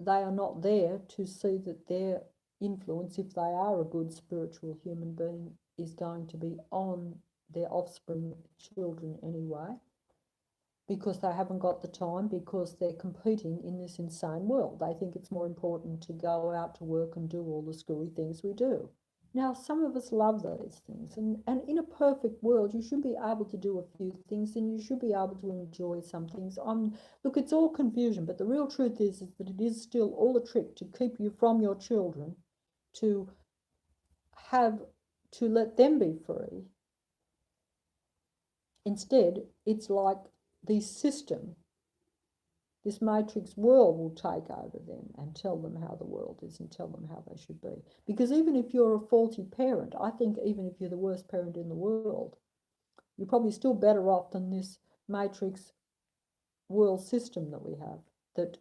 they are not there to see that their influence, if they are a good spiritual human being, is going to be on their offspring, children anyway, because they haven't got the time, because they're competing in this insane world. They think it's more important to go out to work and do all the screwy things we do. Now, some of us love those things, and in a perfect world, you should be able to do a few things, and you should be able to enjoy some things. Look, it's all confusion, but the real truth is that it is still all a trick to keep you from your children, to let them be free. Instead, it's like the system, this matrix world, will take over them and tell them how the world is and tell them how they should be. Because even if you're a faulty parent, I think even if you're the worst parent in the world, you're probably still better off than this matrix world system that we have, that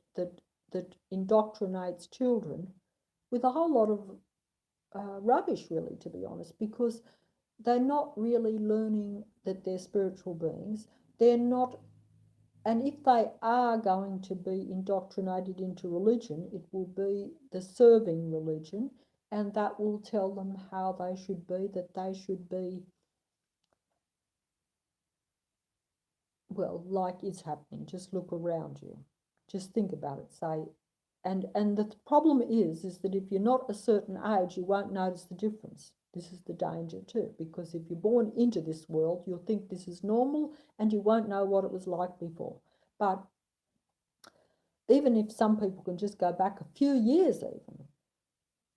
indoctrinates children with a whole lot of rubbish, really, to be honest, because they're not really learning that they're spiritual beings. They're not. And if they are going to be indoctrinated into religion, it will be the serving religion, and that will tell them how they should be, that they should be well, like is happening. Just look around you. Just think about it. Say, and the problem is that if you're not a certain age, you won't notice the difference. This is the danger too, because if you're born into this world, you'll think this is normal and you won't know what it was like before. But even if some people can just go back a few years even,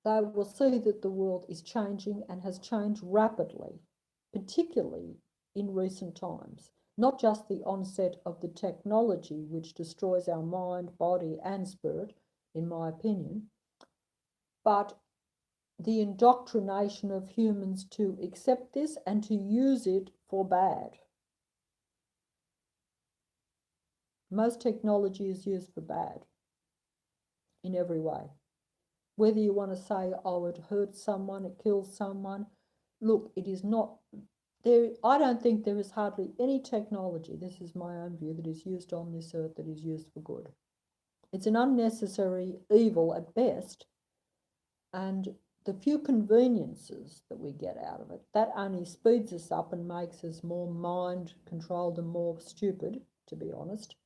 they will see that the world is changing and has changed rapidly, particularly in recent times. Not just the onset of the technology which destroys our mind, body, and spirit, in my opinion, but the indoctrination of humans to accept this and to use it for bad. Most technology is used for bad in every way. Whether you want to say, oh, it hurts someone, it kills someone, look, it is not there. I don't think there is hardly any technology, this is my own view, that is used on this earth that is used for good. It's an unnecessary evil at best, and the few conveniences that we get out of it, that only speeds us up and makes us more mind controlled and more stupid, to be honest.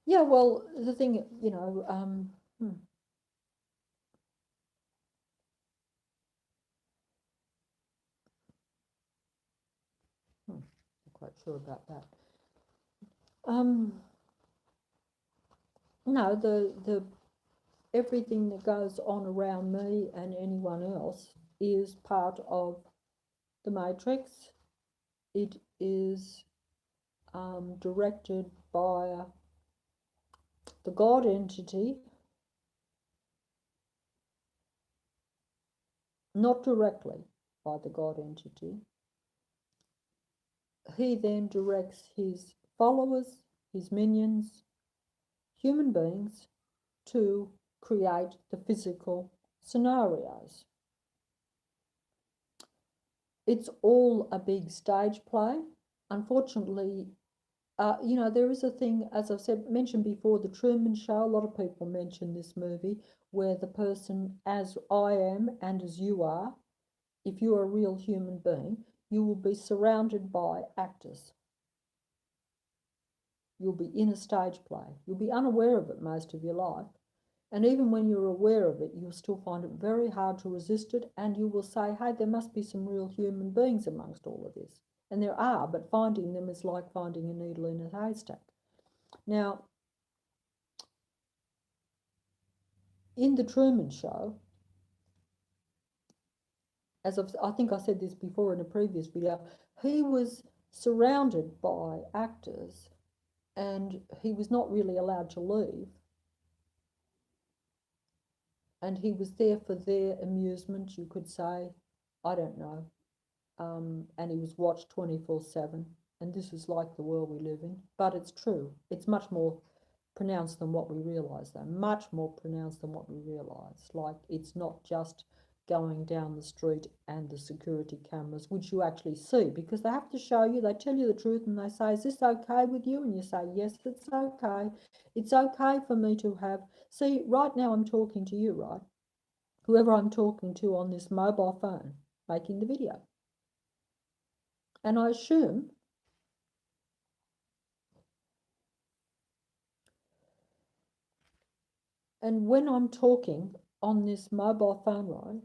Yeah, well, the thing, you know, I'm not quite sure about that. No, the everything that goes on around me and anyone else is part of the matrix. It is directed by the God entity, not directly by the God entity. He then directs his followers, his minions, human beings, to create the physical scenarios. It's all a big stage play. Unfortunately, you know, there is a thing, as I've mentioned before, the Truman Show. A lot of people mention this movie where the person, as I am and as you are, if you're a real human being, you will be surrounded by actors. You'll be in a stage play. You'll be unaware of it most of your life. And even when you're aware of it, you'll still find it very hard to resist it. And you will say, hey, there must be some real human beings amongst all of this. And there are, but finding them is like finding a needle in a haystack. Now, in the Truman Show, as I think I said this before in a previous video, he was surrounded by actors and he was not really allowed to leave. And he was there for their amusement, you could say. I don't know. And he was watched 24/7. And this is like the world we live in. But it's true. It's much more pronounced than what we realise, though. Much more pronounced than what we realise. Like, it's not just going down the street and the security cameras, which you actually see, because they have to show you, they tell you the truth and they say, is this okay with you? And you say, yes, it's okay. It's okay for me to have, see, right now I'm talking to you, right? Whoever I'm talking to on this mobile phone, making the video. And I assume and when I'm talking on this mobile phone, right?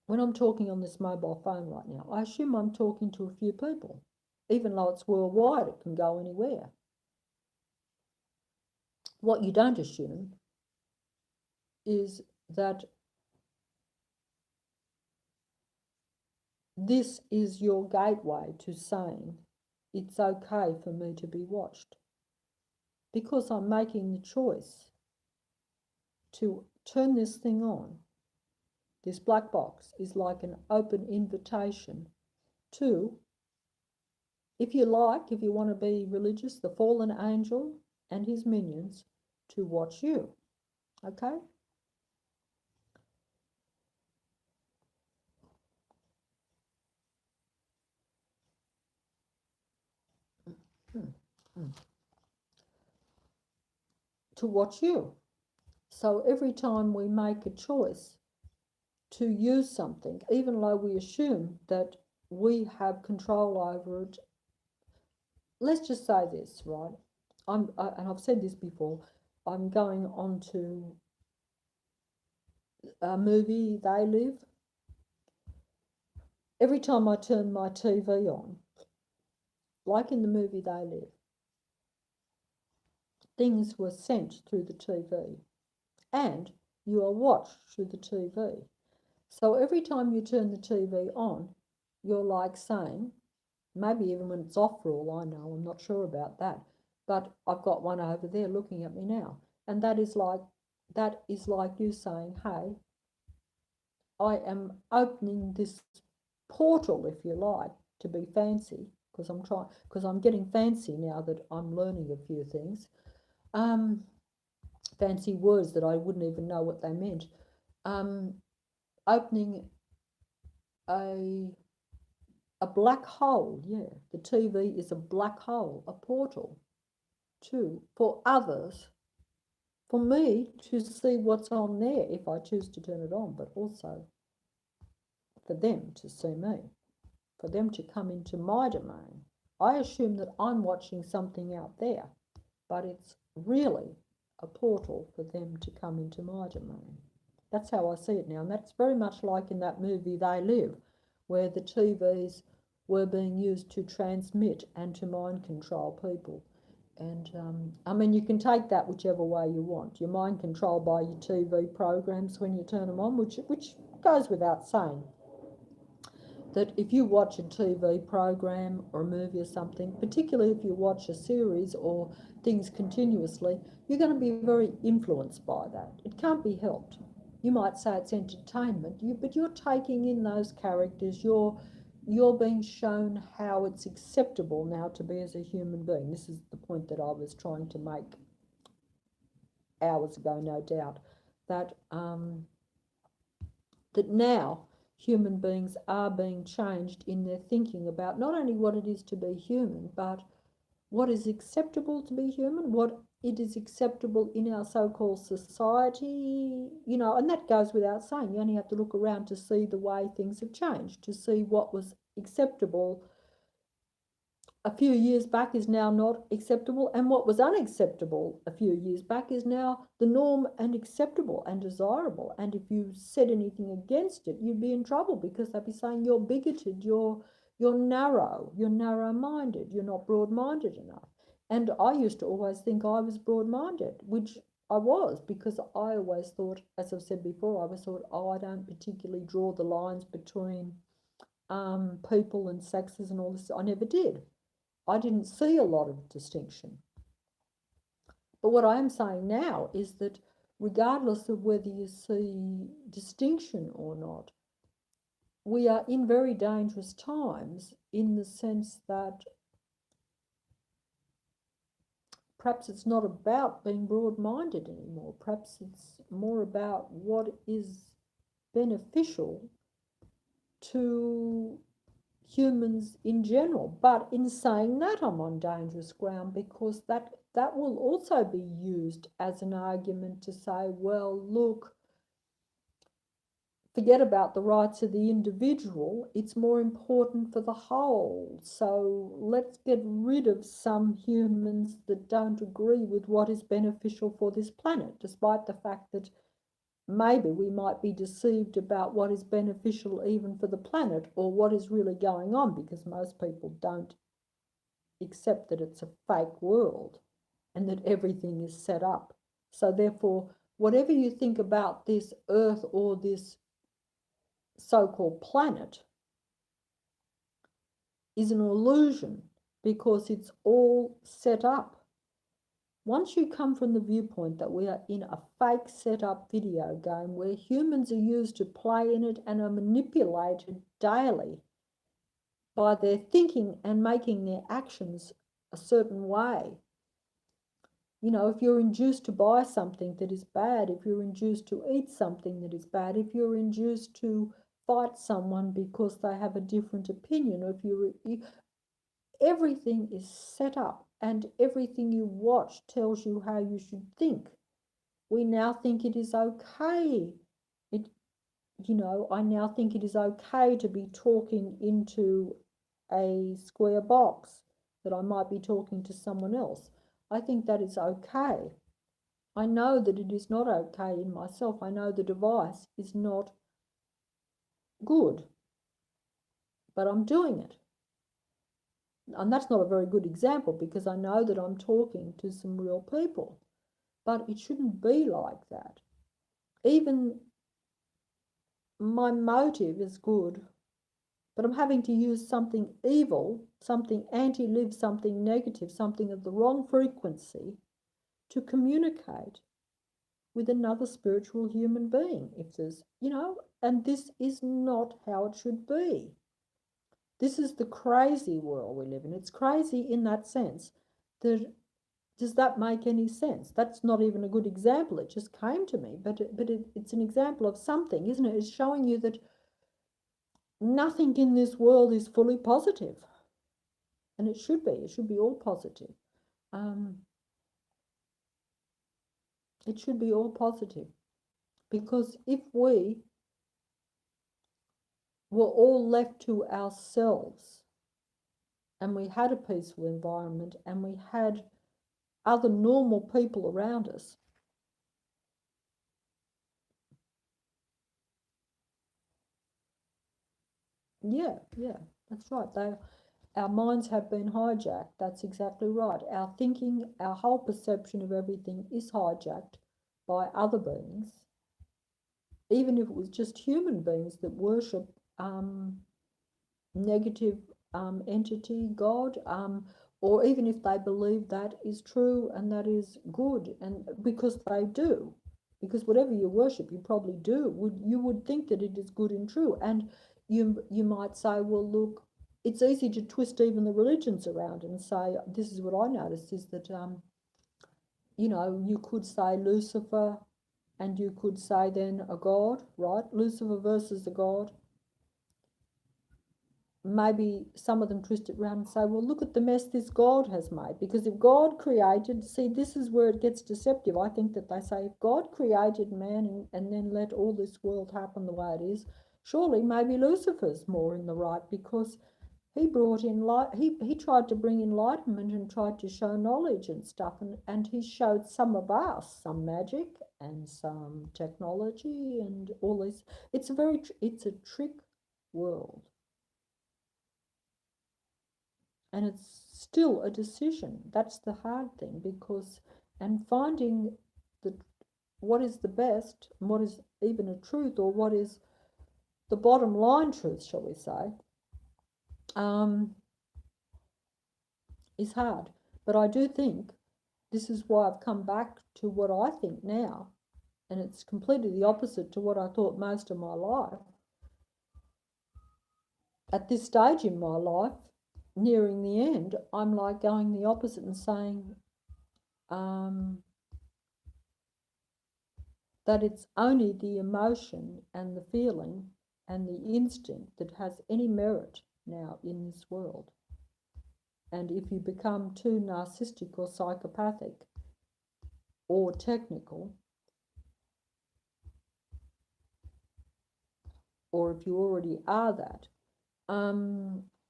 When I'm talking on this mobile phone right now, I assume I'm talking to a few people. Even though it's worldwide, it can go anywhere. What you don't assume is that this is your gateway to saying it's okay for me to be watched. Because I'm making the choice to turn this thing on. This black box is like an open invitation to, if you like, if you want to be religious, the fallen angel and his minions to watch you. Okay? to watch you. So every time we make a choice to use something, even though we assume that we have control over it, let's just say this, right? And I've said this before, I'm going on to a movie, They Live. Every time I turn my TV on, like in the movie They Live, things were sent through the TV and you are watched through the TV. So every time you turn the TV on, you're like saying, maybe even when it's off for all I know, I'm not sure about that, but I've got one over there looking at me now. And that is like you saying, hey, I am opening this portal, if you like, to be fancy, because I'm getting fancy now that I'm learning a few things. Fancy words that I wouldn't even know what they meant. Opening a black hole, yeah. The TV is a black hole, a portal for others, for me to see what's on there if I choose to turn it on, but also for them to see me, for them to come into my domain. I assume that I'm watching something out there, but it's really a portal for them to come into my domain. That's how I see it now, and that's very much like in that movie They Live, where the TVs were being used to transmit and to mind control people. And I mean, you can take that whichever way you want. You're mind controlled by your TV programs when you turn them on, which goes without saying. That if you watch a TV program or a movie or something, particularly if you watch a series or things continuously, you're going to be very influenced by that. It can't be helped. You might say it's entertainment, but you're taking in those characters. You're being shown how it's acceptable now to be as a human being. This is the point that I was trying to make hours ago, no doubt, that that now human beings are being changed in their thinking about not only what it is to be human, but what is acceptable to be human, what it is acceptable in our so-called society, and that goes without saying. You only have to look around to see the way things have changed, to see what was acceptable a few years back is now not acceptable, and what was unacceptable a few years back is now the norm and acceptable and desirable. And if you said anything against it, you'd be in trouble, because they'd be saying you're bigoted, you're narrow-minded, you're not broad-minded enough. And I used to always think I was broad-minded, which I was, because I always thought, as I've said before, I always thought, I don't particularly draw the lines between people and sexes and all this. I never did. I didn't see a lot of distinction. But what I am saying now is that regardless of whether you see distinction or not, we are in very dangerous times, in the sense that perhaps it's not about being broad-minded anymore. Perhaps it's more about what is beneficial to humans in general. But in saying that, I'm on dangerous ground, because that will also be used as an argument to say, well, look, forget about the rights of the individual, it's more important for the whole. So let's get rid of some humans that don't agree with what is beneficial for this planet, despite the fact that maybe we might be deceived about what is beneficial even for the planet, or what is really going on, because most people don't accept that it's a fake world and that everything is set up. So therefore, whatever you think about this Earth or this so-called planet is an illusion, because it's all set up. Once you come from the viewpoint that we are in a fake set-up video game where humans are used to play in it and are manipulated daily by their thinking and making their actions a certain way. If you're induced to buy something that is bad, if you're induced to eat something that is bad, if you're induced to fight someone because they have a different opinion, or if everything is set up and everything you watch tells you how you should think. We now think it is okay. I now think it is okay to be talking into a square box, that I might be talking to someone else. I think that is okay. I know that it is not okay in myself. I know the device is not good, but I'm doing it. And that's not a very good example because I know that I'm talking to some real people, but it shouldn't be like that. Even my motive is good, but I'm having to use something evil, something anti-live, something negative, something of the wrong frequency to communicate with another spiritual human being. If there's, and this is not how it should be. This is the crazy world we live in. It's crazy in that sense. Does that make any sense? That's not even a good example. It just came to me, but it's an example of something, isn't it? It's showing you that nothing in this world is fully positive, and it should be. It should be all positive. It should be all positive, because if we were all left to ourselves, and we had a peaceful environment, and we had other normal people around us, yeah, that's right. Our minds have been hijacked. That's exactly right. Our thinking, our whole perception of everything is hijacked by other beings, even if it was just human beings that worship negative entity, God, or even if they believe that is true and that is good, and because they do, because whatever you worship, you probably do. You would think that it is good and true, and you might say, well, look, it's easy to twist even the religions around and say, this is what I noticed is that you could say Lucifer, and you could say then a god, right? Lucifer versus a god. Maybe some of them twist it around and say, well, look at the mess this God has made. Because if God created, see, this is where it gets deceptive. I think that they say, if God created man and then let all this world happen the way it is, surely maybe Lucifer's more in the right, because he brought in light. He tried to bring enlightenment and tried to show knowledge and stuff, and he showed some of us some magic and some technology and all this. It's a trick world. And it's still a decision. That's the hard thing, because, and finding the what is the best, and what is even a truth, or what is the bottom line truth, shall we say, is hard. But I do think this is why I've come back to what I think now, and it's completely the opposite to what I thought most of my life. At this stage in my life, nearing the end, I'm like going the opposite and saying, that it's only the emotion and the feeling and the instinct that has any merit now in this world. And if you become too narcissistic or psychopathic or technical, or if you already are that,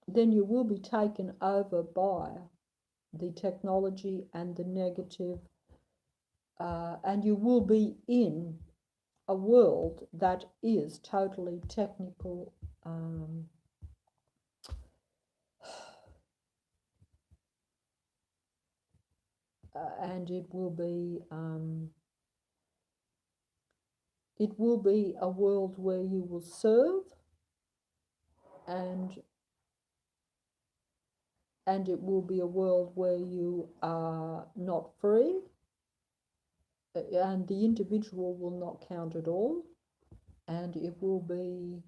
then you will be taken over by the technology and the negative, and you will be in a world that is totally technical, and it will be a world where you will serve, and it will be a world where you are not free, and the individual will not count at all, and it will be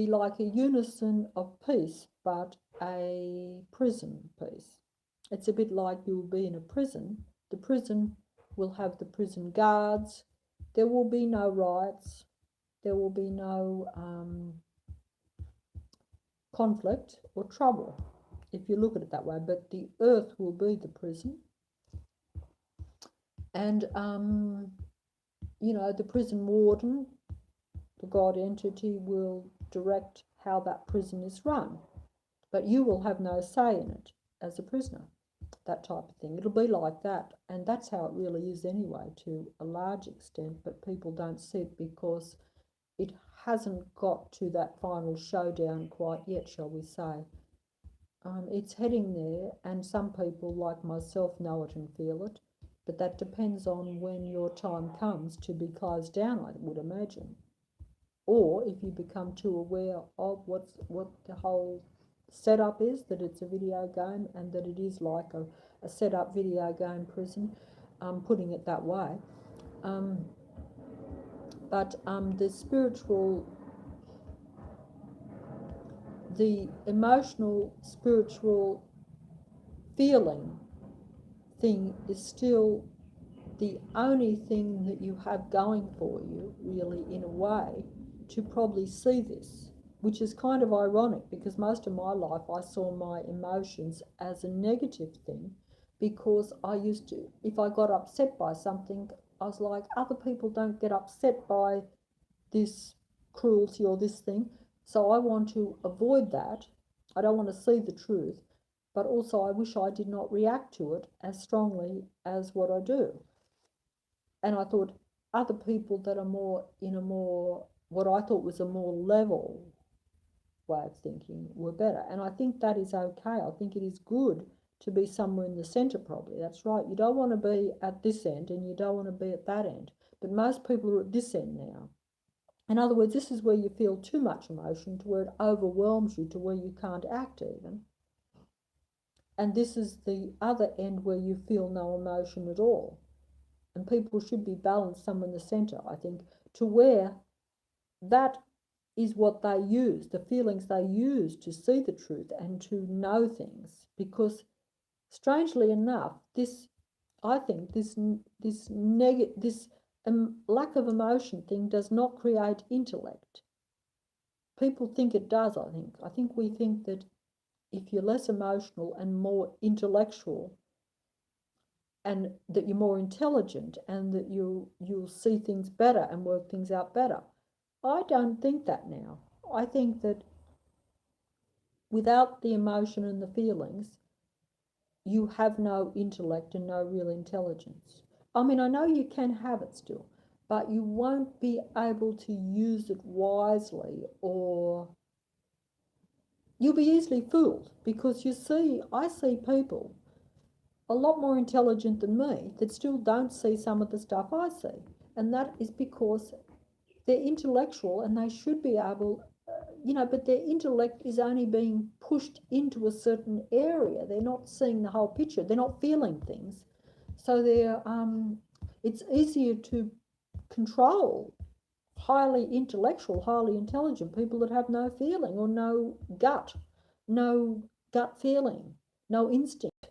like a unison of peace, but a prison peace. It's a bit like you will be in a prison. The prison will have the prison guards. There will be no riots. There will be no conflict or trouble. if you look at it that way, but the earth will be the prison. And, you know, the prison warden, the God entity, will direct how that prison is run. But you will have no say in it as a prisoner, that type of thing. It'll be like that. And that's how it really is anyway, to a large extent. But people don't see it because it hasn't got to that final showdown quite yet, shall we say. It's heading there, and some people like myself know it and feel it, but that depends on when your time comes to be closed down, I would imagine. Or if you become too aware of what the whole setup is, that it's a video game and that it is like a set-up video game prison, putting it that way. But the spiritual, the emotional, spiritual feeling thing is still the only thing that you have going for you, really, in a way, to probably see this, which is kind of ironic because most of my life I saw my emotions as a negative thing, because I used to, if I got upset by something, I was like, other people don't get upset by this cruelty or this thing, so I want to avoid that. I don't want to see the truth, but also I wish I did not react to it as strongly as what I do. And I thought other people that are more in a more, what I thought was a more level way of thinking, were better. And I think that is okay. I think it is good to be somewhere in the centre, probably. That's right. You don't want to be at this end and you don't want to be at that end. But most people are at this end now. In other words, this is where you feel too much emotion, to where it overwhelms you, to where you can't act even. And this is the other end where you feel no emotion at all. And people should be balanced somewhere in the centre, I think, to where that is what they use, the feelings they use to see the truth and to know things. Because strangely enough, this, I think, this lack of emotion thing does not create intellect. People think it does, I think. I think we think that if you're less emotional and more intellectual, and that you're more intelligent and that you'll see things better and work things out better. I don't think that now. I think that without the emotion and the feelings, you have no intellect and no real intelligence. I mean, I know you can have it still, but you won't be able to use it wisely, or you'll be easily fooled, because you see, I see people a lot more intelligent than me that still don't see some of the stuff I see. And that is because they're intellectual and they should be able, but their intellect is only being pushed into a certain area. They're not seeing the whole picture. They're not feeling things. So it's easier to control highly intellectual, highly intelligent people that have no feeling or no gut feeling, no instinct.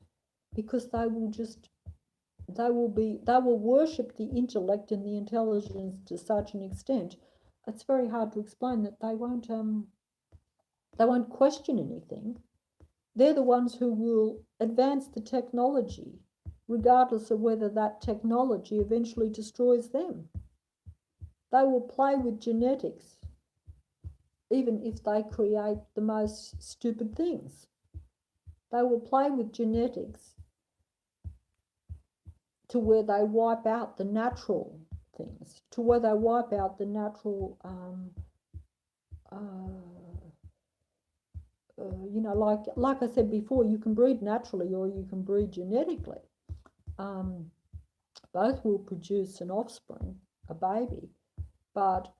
Because they will worship the intellect and the intelligence to such an extent, it's very hard to explain, that they won't question anything. They're the ones who will advance the technology, regardless of whether that technology eventually destroys them. They will play with genetics, even if they create the most stupid things. They will play with genetics to where they wipe out the natural things, to where they wipe out the natural, like I said before, you can breed naturally or you can breed genetically. Both will produce an offspring, a baby, but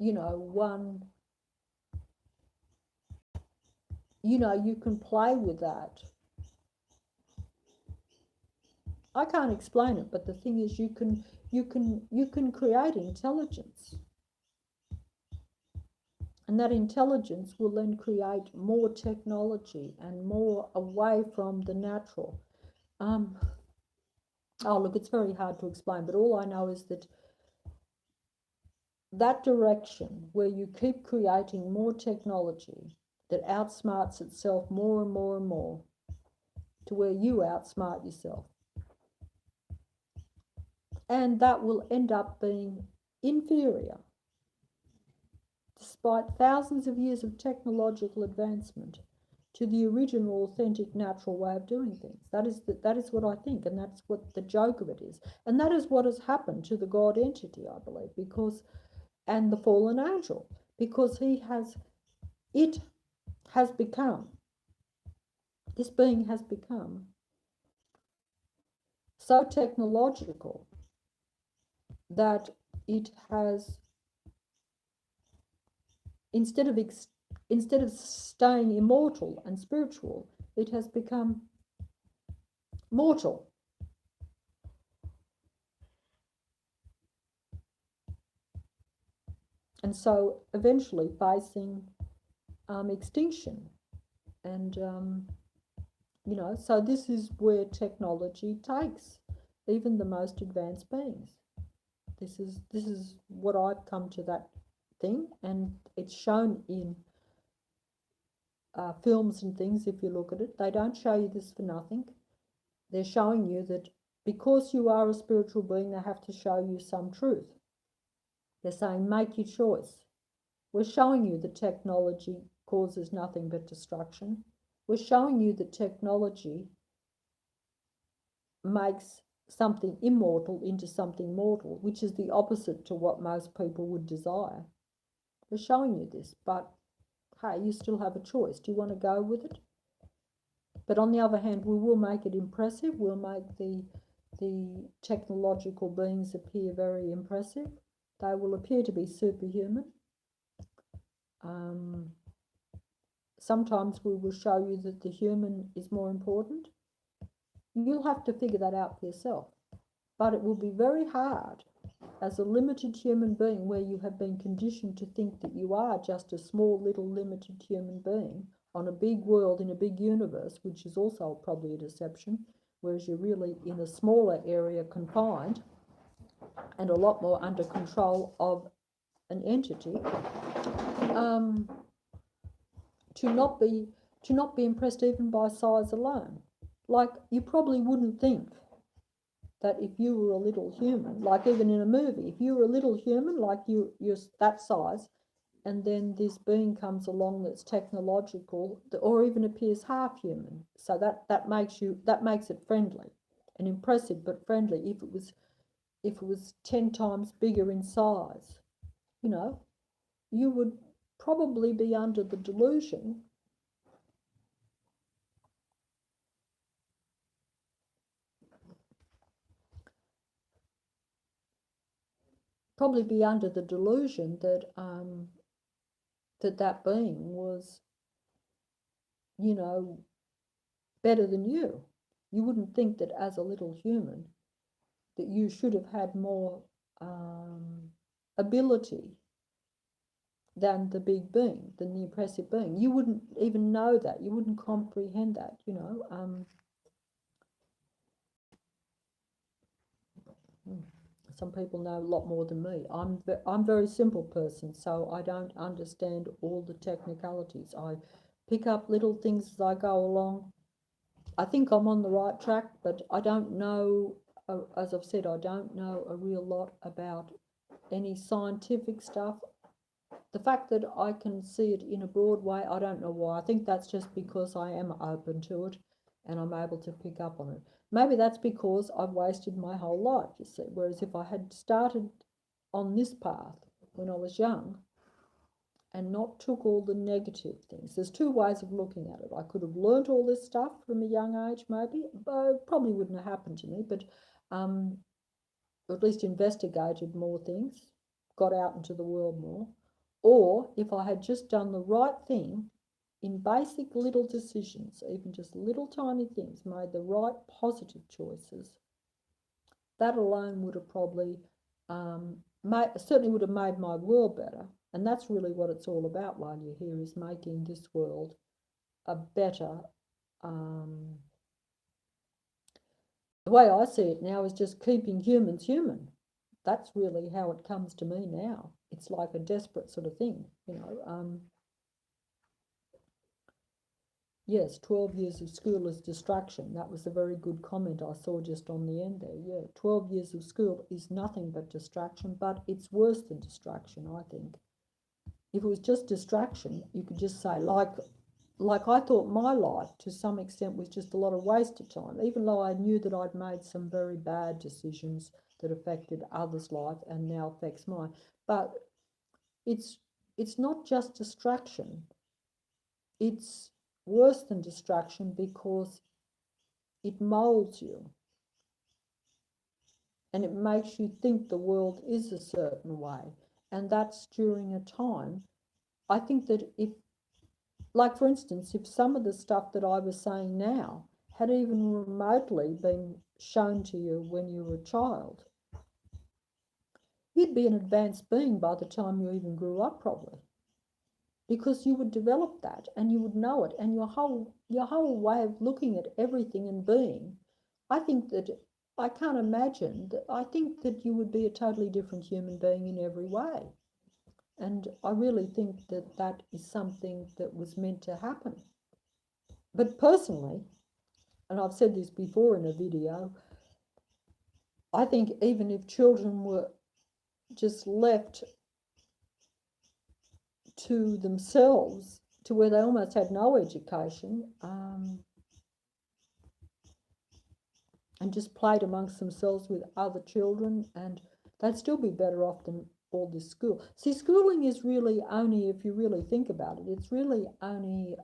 one, you can play with that. I can't explain it, but the thing is, you can create intelligence, and that intelligence will then create more technology and more away from the natural. Oh, look, it's very hard to explain, but all I know is that that direction where you keep creating more technology that outsmarts itself more and more and more, to where you outsmart yourself. And that will end up being inferior, despite thousands of years of technological advancement, to the original, authentic, natural way of doing things. That is what I think, and that's what the joke of it is. And that is what has happened to the God entity, I believe, and the fallen angel, because it has become, this being has become so technological that it has, instead of staying immortal and spiritual, it has become mortal. And so eventually facing extinction. And, so this is where technology takes even the most advanced beings. This is what I've come to, that thing, and it's shown in films and things. If you look at it, they don't show you this for nothing. They're showing you that because you are a spiritual being, they have to show you some truth. They're saying, make your choice. We're showing you that technology causes nothing but destruction. We're showing you that technology makes something immortal into something mortal, which is the opposite to what most people would desire. We're showing you this, but hey, you still have a choice. Do you want to go with it? But on the other hand, we will make it impressive. We'll make the technological beings appear very impressive. They will appear to be superhuman. Sometimes we will show you that the human is more important. You'll have to figure that out for yourself. But it will be very hard as a limited human being, where you have been conditioned to think that you are just a small little limited human being on a big world in a big universe, which is also probably a deception, whereas you're really in a smaller area, confined and a lot more under control of an entity. To not be impressed even by size alone. Like, you probably wouldn't think that if you were a little human, like even in a movie, if you were a little human, like you're that size, and then this being comes along that's technological, or even appears half human, so that makes it friendly and impressive, but friendly. If it was 10 times bigger in size, you would probably be under the delusion that that being was, better than you. You wouldn't think that as a little human that you should have had more ability than the big being, than the impressive being. You wouldn't even know that. You wouldn't comprehend that, Some people know a lot more than me. I'm a very simple person, so I don't understand all the technicalities. I pick up little things as I go along. I think I'm on the right track, but I don't know, as I've said, I don't know a real lot about any scientific stuff. The fact that I can see it in a broad way, I don't know why. I think that's just because I am open to it and I'm able to pick up on it. Maybe that's because I've wasted my whole life, you see. Whereas if I had started on this path when I was young and not took all the negative things, there's two ways of looking at it. I could have learnt all this stuff from a young age, maybe, but it probably wouldn't have happened to me, but at least investigated more things, got out into the world more. Or if I had just done the right thing in basic little decisions, even just little tiny things, made the right positive choices, that alone would have probably, certainly would have made my world better. And that's really what it's all about while you're here, is making this world a better, the way I see it now is just keeping humans human. that's really how it comes to me now. It's like a desperate sort of thing, you know. Yes, 12 years of school is distraction. That was a very good comment I saw just on the end there. Yeah, 12 years of school is nothing but distraction, but it's worse than distraction, I think. If it was just distraction, you could just say, like I thought my life to some extent was just a lot of wasted time, even though I knew that I'd made some very bad decisions that affected others' life and now affects mine. But it's not just distraction. It's worse than distraction because it molds you and it makes you think the world is a certain way. And that's during a time. I think that if, like for instance, if some of the stuff that I was saying now had even remotely been shown to you when you were a child, you'd be an advanced being by the time you even grew up, probably. Because you would develop that and you would know it, and your whole way of looking at everything and being, I think that I can't imagine that I think that you would be a totally different human being in every way. And I really think that that is something that was meant to happen. But personally, and I've said this before in a video, I think even if children were just left to themselves, to where they almost had no education, and just played amongst themselves with other children, and they'd still be better off than all this school. See, schooling is really only, if you really think about it, it's really only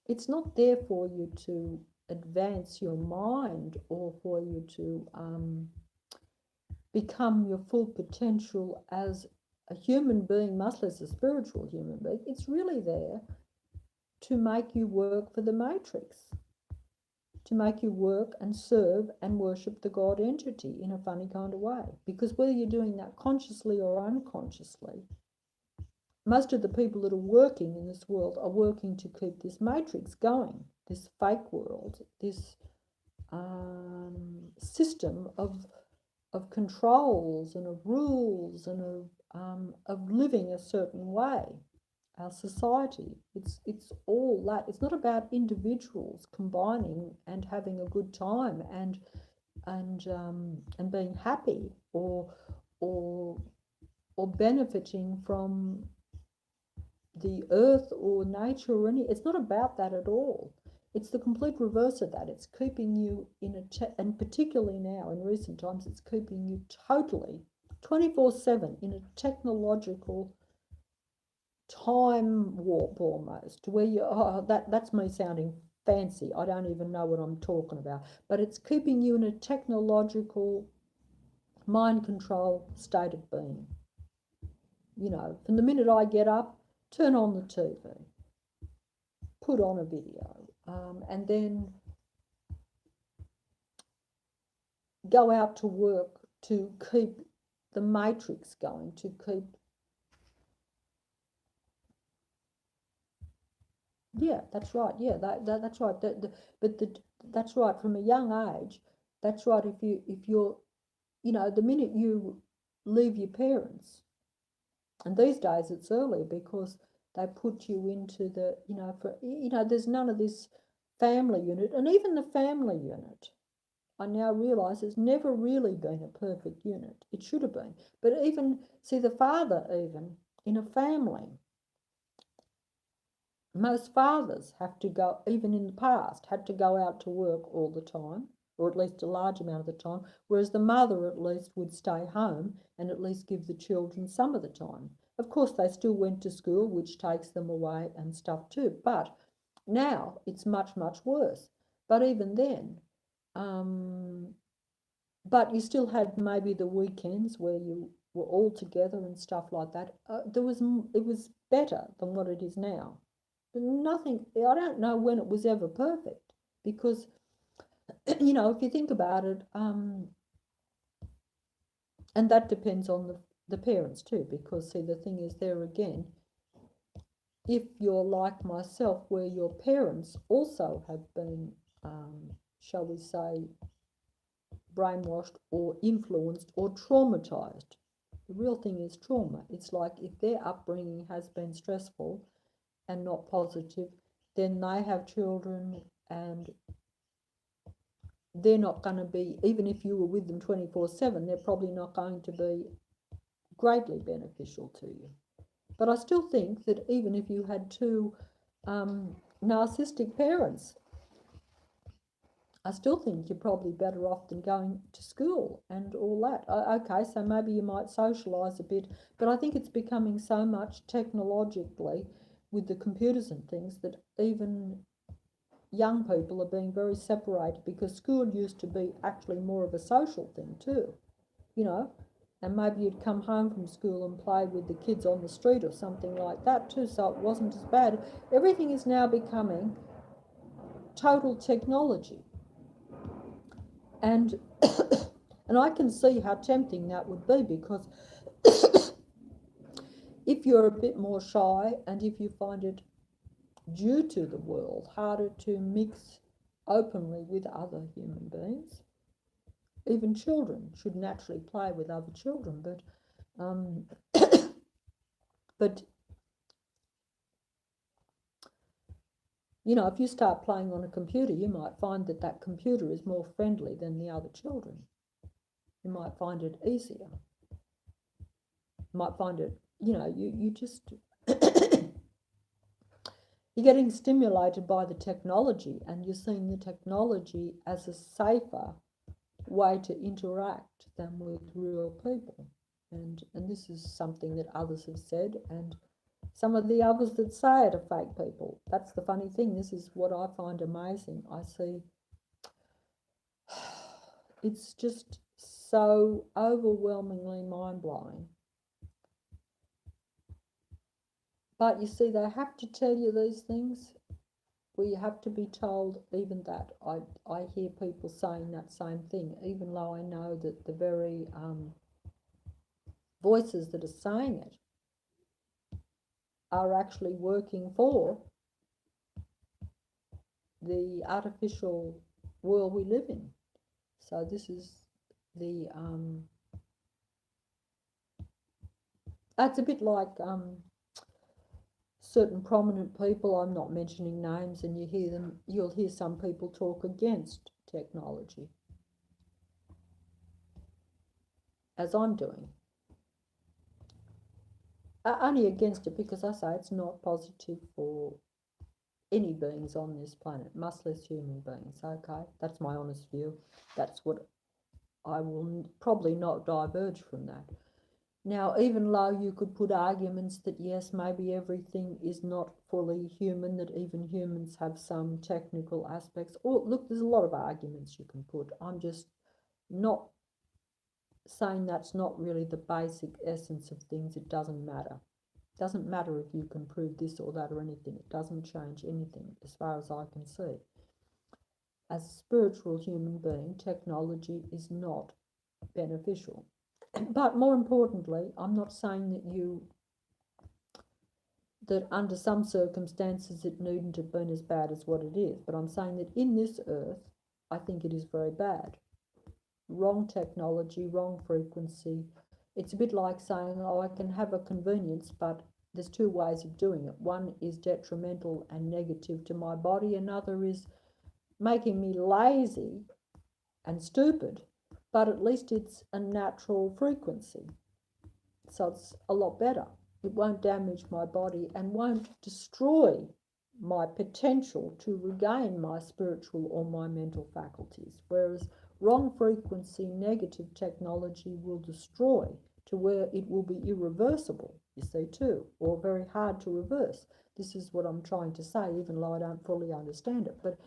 it's not there for you to advance your mind or for you to become your full potential as a human being, much less a spiritual human being. It's really there to make you work for the matrix, to make you work and serve and worship the God entity in a funny kind of way. Because whether you're doing that consciously or unconsciously, most of the people that are working in this world are working to keep this matrix going, this fake world, this system of controls and of rules and of living a certain way. Our society, it's all that. It's not about individuals combining and having a good time and being happy or benefiting from the earth or nature or any. It's not about that at all. It's the complete reverse of that. It's keeping you in and particularly now in recent times, it's keeping you totally 24/7 in a technological time warp almost, where you, that's me sounding fancy. I don't even know what I'm talking about. But it's keeping you in a technological mind control state of being. You know, from the minute I get up, turn on the TV, put on a video, and then go out to work to keep the matrix going, to keep. Yeah, that's right. Yeah, that's right. That's right. From a young age, that's right. If you're, you know, the minute you leave your parents, and these days it's early because they put you into the, you know, for, you know, there's none of this family unit, and even the family unit, I now realise has never really been a perfect unit. It should have been, but even see the father, even in a family. Most fathers have to go, even in the past, had to go out to work all the time, or at least a large amount of the time, whereas the mother at least would stay home and at least give the children some of the time. Of course, they still went to school, which takes them away and stuff too, but now it's much, much worse. But even then, but you still had maybe the weekends where you were all together and stuff like that. It was better than what it is now. Nothing, I don't know when it was ever perfect because, you know, if you think about it, and that depends on the parents too, because see, the thing is there again, if you're like myself, where your parents also have been, shall we say, brainwashed or influenced or traumatized. The real thing is trauma. It's like if their upbringing has been stressful and not positive, then they have children and they're not going to be, even if you were with them 24/7, they're probably not going to be greatly beneficial to you. But I still think that even if you had two narcissistic parents, I still think you're probably better off than going to school and all that. Okay, so maybe you might socialise a bit, but I think it's becoming so much technologically with the computers and things that even young people are being very separated, because school used to be actually more of a social thing too, you know, and maybe you'd come home from school and play with the kids on the street or something like that too, so it wasn't as bad. Everything is now becoming total technology. And and I can see how tempting that would be, because if you're a bit more shy and if you find it, due to the world, harder to mix openly with other human beings, even children should naturally play with other children, but you know, if you start playing on a computer, you might find that that computer is more friendly than the other children. You might find it easier. You might find it, you know, you just you're getting stimulated by the technology, and you're seeing the technology as a safer way to interact than with real people. And this is something that others have said, and some of the others that say it are fake people. That's the funny thing. This is what I find amazing. I see it's just so overwhelmingly mind-blowing. But you see, they have to tell you these things. We have to be told even that. I hear people saying that same thing, even though I know that the very voices that are saying it are actually working for the artificial world we live in. So this is the it's a bit like certain prominent people, I'm not mentioning names, and you'll hear some people talk against technology, as I'm doing. Only against it because I say it's not positive for any beings on this planet, much less human beings. Okay, that's my honest view. That's what I will probably not diverge from that. Now, even though you could put arguments that yes, maybe everything is not fully human, that even humans have some technical aspects, or look, there's a lot of arguments you can put. I'm just not saying that's not really the basic essence of things. It doesn't matter. It doesn't matter if you can prove this or that or anything. It doesn't change anything as far as I can see. As a spiritual human being, technology is not beneficial. But more importantly, I'm not saying that under some circumstances it needn't have been as bad as what it is, but I'm saying that in this earth, I think it is very bad. Wrong technology, wrong frequency. It's a bit like saying, oh, I can have a convenience, but there's two ways of doing it. One is detrimental and negative to my body, another is making me lazy and stupid, but at least it's a natural frequency. So it's a lot better. It won't damage my body and won't destroy my potential to regain my spiritual or my mental faculties. Whereas wrong frequency, negative technology will destroy to where it will be irreversible, you see, too, or very hard to reverse. This is what I'm trying to say, even though I don't fully understand it. But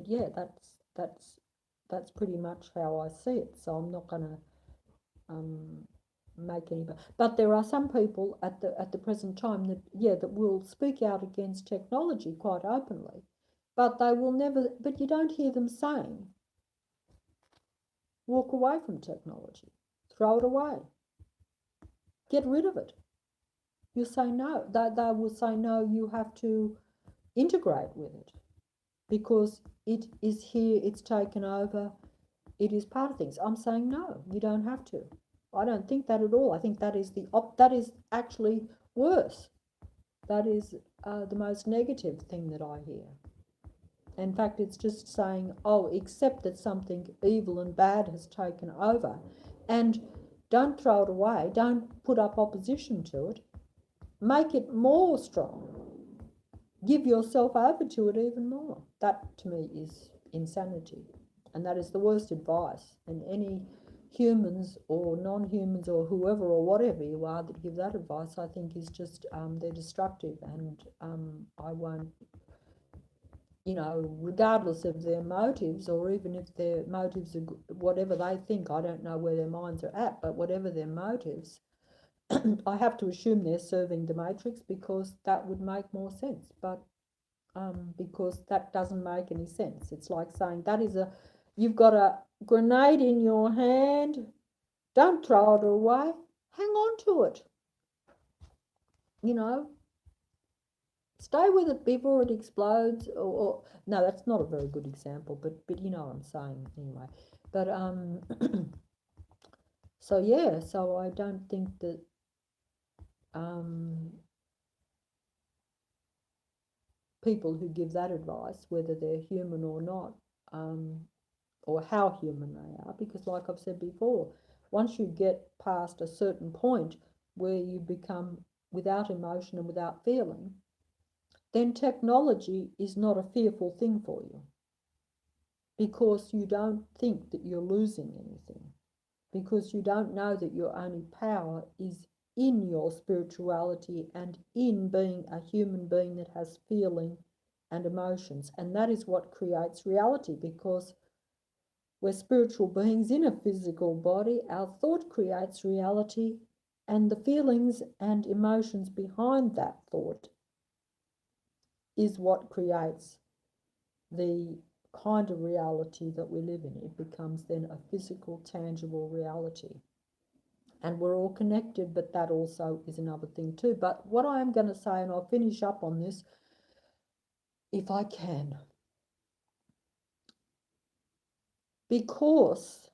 yeah, that's pretty much how I see it. So I'm not going to make any. But there are some people at the present time that will speak out against technology quite openly, but they will never. But you don't hear them saying, walk away from technology, throw it away, get rid of it. You say no. They will say no. You have to integrate with it. because it is here, it's taken over, it is part of things. I'm saying no, you don't have to. I don't think that at all. I think that is that is actually worse. That is the most negative thing that I hear. In fact, it's just saying, oh, accept that something evil and bad has taken over, and don't throw it away. Don't put up opposition to it. Make it more strong. Give yourself over to it even more. That, to me, is insanity. And that is the worst advice. And any humans or non-humans or whoever or whatever you are that give that advice, I think is just, they're destructive. And I won't, regardless of their motives, or even if their motives are whatever they think, I don't know where their minds are at, but whatever their motives, I have to assume they're serving the matrix, because that would make more sense. But because that doesn't make any sense. It's like saying you've got a grenade in your hand, don't throw it away, hang on to it. Stay with it before it explodes. Or no, that's not a very good example, but you know what I'm saying anyway. But so I don't think that people who give that advice, whether they're human or not, or how human they are, because like I've said before, once you get past a certain point where you become without emotion and without feeling, then technology is not a fearful thing for you, because you don't think that you're losing anything, because you don't know that your only power is in your spirituality and in being a human being that has feeling and emotions. And that is what creates reality, because we're spiritual beings in a physical body. Our thought creates reality, and the feelings and emotions behind that thought is what creates the kind of reality that we live in. It becomes then a physical, tangible reality. And we're all connected, but that also is another thing too. But what I am going to say, and I'll finish up on this if I can, because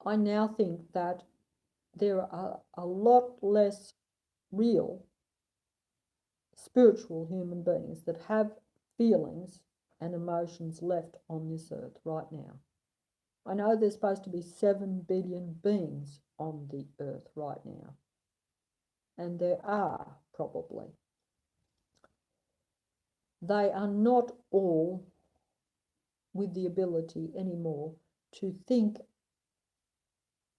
I now think that there are a lot less real spiritual human beings that have feelings and emotions left on this earth right now. I know there's supposed to be 7 billion beings on the earth right now, and there are probably. They are not all with the ability anymore to think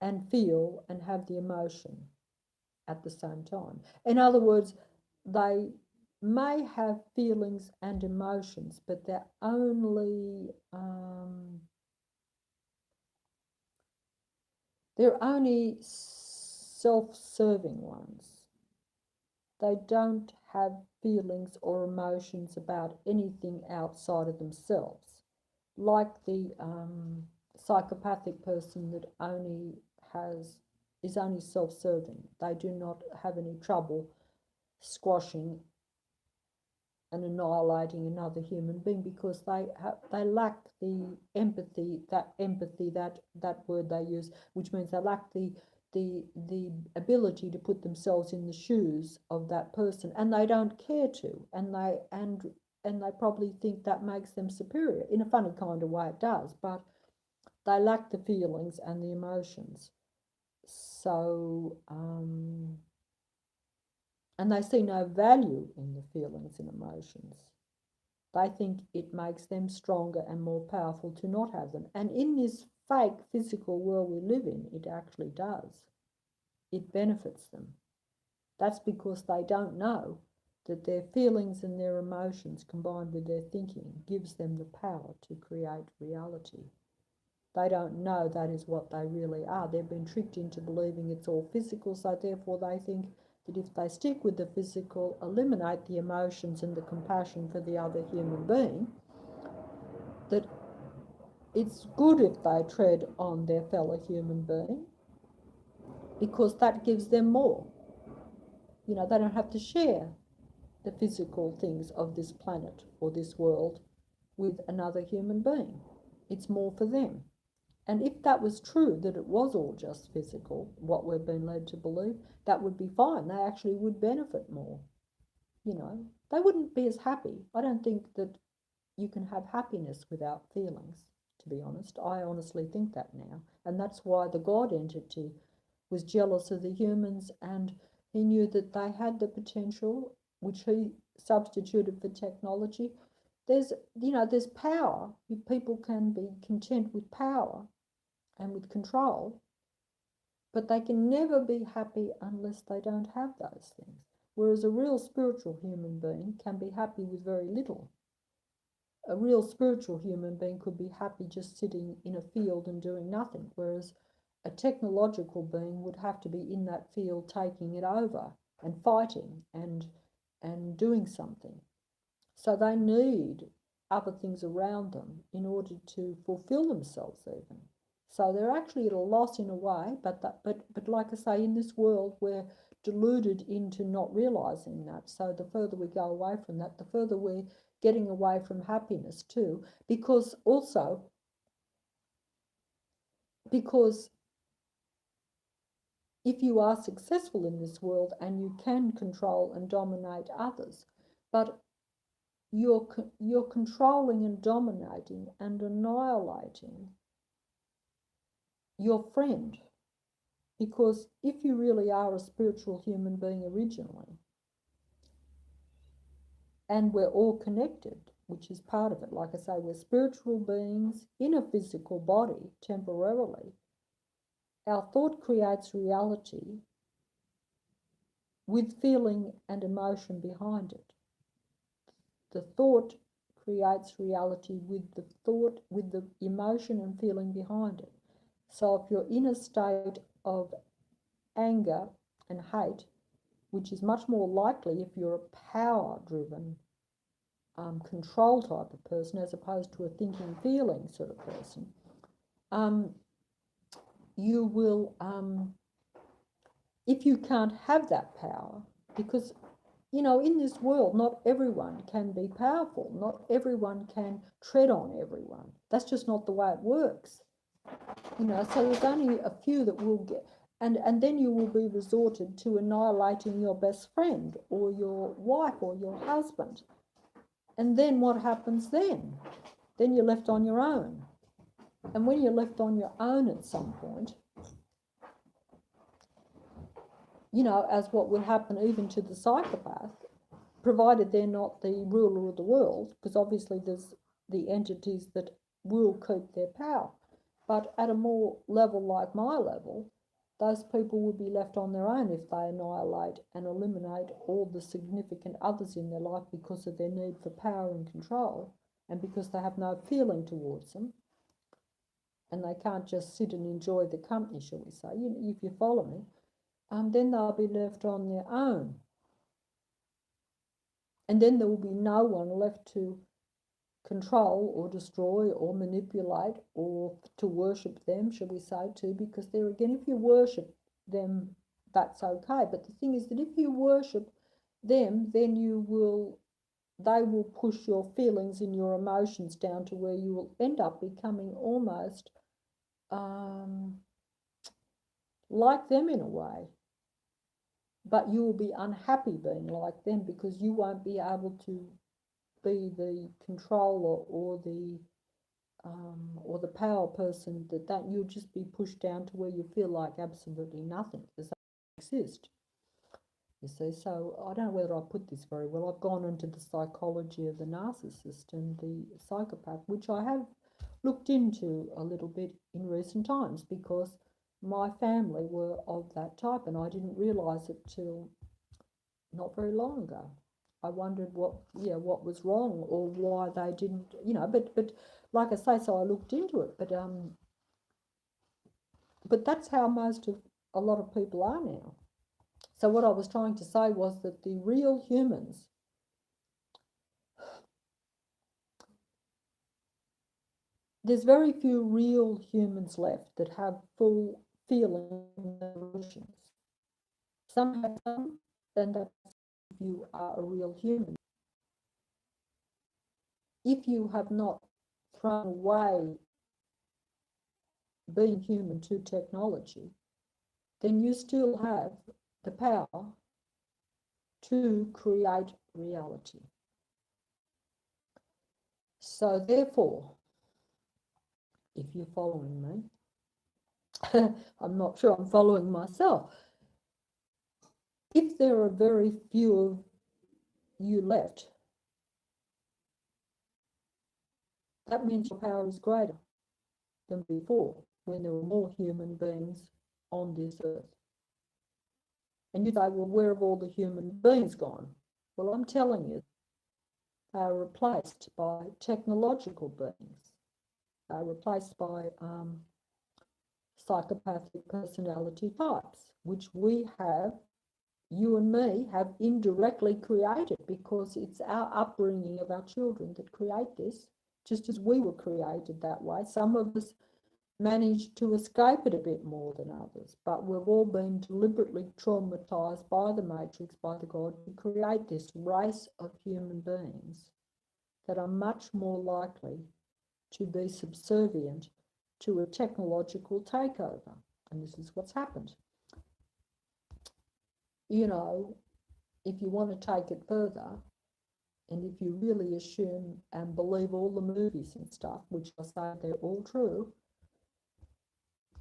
and feel and have the emotion at the same time. In other words, they may have feelings and emotions, but they're only self-serving ones. They don't have feelings or emotions about anything outside of themselves, like the psychopathic person that is only self-serving. They do not have any trouble squashing and annihilating another human being, because they lack the empathy, that word they use, which means they lack the ability to put themselves in the shoes of that person, and they don't care to, and they probably think that makes them superior. In a funny kind of way it does, but they lack the feelings and the emotions. So and they see no value in the feelings and emotions. They think it makes them stronger and more powerful to not have them. And in this fake physical world we live in, it actually does. It benefits them. That's because they don't know that their feelings and their emotions combined with their thinking gives them the power to create reality. They don't know that is what they really are. They've been tricked into believing it's all physical, so therefore they think that if they stick with the physical, eliminate the emotions and the compassion for the other human being, that it's good if they tread on their fellow human being, because that gives them more. They don't have to share the physical things of this planet or this world with another human being. It's more for them. And if that was true, that it was all just physical, what we've been led to believe, that would be fine. They actually would benefit more. You know, they wouldn't be as happy. I don't think that you can have happiness without feelings, to be honest. I honestly think that now. And that's why the God entity was jealous of the humans, and he knew that they had the potential, which he substituted for technology. There's power. People can be content with power and with control, but they can never be happy unless they don't have those things. Whereas a real spiritual human being can be happy with very little. A real spiritual human being could be happy just sitting in a field and doing nothing, whereas a technological being would have to be in that field taking it over and fighting and doing something. So they need other things around them in order to fulfill themselves even. So they're actually at a loss in a way, but like I say, in this world we're deluded into not realizing that. So the further we go away from that, the further we're getting away from happiness too, because if you are successful in this world and you can control and dominate others, but you're controlling and dominating and annihilating your friend. Because if you really are a spiritual human being originally, and we're all connected, which is part of it, like I say, we're spiritual beings in a physical body temporarily. Our thought creates reality with feeling and emotion behind it. The thought creates reality with the emotion and feeling behind it. So if you're in a state of anger and hate, which is much more likely if you're a power-driven, control type of person as opposed to a thinking, feeling sort of person, you will, if you can't have that power, because in this world, not everyone can be powerful. Not everyone can tread on everyone. That's just not the way it works. So there's only a few that will get, and then you will be resorted to annihilating your best friend or your wife or your husband. And then what happens then? Then you're left on your own. And when you're left on your own at some point, as what will happen even to the psychopath, provided they're not the ruler of the world, because obviously there's the entities that will keep their power. But at a more level like my level, those people will be left on their own if they annihilate and eliminate all the significant others in their life because of their need for power and control, and because they have no feeling towards them, and they can't just sit and enjoy the company, shall we say, if you follow me, then they'll be left on their own. And then there will be no one left to control or destroy or manipulate or to worship them, shall we say, too, because there again, if you worship them, that's okay. But the thing is that if you worship them, then they will push your feelings and your emotions down to where you will end up becoming almost like them in a way. But you will be unhappy being like them because you won't be able to be the controller or the power person that you'll just be pushed down to where you feel like absolutely nothing does exist. You see, so I don't know whether I put this very well. I've gone into the psychology of the narcissist and the psychopath, which I have looked into a little bit in recent times because my family were of that type, and I didn't realise it till not very long ago. I wondered what was wrong or why they didn't, but like I say, so I looked into it, but that's how a lot of people are now. So what I was trying to say was that the real humans, there's very few real humans left that have full feeling emotions. Some have some, and that's you are a real human. If you have not thrown away being human to technology, then you still have the power to create reality. So therefore, if you're following me, I'm not sure I'm following myself. If there are very few of you left, that means your power is greater than before, when there were more human beings on this earth. And you say, well, where have all the human beings gone? Well, I'm telling you, they are replaced by technological beings. They are replaced by psychopathic personality types, which we have, you and me, have indirectly created, because it's our upbringing of our children that create this, just as we were created that way. Some of us managed to escape it a bit more than others, but we've all been deliberately traumatized by the Matrix, by the God, to create this race of human beings that are much more likely to be subservient to a technological takeover. And this is what's happened. You know, if you want to take it further, and if you really assume and believe all the movies and stuff, which I say they're all true,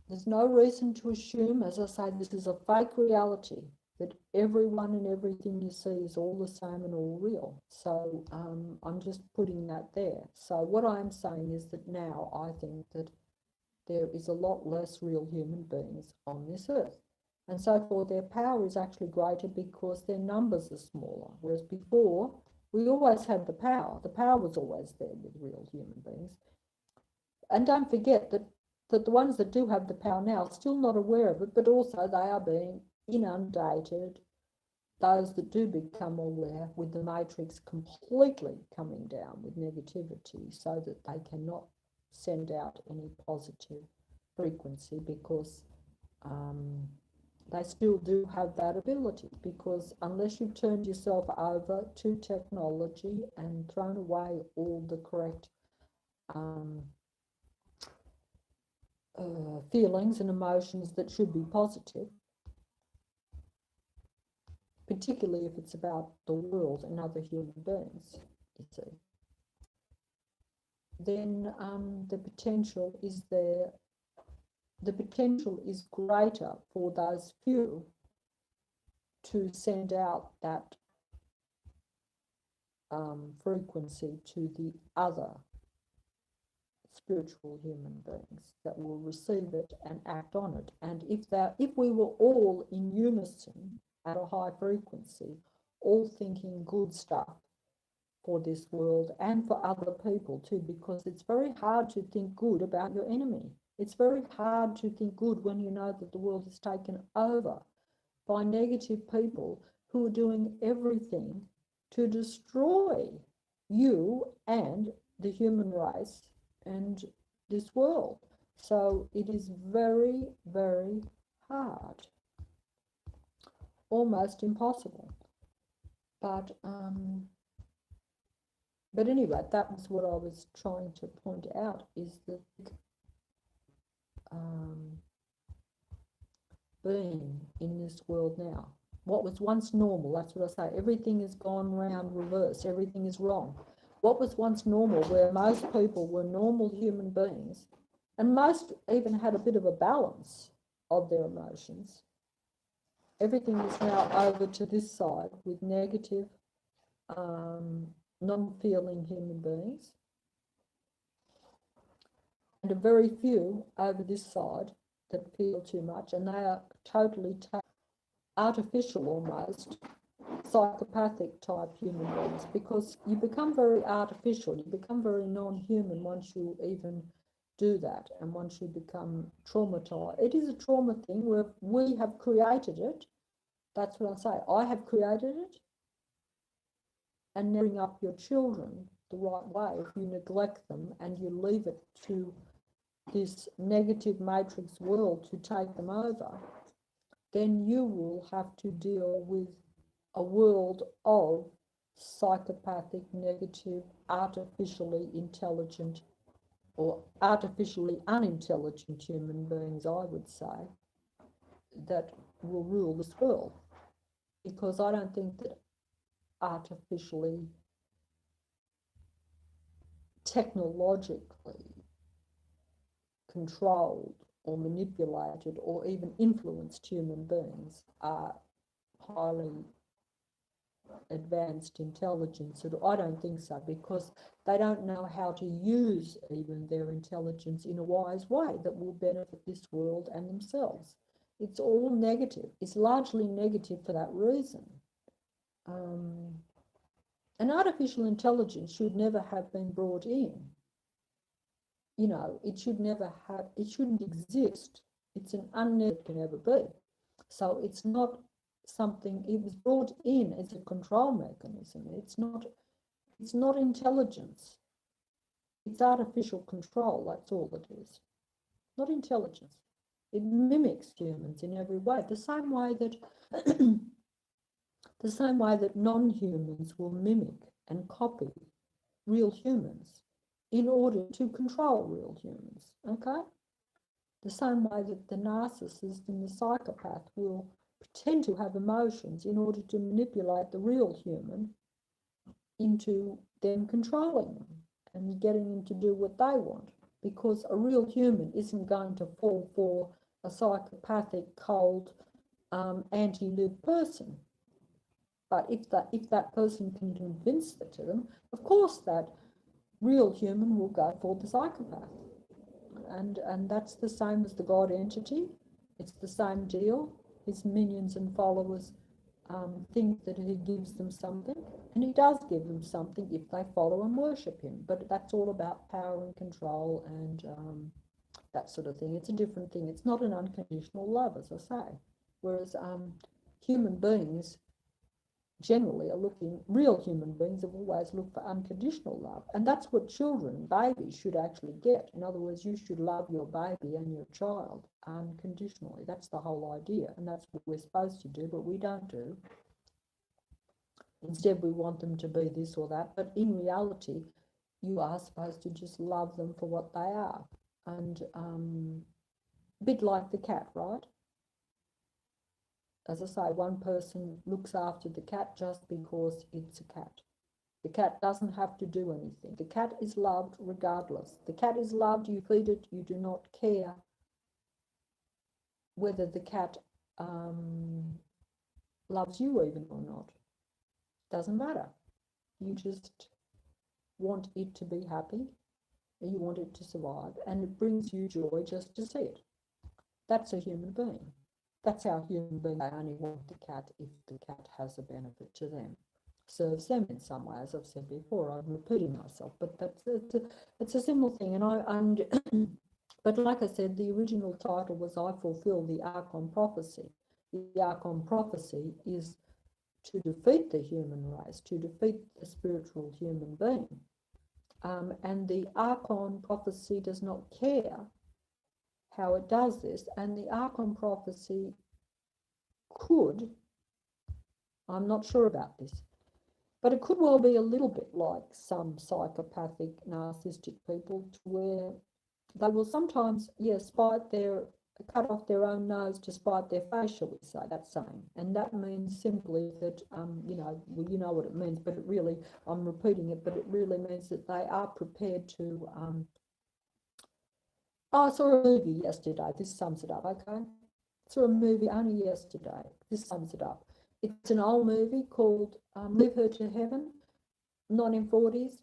there's no reason to assume, as I say, this is a fake reality, that everyone and everything you see is all the same and all real. So I'm just putting that there. So what I'm saying is that now I think that there is a lot less real human beings on this earth. And so for their power is actually greater because their numbers are smaller. Whereas before, we always had the power. The power was always there with real human beings. And don't forget that the ones that do have the power now are still not aware of it, but also they are being inundated. Those that do become aware with the Matrix completely coming down with negativity, so that they cannot send out any positive frequency, because they still do have that ability, because unless you've turned yourself over to technology and thrown away all the correct feelings and emotions that should be positive, particularly if it's about the world and other human beings, you see, then the potential is there. The potential is greater for those few to send out that frequency to the other spiritual human beings that will receive it and act on it. And if we were all in unison at a high frequency, all thinking good stuff for this world and for other people too, because it's very hard to think good about your enemy. It's very hard to think good when you know that the world is taken over by negative people who are doing everything to destroy you and the human race and this world. So it is very, very hard, almost impossible. But anyway, that was what I was trying to point out, is that being in this world now, what was once normal, that's what I say, everything has gone round reverse, everything is wrong. What was once normal, where most people were normal human beings, and most even had a bit of a balance of their emotions, everything is now over to this side with negative, non-feeling human beings, and a very few over this side that feel too much, and they are totally artificial, almost psychopathic type human beings, because you become very artificial, you become very non-human once you even do that, and once you become traumatized. It is a trauma thing where we have created it. That's what I say. I have created it, and bring up your children the right way. If you neglect them and you leave it to this negative matrix world to take them over, then you will have to deal with a world of psychopathic, negative, artificially intelligent or artificially unintelligent human beings, I would say, that will rule this world. Because I don't think that artificially, technologically controlled or manipulated or even influenced human beings are highly advanced intelligence. I don't think so, because they don't know how to use even their intelligence in a wise way that will benefit this world and themselves. It's all negative. It's largely negative for that reason. And artificial intelligence should never have been brought in. You know, it should never have, it shouldn't exist. It's an unnecessary, it can ever be. So it's not something, it was brought in as a control mechanism. It's not intelligence. It's artificial control, that's all it is. Not intelligence. It mimics humans in every way, the same way that non-humans will mimic and copy real humans in order to control real humans, okay? The same way that the narcissist and the psychopath will pretend to have emotions in order to manipulate the real human into them controlling them and getting them to do what they want. Because a real human isn't going to fall for a psychopathic, cold, anti-live person. But if that person can convince that to them, of course that real human will go for the psychopath. And that's the same as the God entity. It's the same deal. His minions and followers think that he gives them something, and he does give them something if they follow and worship him. But that's all about power and control and that sort of thing. It's a different thing. It's not an unconditional love, as I say. Whereas human beings generally are looking, real human beings have always looked for unconditional love. And that's what children, babies, should actually get. In other words, you should love your baby and your child unconditionally. That's the whole idea. And that's what we're supposed to do, but we don't do. Instead, we want them to be this or that. But in reality, you are supposed to just love them for what they are. And a bit like the cat, right? As I say, one person looks after the cat just because it's a cat. The cat doesn't have to do anything. The cat is loved regardless. The cat is loved, you feed it, you do not care whether the cat loves you even or not. Doesn't matter. You just want it to be happy, and you want it to survive, and it brings you joy just to see it. That's a human being. That's how human beings, they only want the cat if the cat has a benefit to them, serves them in some way, as I've said before. I'm repeating myself, but it's a simple thing. But like I said, the original title was I Fulfill the ARCHON Prophecy. The ARCHON Prophecy is to defeat the human race, to defeat the spiritual human being. And the ARCHON Prophecy does not care how it does this, and the ARCHON Prophecy could, I'm not sure about this, but it could well be a little bit like some psychopathic, narcissistic people, to where they will sometimes, cut off their own nose to spite their face, shall we say, that saying. And that means simply that, you know what it means, but it really, I'm repeating it, but it really means that they are prepared to, I saw a movie yesterday. This sums it up, okay? I saw a movie only yesterday. This sums it up. It's an old movie called Leave Her to Heaven, 1940s.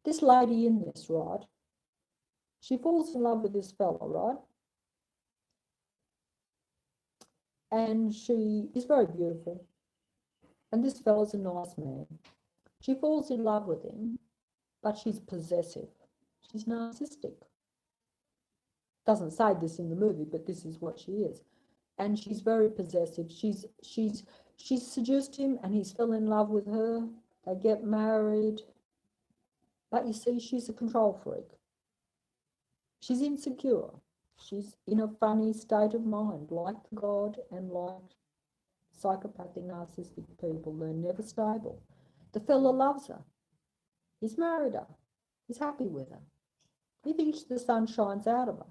This lady in this, right? She falls in love with this fella, right? And she is very beautiful. And this fella's a nice man. She falls in love with him, but she's possessive. She's narcissistic. Doesn't say this in the movie, but this is what she is. And she's very possessive. She's seduced him, and he's fell in love with her. They get married. But you see, she's a control freak. She's insecure. She's in a funny state of mind, like God and like psychopathic, narcissistic people, they're never stable. The fella loves her. He's married her. He's happy with her. He thinks the sun shines out of her.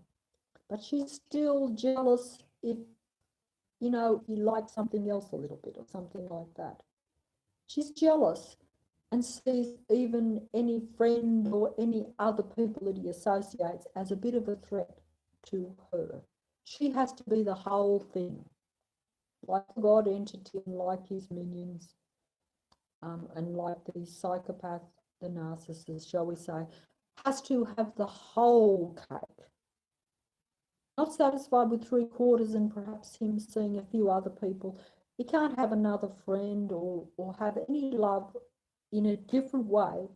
But she's still jealous if, you know, he likes something else a little bit or something like that. She's jealous and sees even any friend or any other people that he associates as a bit of a threat to her. She has to be the whole thing, like the God entity and like his minions, and like the psychopath, the narcissist, shall we say, has to have the whole cake. Not satisfied with 3/4 and perhaps him seeing a few other people. He can't have another friend or have any love in a different way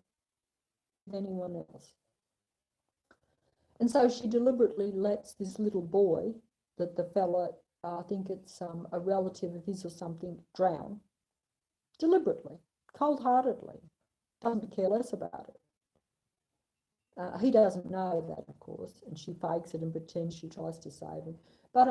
than anyone else. And so she deliberately lets this little boy that the fella, I think it's a relative of his or something, drown. Deliberately, cold-heartedly, doesn't care less about it. He doesn't know that, of course, and she fakes it and pretends she tries to save him. But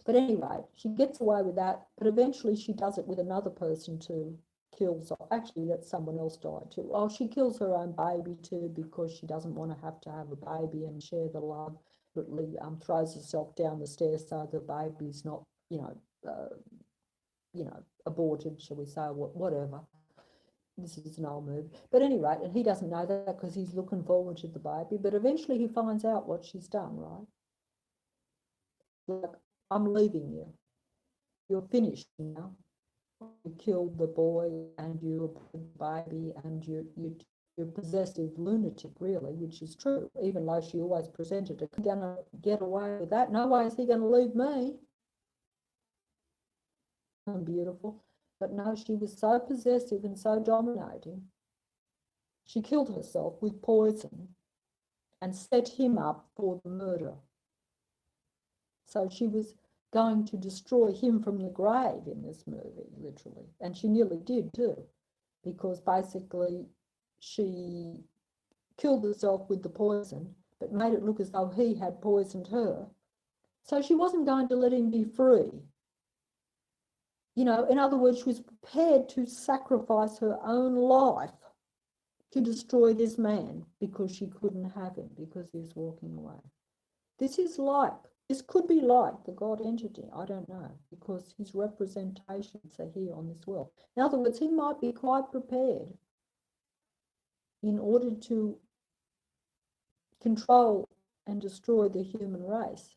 anyway, she gets away with that, but eventually she does it with another person too. Kills, actually let someone else die too. Oh, she kills her own baby too because she doesn't want to have a baby and share the love. Literally throws herself down the stairs so the baby's not, aborted, shall we say, whatever. This is an old movie. But anyway, and he doesn't know that because he's looking forward to the baby. But eventually he finds out what she's done, right? Like, I'm leaving you. You're finished now. You killed the boy and you aborted the baby and you're possessive lunatic, really, which is true, even though she always presented it. He's going to get away with that. No way is he going to leave me. I'm beautiful. But no, she was so possessive and so dominating. She killed herself with poison and set him up for the murder. So she was going to destroy him from the grave in this movie, literally. And she nearly did too, because basically she killed herself with the poison, but made it look as though he had poisoned her. So she wasn't going to let him be free. You know, in other words, she was prepared to sacrifice her own life to destroy this man because she couldn't have him, because he was walking away. This could be like the God entity, I don't know, because his representations are here on this world. In other words, he might be quite prepared in order to control and destroy the human race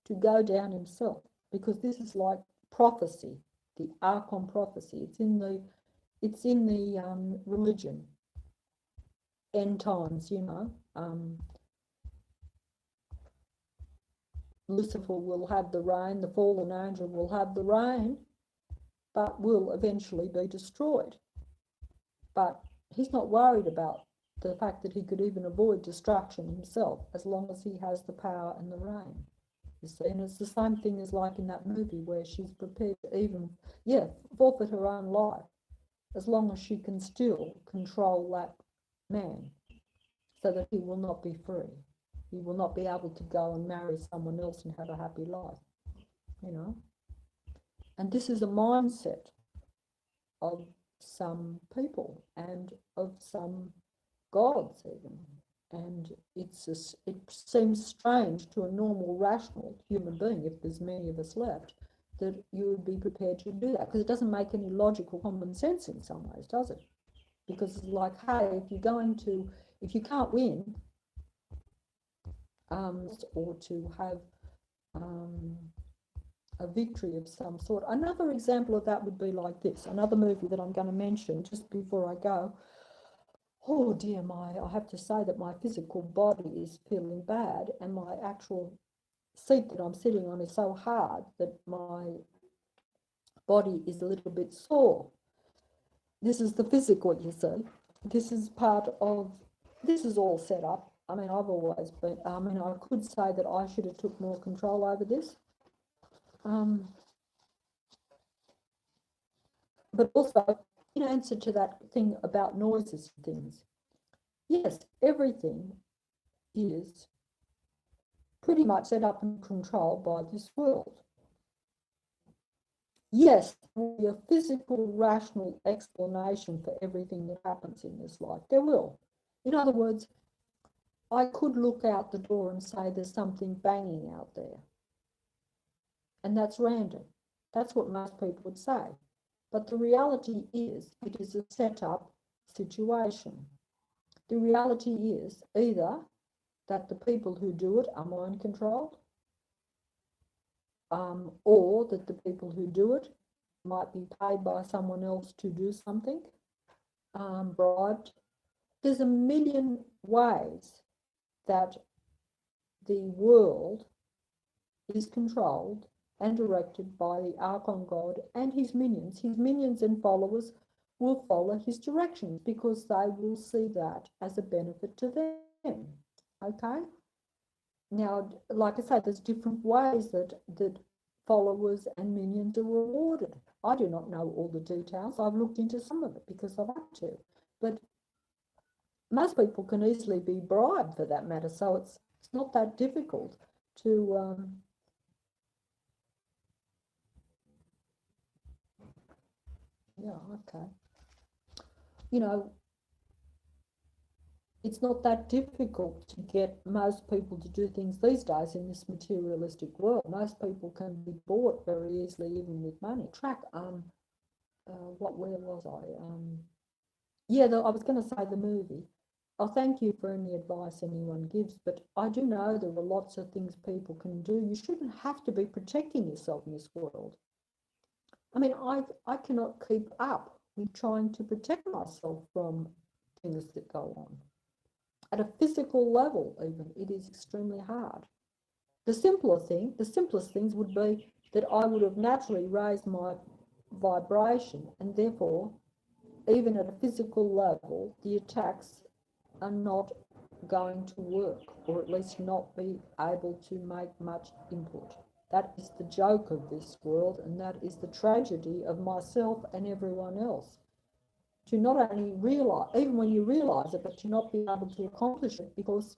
to go down himself, because this is like prophecy, the ARCHON prophecy. It's in the religion, end times, Lucifer will have the reign, the fallen angel will have the reign, but will eventually be destroyed. But he's not worried about the fact that he could even avoid destruction himself as long as he has the power and the reign. You see, and it's the same thing as like in that movie where she's prepared to even, forfeit her own life as long as she can still control that man so that he will not be free. He will not be able to go and marry someone else and have a happy life, And this is a mindset of some people and of some gods even. And it seems strange to a normal, rational human being, if there's many of us left, that you would be prepared to do that, because it doesn't make any logical common sense in some ways, does it? Because it's like, hey, if you can't win, or to have a victory of some sort. Another example of that would be like this. Another movie that I'm going to mention just before I go. Oh dear, I have to say that my physical body is feeling bad, and my actual seat that I'm sitting on is so hard that my body is a little bit sore. This is the physical, you see. This is all set up. I mean, I could say that I should have took more control over this. But also, in answer to that thing about noises and things, yes, everything is pretty much set up and controlled by this world. Yes, there will be a physical, rational explanation for everything that happens in this life. There will. In other words, I could look out the door and say there's something banging out there. And that's random. That's what most people would say. But the reality is, it is a set-up situation. The reality is either that the people who do it are mind-controlled, or that the people who do it might be paid by someone else to do something, bribed. There's a million ways that the world is controlled and directed by the Archon God and his minions. His minions and followers will follow his directions because they will see that as a benefit to them. Okay? Now, like I say, there's different ways that followers and minions are rewarded. I do not know all the details. I've looked into some of it because I've had to. But most people can easily be bribed for that matter, so it's not that difficult to you know, it's not that difficult to get most people to do things these days in this materialistic world. Most people can be bought very easily, even with money. Where was I? I was going to say the movie. I'll thank you for any advice anyone gives, but I do know there are lots of things people can do. You shouldn't have to be protecting yourself in this world. I mean, I cannot keep up with trying to protect myself from things that go on. At a physical level, even, it is extremely hard. The simplest things would be that I would have naturally raised my vibration, and therefore, even at a physical level, the attacks are not going to work, or at least not be able to make much input. That is the joke of this world, and that is the tragedy of myself and everyone else. To not only realise, even when you realise it, but to not be able to accomplish it because